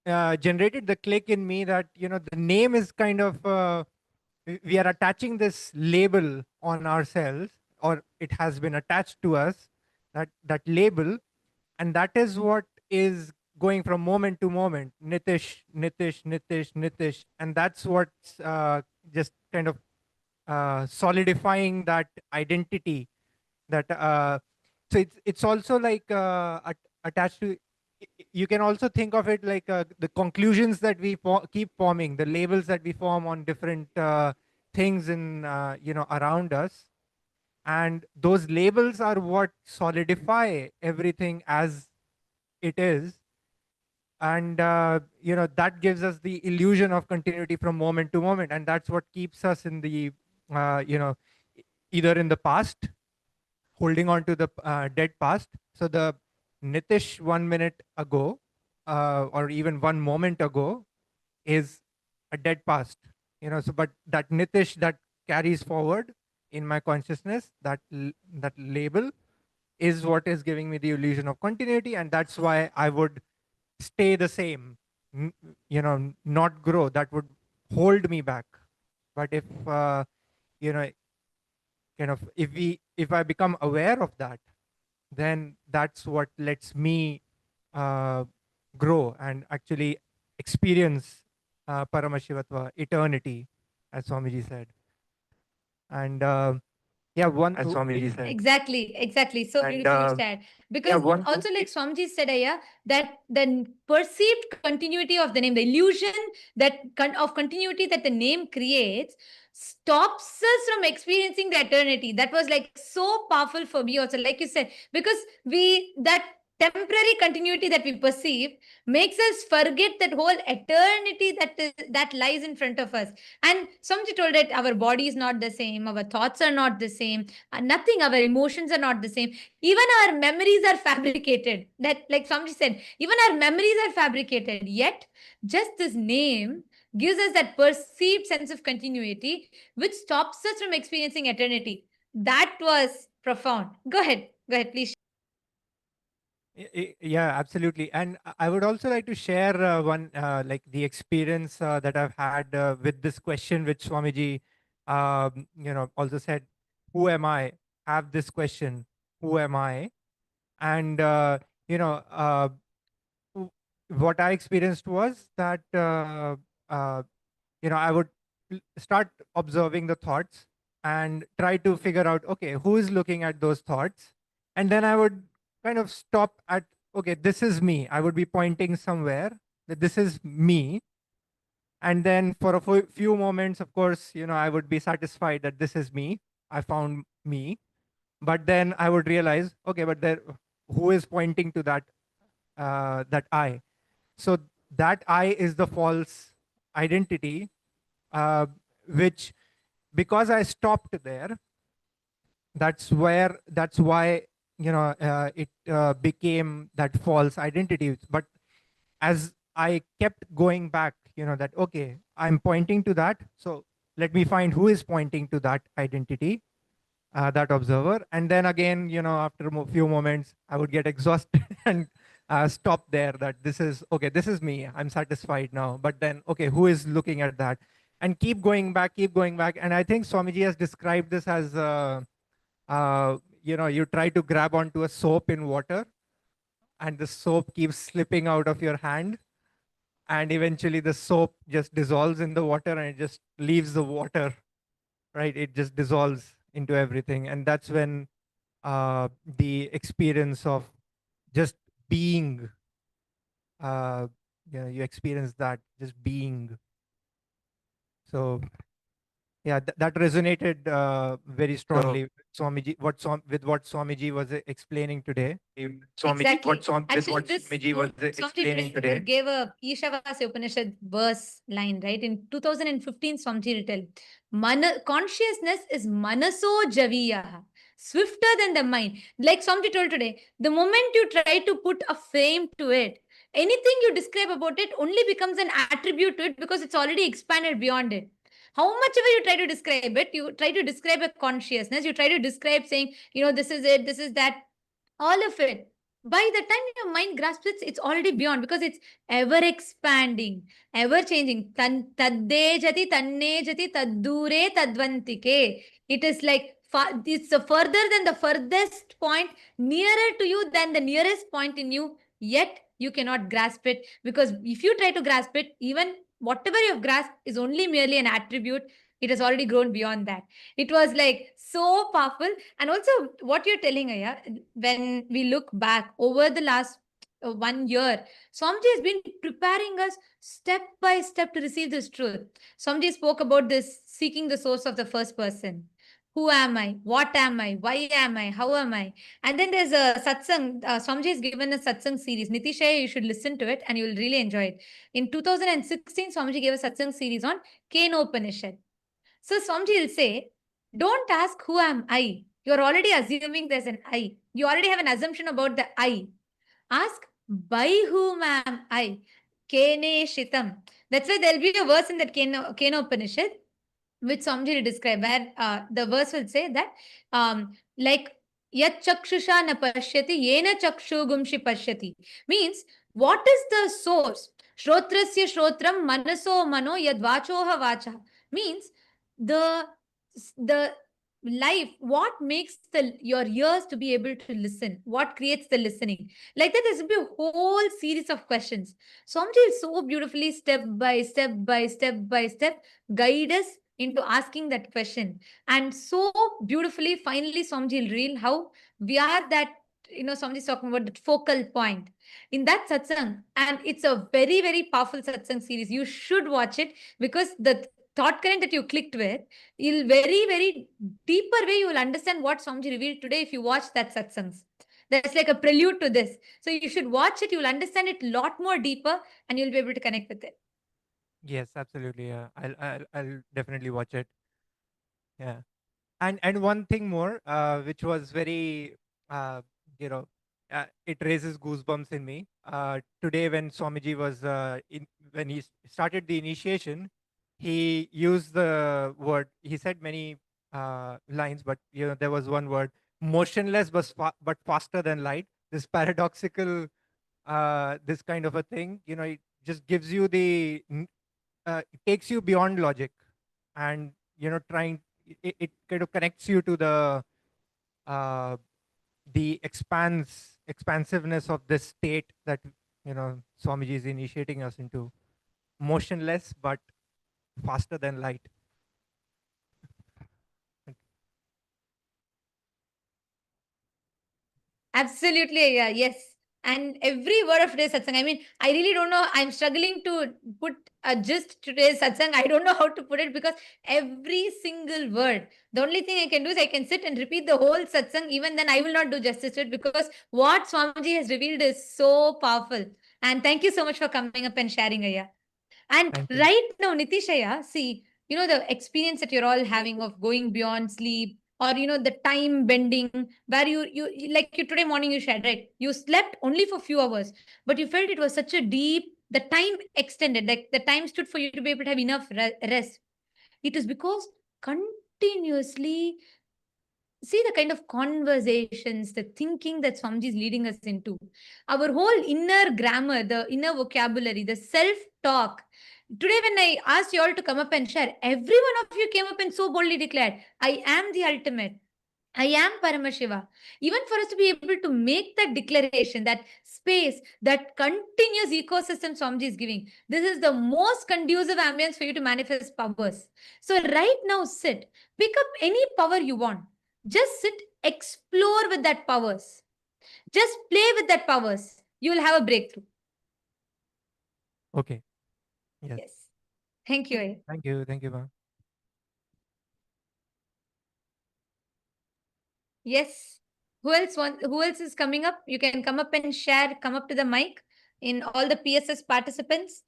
generated the click in me that the name is kind of we are attaching this label on ourselves, or it has been attached to us, that label, and that is what is going from moment to moment, Nitish, Nitish, Nitish, Nitish, and that's what's just kind of solidifying that identity. That so it's also like attached to. You can also think of it like the conclusions that we keep forming, the labels that we form on different things in around us, and those labels are what solidify everything as it is. And that gives us the illusion of continuity from moment to moment, and that's what keeps us in the either in the past, holding on to the dead past. So the Nitish 1 minute ago, or even 1 moment ago, is a dead past. So but that Nitish that carries forward in my consciousness, that label is what is giving me the illusion of continuity, and that's why I would stay the same, not grow. That would hold me back. But if kind of if I become aware of that, then that's what lets me grow and actually experience Paramashivatva, eternity, as Swamiji said. And as Swamiji said. Exactly. So beautifully said. Because also, like Swamiji said, Aya, that the perceived continuity of the name, the illusion of continuity that the name creates, stops us from experiencing the eternity. That was like so powerful for me also, like you said, because temporary continuity that we perceive makes us forget that whole eternity that lies in front of us. And Swamiji told that our body is not the same, our thoughts are not the same, nothing, our emotions are not the same. Even our memories are fabricated. That, like Swamiji said, even our memories are fabricated. Yet, just this name gives us that perceived sense of continuity, which stops us from experiencing eternity. That was profound. Go ahead, please. Yeah, absolutely. And I would also like to share one, like the experience that I've had with this question, which Swamiji, also said, who am I? Have this question, who am I? And, what I experienced was that, I would start observing the thoughts and try to figure out, okay, who is looking at those thoughts? And then I would kind of stop at, okay, this is me. I would be pointing somewhere that this is me. And then for a few moments, of course, I would be satisfied that this is me. I found me. But then I would realize, okay, but there, who is pointing to that I? So that I is the false identity, which, because I stopped there, that's why it became that false identity. But as I kept going back, that, okay, I'm pointing to that, so let me find who is pointing to that identity, that observer. And then again, after a few moments, I would get exhausted and stop there, that this is, okay, this is me, I'm satisfied now. But then, okay, who is looking at that? And keep going back. And I think Swamiji has described this as, you try to grab onto a soap in water, and the soap keeps slipping out of your hand. And eventually the soap just dissolves in the water and it just leaves the water, right? It just dissolves into everything. And that's when the experience of just being, you experience that, just being. So yeah, that resonated very strongly with Swamiji, what Swamiji was explaining today. Exactly. What Actually, Swamiji was explaining today. gave a Ishavasya Upanishad verse line, right? In 2015, Swamiji written, consciousness is manaso javiya, swifter than the mind. Like Swamiji told today, the moment you try to put a frame to it, anything you describe about it only becomes an attribute to it because it's already expanded beyond it. How much ever you try to describe it, you try to describe a consciousness, you try to describe saying, this is it, this is that, all of it. By the time your mind grasps it, it's already beyond because it's ever expanding, ever changing. Tadde jati, tanne jati, taddure tadvantike. It is like it's further than the furthest point, nearer to you than the nearest point in you, yet you cannot grasp it, because if you try to grasp it, even whatever you've grasped is only merely an attribute. It has already grown beyond that. It was like so powerful. And also what you're telling, Aya, when we look back over the last 1 year, Swamiji has been preparing us step by step to receive this truth. Swamiji spoke about this seeking the source of the first person. Who am I? What am I? Why am I? How am I? And then there's a satsang. Swamiji has given a satsang series. Nitishaya, you should listen to it and you will really enjoy it. In 2016, Swamiji gave a satsang series on Kenopanishad. So Swamiji will say, don't ask who am I. You're already assuming there's an I. You already have an assumption about the I. Ask, by whom am I? Kene Shitam. That's why there'll be a verse in that Kenopanishad, which Swamiji will describe, where the verse will say that, like, Yat chakshusha na pashyati, yena chakshugumshi pashyati. Means, what is the source? Shrotrasya shrotram manaso mano yad vachoha vacha. Means, the life, what makes your ears to be able to listen, what creates the listening. Like that, there's a whole series of questions. Swamiji will so beautifully, step by step guide us into asking that question. And so beautifully, finally, Swamiji will reveal how we are that, Swamiji is talking about that focal point in that satsang. And it's a very, very powerful satsang series. You should watch it, because the thought current that you clicked with, you'll very, very deeper way, you will understand what Swamiji revealed today if you watch that satsangs. That's like a prelude to this. So you should watch it. You'll understand it a lot more deeper and you'll be able to connect with it. Yes, absolutely. Yeah, I'll definitely watch it. Yeah, and one thing more, which was very, you know, it raises goosebumps in me. Today, when Swamiji was when he started the initiation, he used the word. He said many lines, but there was one word: motionless, but faster than light. This paradoxical, this kind of a thing. It just gives you it takes you beyond logic, and trying it kind of connects you to uh, the expansiveness of this state that Swamiji is initiating us into, motionless but faster than light. Absolutely, yeah, yes. And every word of today's satsang, I mean, I really don't know. I'm struggling to put a gist to today's satsang. I don't know how to put it because every single word, the only thing I can do is I can sit and repeat the whole satsang. Even then, I will not do justice to it because what Swamiji has revealed is so powerful. And thank you so much for coming up and sharing, Aya. And Thank you. right now, Nitishaya, see, the experience that you're all having of going beyond sleep, or the time bending, where you like you today morning you shared, right? You slept only for few hours, but you felt it was such a deep, the time extended, like the time stood for you to be able to have enough rest. It is because continuously see the kind of conversations, the thinking that Swamiji is leading us into. Our whole inner grammar, the inner vocabulary, the self-talk. Today, when I asked you all to come up and share, every one of you came up and so boldly declared, I am the ultimate. I am Paramashiva. Even for us to be able to make that declaration, that space, that continuous ecosystem Swamiji is giving, this is the most conducive ambience for you to manifest powers. So right now, sit, pick up any power you want. Just sit, explore with that powers. Just play with that powers. You will have a breakthrough. Okay. Yes. Yes. Thank you. Thank you. Thank you, ma'am. Yes. Who else is coming up? You can come up and share, come up to the mic in all the PSS participants.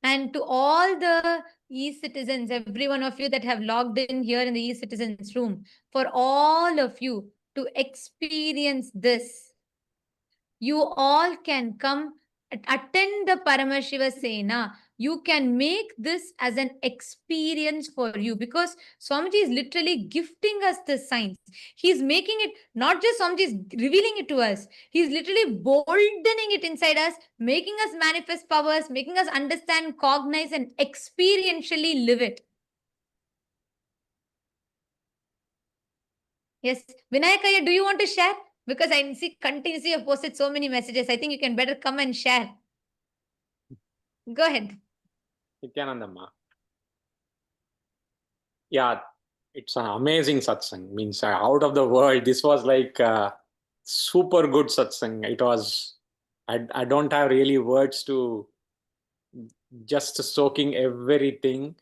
And to all the e-citizens, every one of you that have logged in here in the e-citizens room, for all of you to experience this, you all can come attend the Paramashiva Sena. You can make this as an experience for you because Swamiji is literally gifting us the signs. He's making it, not just Swamiji is revealing it to us. He's literally boldening it inside us, making us manifest powers, making us understand, cognize, and experientially live it. Yes. Vinayakaya, do you want to share? Because I see continuously you've posted so many messages. I think you can better come and share. Go ahead. Nithyanandamma. Yeah, it's an amazing satsang. Means out of the world. This was like super good satsang. It was. I don't have really words to just soaking everything.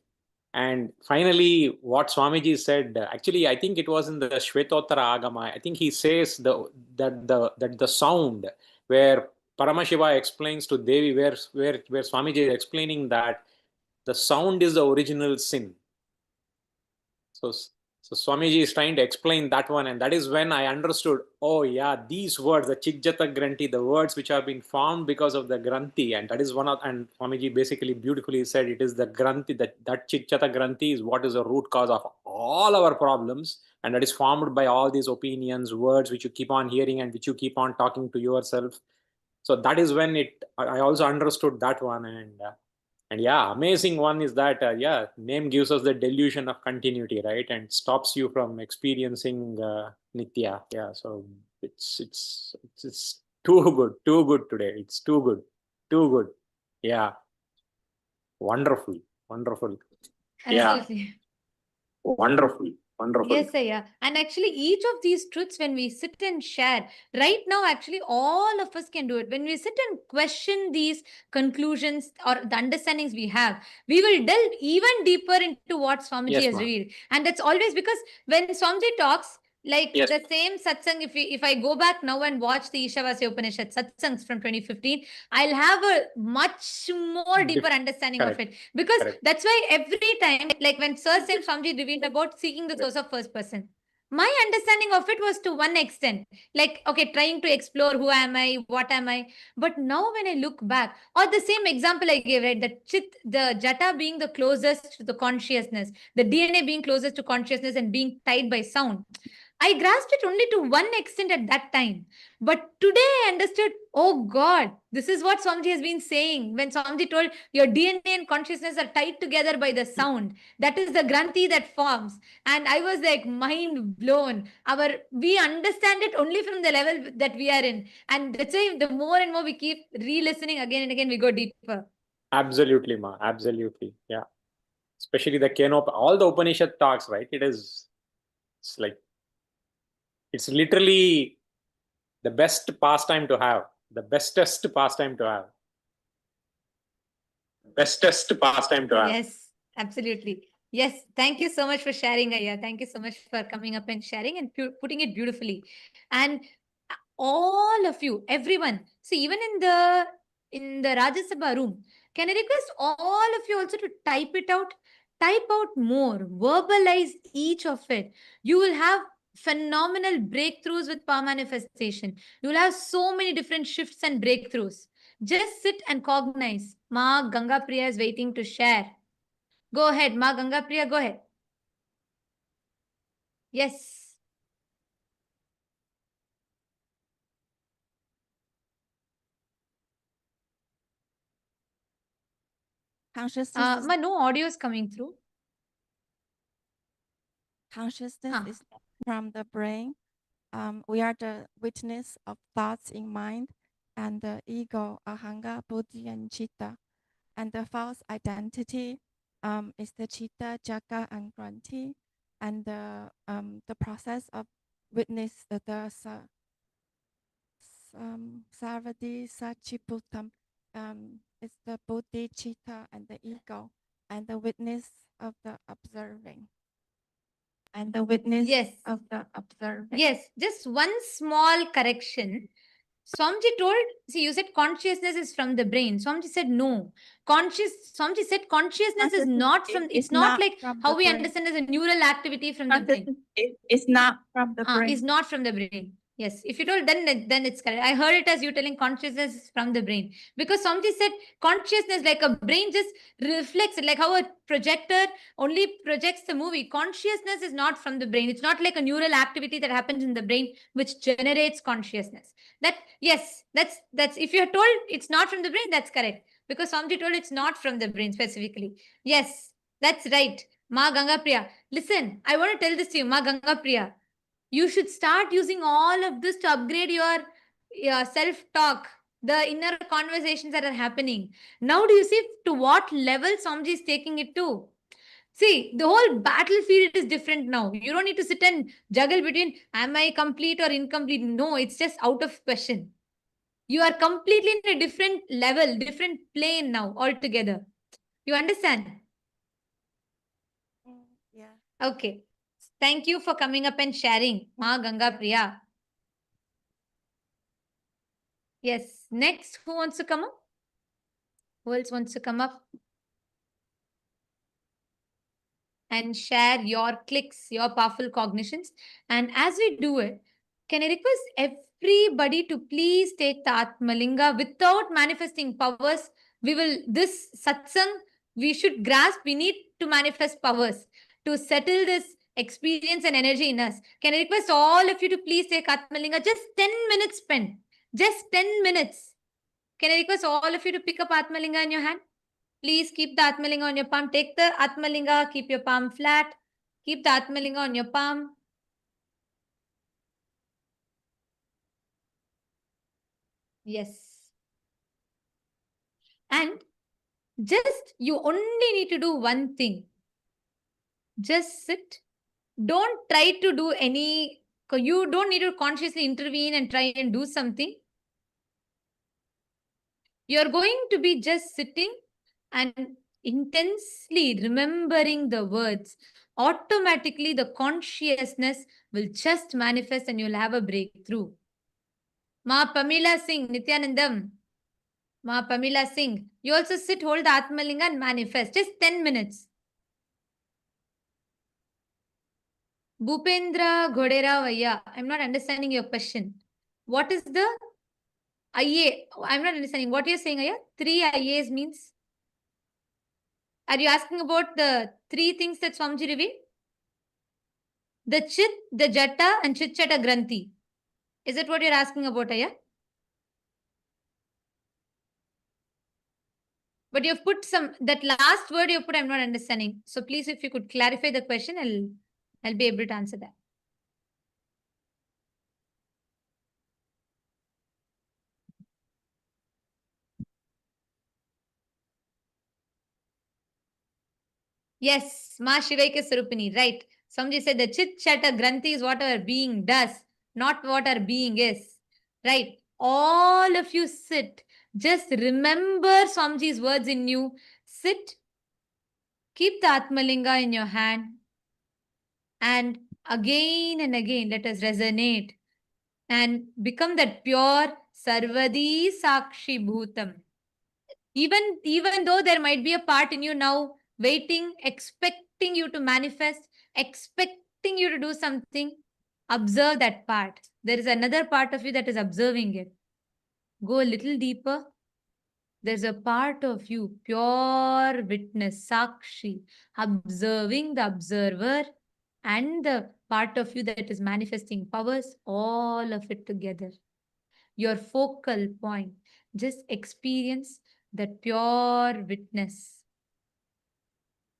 And finally, what Swamiji said. Actually, I think it was in the Shvetottara Agama. I think he says that the sound where Paramashiva explains to Devi, where Swamiji is explaining that the sound is the original sin. So Swamiji is trying to explain that one, and that is when I understood, oh yeah, these words, the Chikjata Granthi, the words which have been formed because of the Granthi, and that is one of, and Swamiji basically beautifully said it is the Granthi, that Chikjata Granthi is what is the root cause of all our problems, and that is formed by all these opinions, words which you keep on hearing and which you keep on talking to yourself. So that is when I also understood that one, and yeah, amazing one is that yeah, name gives us the delusion of continuity, right, and stops you from experiencing Nitya. Yeah, so it's too good today. It's too good. Yeah, wonderful. Absolutely. Yeah, wonderful. Yes, yeah. And actually, each of these truths, when we sit and share, right now, actually, all of us can do it. When we sit and question these conclusions or the understandings we have, we will delve even deeper into what Swamiji Yes, has ma'am. revealed. And that's always because when Swamiji talks, Like Yes. the same satsang, if I go back now and watch the Ishavasya Upanishad satsangs from 2015, I'll have a much more deeper understanding Correct. of it. Because Correct. that's why every time, like when Sir Saint Swamiji revealed about seeking the source of first person, my understanding of it was to one extent, like, okay, trying to explore who am I, what am I. But now when I look back, or the same example I gave, right, the jata being the closest to the consciousness, the DNA being closest to consciousness and being tied by sound. I grasped it only to one extent at that time. But today I understood, oh God, this is what Swamiji has been saying. When Swamiji told your DNA and consciousness are tied together by the sound, that is the granthi that forms. And I was like mind blown. We understand it only from the level that we are in. And that's why the more and more we keep re-listening again and again, we go deeper. Absolutely, Ma. Absolutely. Yeah. Especially the Kenop, all the Upanishad talks, right? It's like, it's literally the best pastime to have, the bestest pastime to have. Bestest pastime to have. Yes, absolutely. Yes, thank you so much for sharing, Aya. Thank you so much for coming up and sharing and putting it beautifully. And all of you, everyone, see, even in the Rajya Sabha room, can I request all of you also to type it out? Type out more, verbalize each of it. You will have phenomenal breakthroughs with power manifestation. You will have so many different shifts and breakthroughs. Just sit and cognize. Ma Ganga Priya is waiting to share. Go ahead, Ma Ganga Priya, go ahead. Yes. Consciousness, Ma, no audio is coming through. consciousness is from the brain. We are the witness of thoughts in mind and the ego, ahanga, buddhi, and chitta. And the false identity is the chitta, jaga, and granthi. And the process of witness the sarvadi sachiputam is the buddhi, chitta, and the ego, and the witness of the observing. And the witness of the observing. Yes, just one small correction. Swamiji told, see, you said consciousness is from the brain. Swamiji said no. Swamiji said consciousness is not from, it's not like how we understand as a neural activity from the brain. It's not from the brain. It's not from the brain. Yes, if you told, then it's correct. I heard it as you telling consciousness is from the brain. Because Swamiji said consciousness, like a brain just reflects it, like how a projector only projects the movie. Consciousness is not from the brain. It's not like a neural activity that happens in the brain which generates consciousness. That, yes, that's if you're told it's not from the brain, that's correct. Because Swamiji told it's not from the brain specifically. Yes, that's right. Ma Ganga Priya. Listen, I want to tell this to you, Ma Ganga Priya. You should start using all of this to upgrade your self-talk, the inner conversations that are happening. Now do you see to what level Swamiji is taking it to? See, the whole battlefield is different now. You don't need to sit and juggle between am I complete or incomplete. No, it's just out of question. You are completely in a different level, different plane now altogether. You understand? Yeah. Okay. Thank you for coming up and sharing, Ma Ganga Priya. Yes. Next, who wants to come up? Who else wants to come up? And share your clicks, your powerful cognitions. And as we do it, can I request everybody to please take the Atmalinga without manifesting powers? This satsang, we should grasp, we need to manifest powers to settle this experience and energy in us. Can I request all of you to please take Atmalinga? Just 10 minutes spent. Just 10 minutes. Can I request all of you to pick up Atmalinga in your hand? Please keep the Atmalinga on your palm. Take the Atmalinga, keep your palm flat. Keep the Atmalinga on your palm. Yes. And just, you only need to do one thing. Just sit. Don't try to do you don't need to consciously intervene and try and do something. You're going to be just sitting and intensely remembering the words. automatically the consciousness will just manifest and you'll have a breakthrough. Ma Pamila Singh, Nithyanandam. Ma Pamila Singh. You also sit, hold the Atmalinga and manifest. Just 10 minutes. Bhupendra Ghodera Vaya. I'm not understanding your question. What is the IA? I'm not understanding. What you're saying, Aya? 3 IAs means? Are you asking about the 3 things that Swamiji revealed? The Chit, the Jata and Chit Chata Granthi. Is that what you're asking about, Aya? But you've put that last word you put, I'm not understanding. So please, if you could clarify the question, I'll be able to answer that. Yes, Ma Shivaika Sarupini, right. Somebody said the Chit Chata Granthi is what our being does, not what our being is. Right. All of you sit. Just remember Swamiji's words in you. Sit. Keep the Atmalinga in your hand. And again and again, let us resonate and become that pure Sarvadi Sakshi Bhutam. Even though there might be a part in you now waiting, expecting you to manifest, expecting you to do something, observe that part. There is another part of you that is observing it. Go a little deeper. There's a part of you, pure witness, Sakshi, observing the observer and the part of you that is manifesting powers, all of it together. Your focal point. Just experience that pure witness.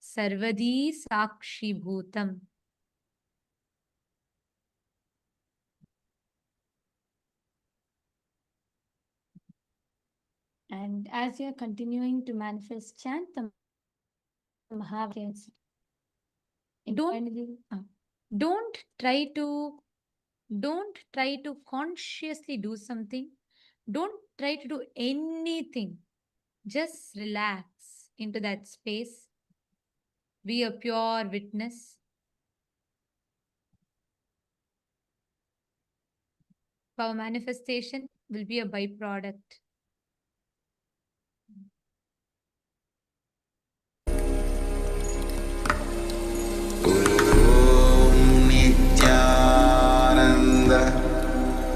Sarvadi Sakshi Bhutam. And as you are continuing to manifest, chant the Mahavakans. Don't try to consciously do something. Don't try to do anything. Just relax into that space. Be a pure witness. Our manifestation will be a byproduct.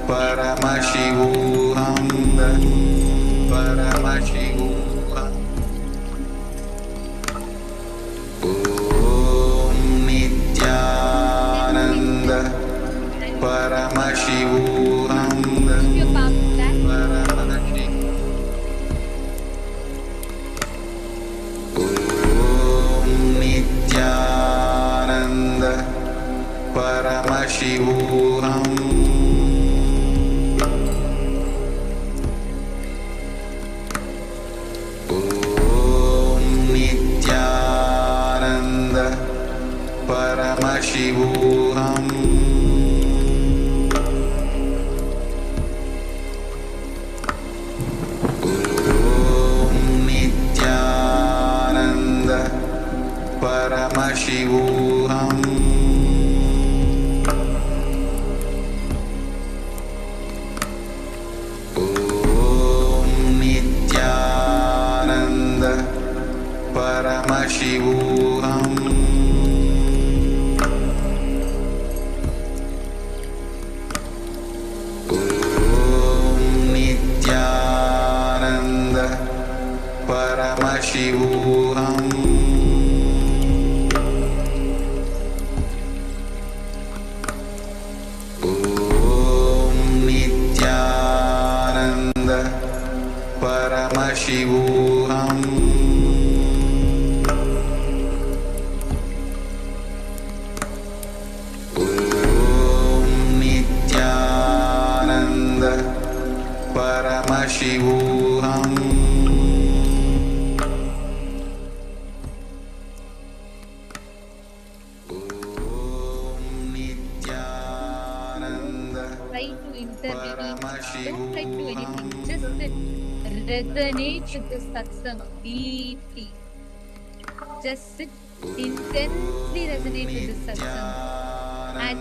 Paramashivoham, Paramashivoham. Om Nithyananda Paramashivoham, Om Nithyananda Paramashivoham. Paramashivoham. Om Nithyananda Paramashivoham. Om Nithyananda Paramashivoham. Paramashivoham. Om Nithyananda Paramashivoham. Om Nithyananda Paramashivoham. Don't try to do anything. Just resonate with the satsang deeply. Just sit intensely resonate with this satsang and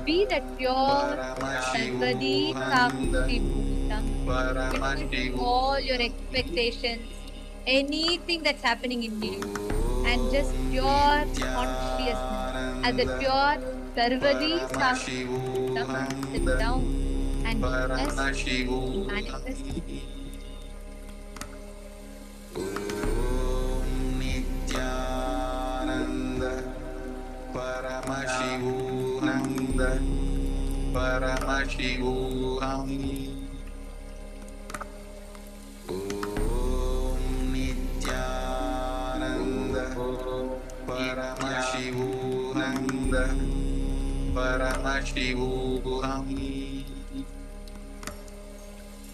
be that pure Sarvadi Sakshi Bhutam between all your expectations, anything that's happening in you, and just pure consciousness as a pure Sarvadi Sakshi Bhutam, sit down and just manifest. Paramashivoham. Om Nithyananda Paramashivoham. Paramashivoham.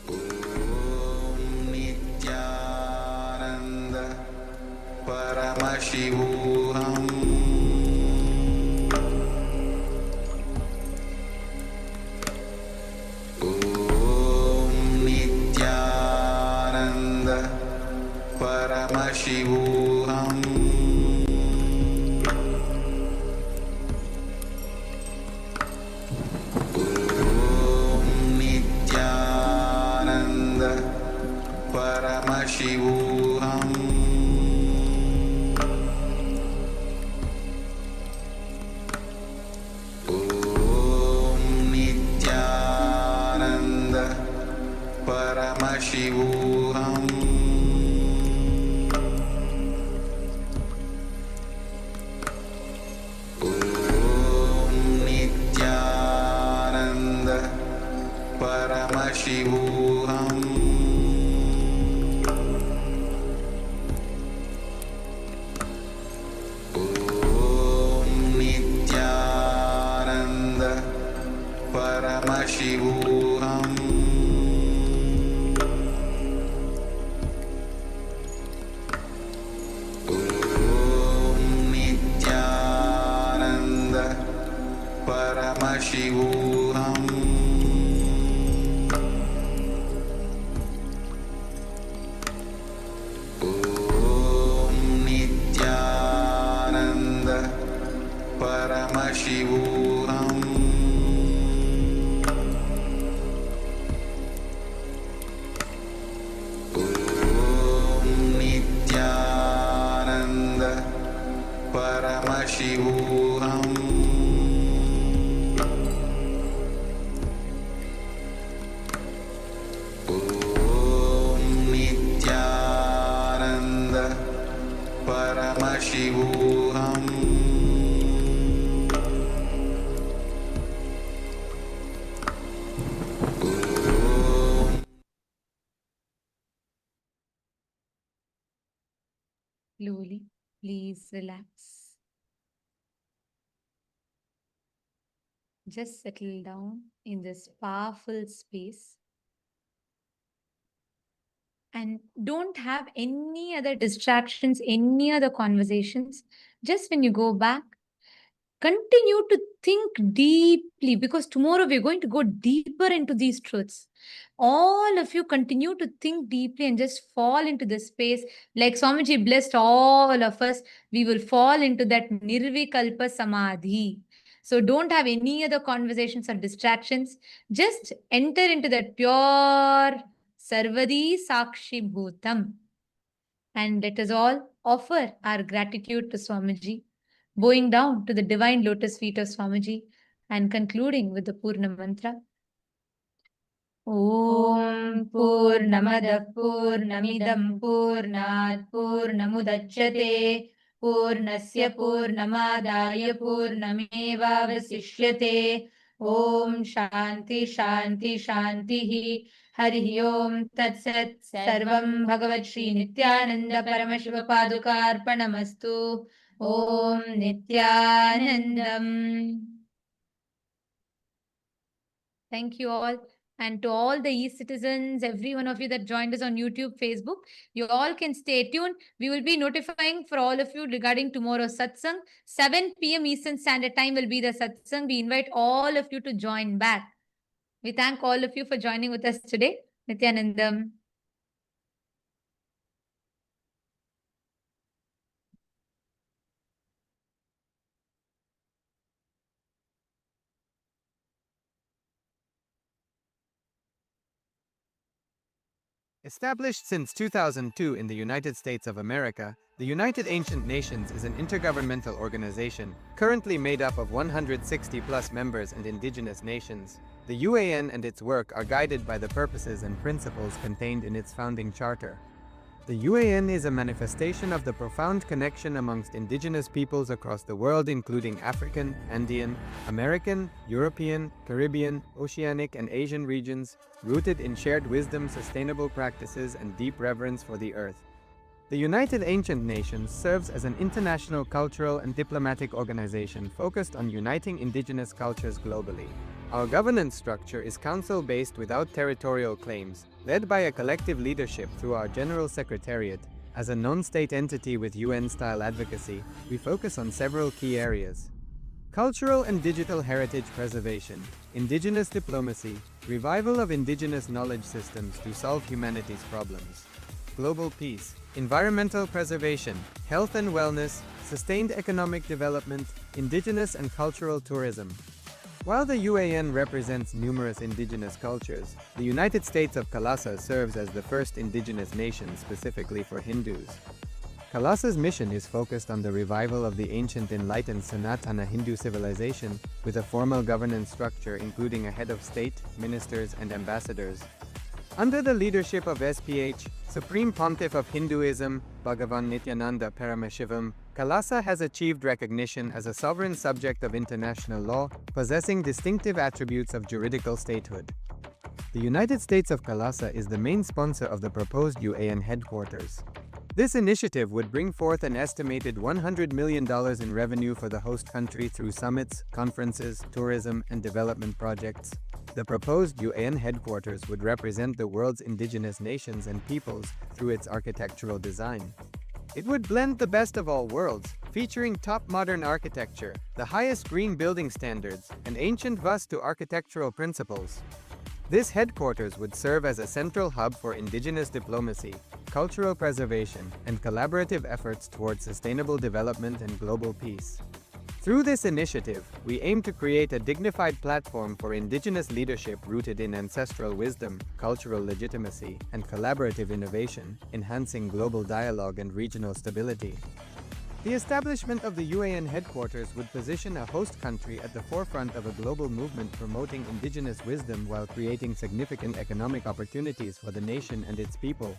Om Nithyananda Paramashivoham. Paramashivoham. Om Nithyananda Paramashivoham. Om Nithyananda Paramashivoham. Paramashivoham. Om Nithyananda Paramashivoham. Om Nithyananda Paramashivoham. Paramashivoham. Om Nithyananda Paramashivoham. Om Nithyananda Paramashivoham. Slowly, please relax. Just settle down in this powerful space and don't have any other distractions, any other conversations. Just when you go back, continue to think deeply because tomorrow we're going to go deeper into these truths. All of you continue to think deeply and just fall into the space. Like Swamiji blessed all of us, we will fall into that Nirvikalpa Samadhi. So don't have any other conversations or distractions. Just enter into that pure Sarvadi Sakshi Bhutam. And let us all offer our gratitude to Swamiji, bowing down to the divine lotus feet of Swamiji and concluding with the Purna mantra. Om Purnamada Purnamidam Purnat Purnamudachyate Purnasya Purnamadaya Purnameva Vasishyate Om Shanti Shanti Shanti Hari Om Tat Sat Sarvam Bhagavat Shri Nithyananda Paramashiva Padukarpanamastu Om Nithyanandam. Thank you all. And to all the e-citizens, every one of you that joined us on YouTube, Facebook, you all can stay tuned. We will be notifying for all of you regarding tomorrow's satsang. 7 p.m. Eastern Standard Time will be the satsang. We invite all of you to join back. We thank all of you for joining with us today. Nithyanandam. Established since 2002 in the United States of America, the United Ancient Nations is an intergovernmental organization currently made up of 160+ members and indigenous nations. The UAN and its work are guided by the purposes and principles contained in its founding charter. The UAN is a manifestation of the profound connection amongst indigenous peoples across the world, including African, Andean, American, European, Caribbean, Oceanic, and Asian regions, rooted in shared wisdom, sustainable practices, and deep reverence for the earth. The United Ancient Nations serves as an international cultural and diplomatic organization focused on uniting indigenous cultures globally. Our governance structure is council-based without territorial claims, led by a collective leadership through our General Secretariat. As a non-state entity with UN-style advocacy, we focus on several key areas: cultural and digital heritage preservation, indigenous diplomacy, revival of indigenous knowledge systems to solve humanity's problems, global peace, environmental preservation, health and wellness, sustained economic development, indigenous and cultural tourism. While the UAN represents numerous indigenous cultures, the United States of KAILASA serves as the first indigenous nation specifically for Hindus. KAILASA's mission is focused on the revival of the ancient enlightened Sanatana Hindu civilization with a formal governance structure including a head of state, ministers, and ambassadors. Under the leadership of SPH, Supreme Pontiff of Hinduism, Bhagavan Nithyananda Paramashivam, KAILASA has achieved recognition as a sovereign subject of international law, possessing distinctive attributes of juridical statehood. The United States of KAILASA is the main sponsor of the proposed UAN headquarters. This initiative would bring forth an estimated $100 million in revenue for the host country through summits, conferences, tourism, and development projects. The proposed UAN headquarters would represent the world's indigenous nations and peoples through its architectural design. It would blend the best of all worlds, featuring top modern architecture, the highest green building standards, and ancient Vastu architectural principles. This headquarters would serve as a central hub for indigenous diplomacy, cultural preservation, and collaborative efforts towards sustainable development and global peace. Through this initiative, we aim to create a dignified platform for indigenous leadership rooted in ancestral wisdom, cultural legitimacy, and collaborative innovation, enhancing global dialogue and regional stability. The establishment of the UAN headquarters would position a host country at the forefront of a global movement promoting indigenous wisdom while creating significant economic opportunities for the nation and its people.